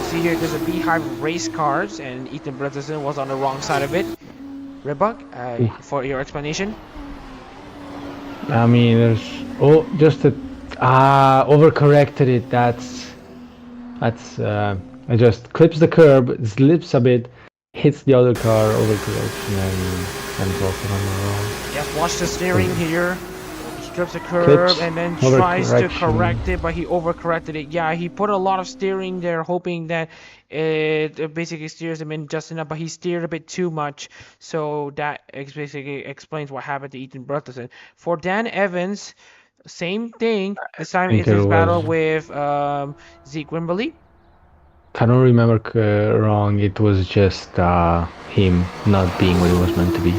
See here, there's a beehive of race cars, and Ethan Burleson was on the wrong side of it. Rebug, for your explanation. I mean, there's just overcorrected it. That's it just clips the curb, slips a bit, hits the other car, overcorrection, and ends off on the wrong. Yes, watch the steering here. He clips the curb and then tries to correct it, but he overcorrected it. Yeah, he put a lot of steering there, hoping that it basically steers him in just enough, but he steered a bit too much. So that basically explains what happened to Ethan Burleson. For Dan Evans, same thing. This time it's his battle with Zeke Wimberly. If I don't remember wrong, it was just him not being what he was meant to be.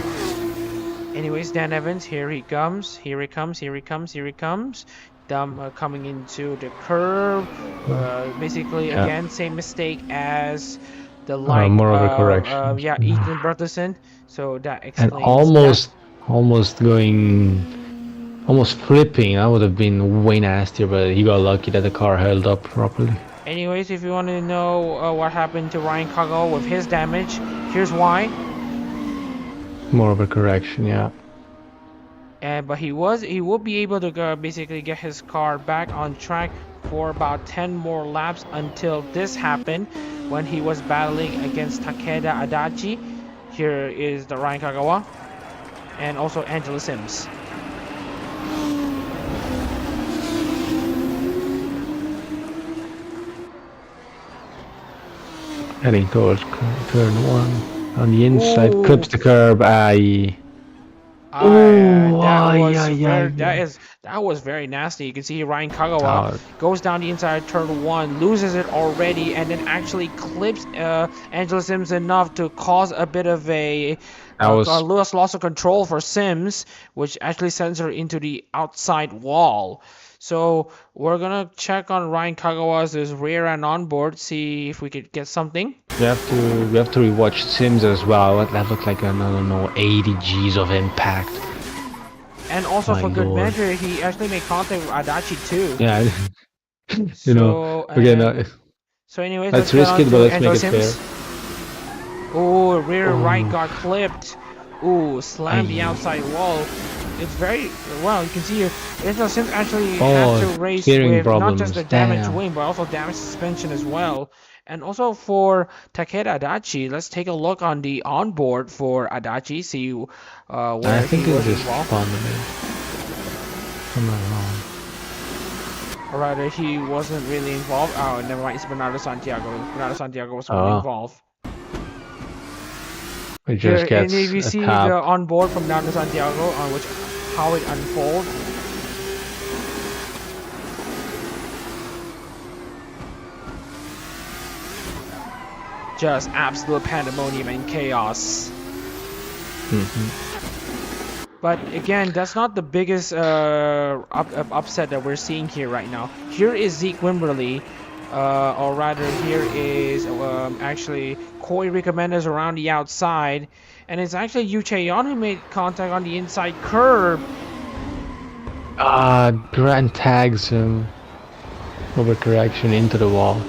Anyways, Dan Evans, here he comes. Coming into the curve. Basically, again, same mistake as the light. More of a correction. Ethan Burleson. So that explains. And almost flipping. That would have been way nastier, but he got lucky that the car held up properly. Anyways, if you want to know what happened to Ryan Kagawa with his damage, here's why. More of a correction, yeah. But he will be able to basically get his car back on track for about 10 more laps until this happened when he was battling against Takeda Adachi. Here is the Ryan Kagawa and also Angela Sims. Heading towards turn 1 on the inside. Ooh. Clips the curb. That was very nasty. You can see Ryan Kagawa goes down the inside turn 1, loses it already, and then actually clips Angela Sims enough to cause a bit of a loss of control for Sims, which actually sends her into the outside wall. So we're gonna check on Ryan Kagawa's rear and onboard, see if we could get something. We have to rewatch Sims as well. That looked like 80 G's of impact. And also for good measure, he actually made contact with Adachi too. Yeah. So anyways, let's risk it, but let's make it fair. Oh, rear right got clipped. Ooh, slammed the outside wall. It's very well. You can see Angela Sims actually had to race with not just the damaged wing, but also damaged suspension as well. And also for Takeda Adachi, let's take a look on the onboard for Adachi. See where I think he was just involved. I'm not wrong. Or rather, he wasn't really involved. Oh, never mind. It's Bernardo Santiago. Bernardo Santiago was only involved. It just gets and if you see the onboard from Bernardo Santiago on how it unfolds. Just absolute pandemonium and chaos. But again, that's not the biggest upset that we're seeing here right now. Here is Zeke Wimberly, or rather, here is actually Corey Recommenders around the outside, and it's actually Yu Chaeyon who made contact on the inside curb. Grant tags him. Overcorrection into the wall.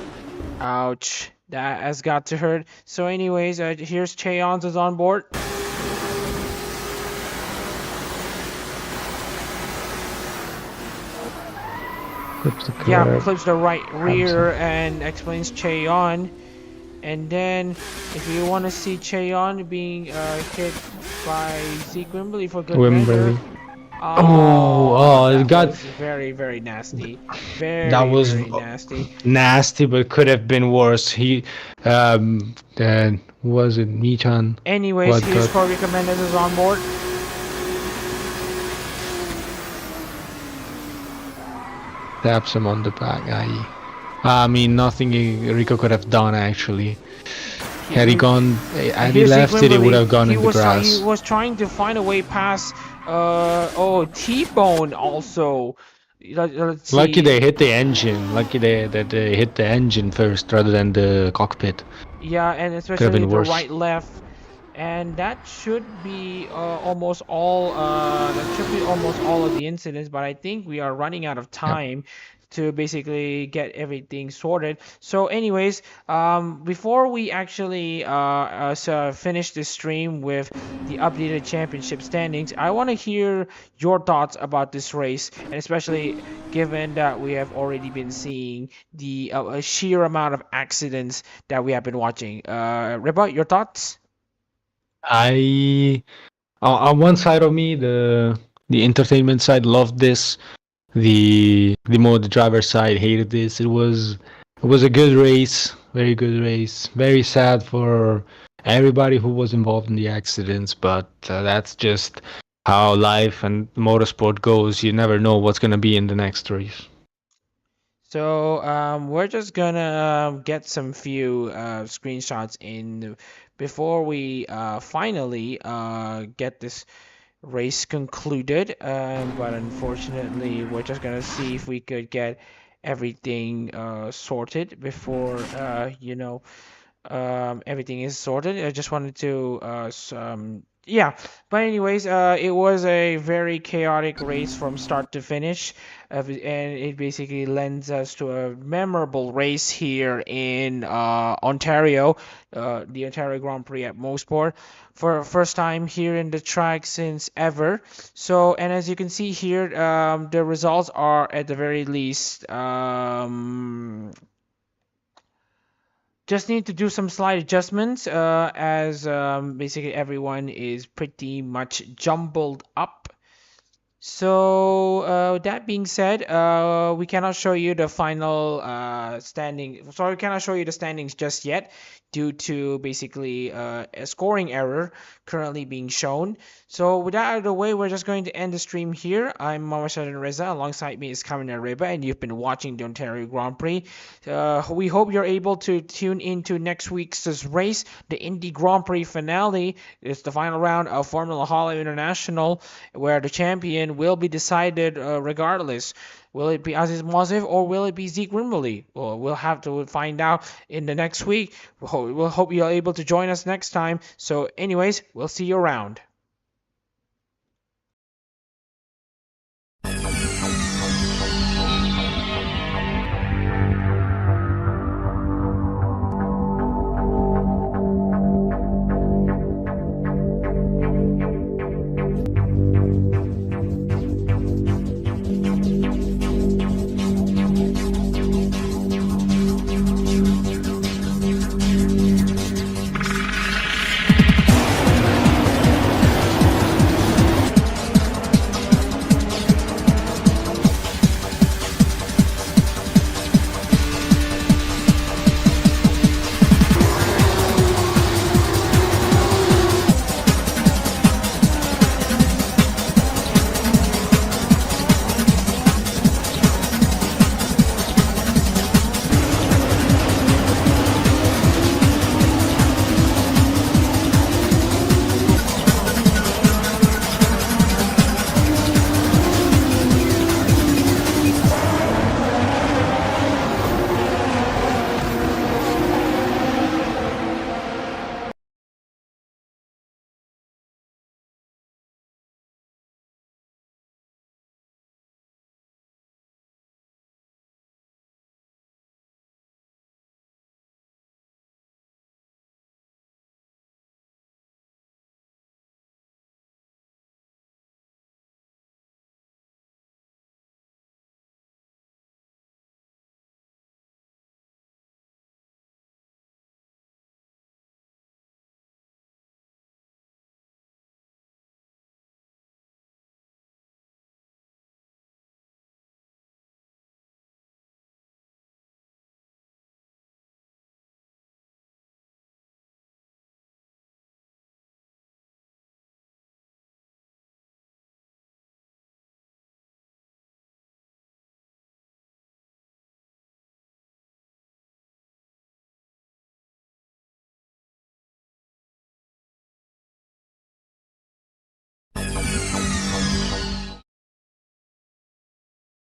Ouch, that has got to hurt. So, anyways, here's Chaeyon is on board. Clips the curb. Yeah, clips the right rear and explains Chaeyon. And then, if you want to see Chaeyon being hit by Zeke Wimberly for good measure. It got was very, very nasty. Very, that was very nasty. nasty, but could have been worse. He, was it Michan? Anyways, here's Corey Recommenders is on board. Taps him on the back. I mean, nothing Rico could have done actually. Had he gone, had he left it, he would have gone in the grass. He was trying to find a way past. T-Bone also. Lucky they hit the engine. Lucky that they hit the engine first rather than the cockpit. Yeah, and especially the right left. And that should be almost all. That should be almost all of the incidents. But I think we are running out of time to basically get everything sorted. So, anyways, before we actually finish this stream with the updated championship standings, I want to hear your thoughts about this race, and especially given that we have already been seeing the sheer amount of accidents that we have been watching. Reba, your thoughts? On one side of me, the entertainment side loved this. The driver side hated this. It was a good race, very good race. Very sad for everybody who was involved in the accidents, but that's just how life and motorsport goes. You never know what's gonna be in the next race. So we're just gonna get some few screenshots in before we finally get this race concluded. But unfortunately, we're just gonna see if we could get everything sorted before everything is sorted. I just wanted to yeah, but anyways, it was a very chaotic race from start to finish, and it basically lends us to a memorable race here in Ontario, the Ontario Grand Prix at Motorsport, for first time here in the track since ever. So, and as you can see here, the results are at the very least just need to do some slight adjustments as basically everyone is pretty much jumbled up. So that being said, we cannot show you the final standing. Sorry, we cannot show you the standings just yet due to basically a scoring error currently being shown. So with that out of the way, we're just going to end the stream here. I'm Mohamed Reza. Alongside me is Kamina Reba, and you've been watching the Ontario Grand Prix. We hope you're able to tune into next week's race, the Indy Grand Prix finale. It's the final round of Formula Hololive International, where the champion will be decided regardless. Will it be Aziz Mosif or will it be Zeke Wimberly? Well, we'll have to find out in the next week. We'll hope you're able to join us next time. So anyways, we'll see you around.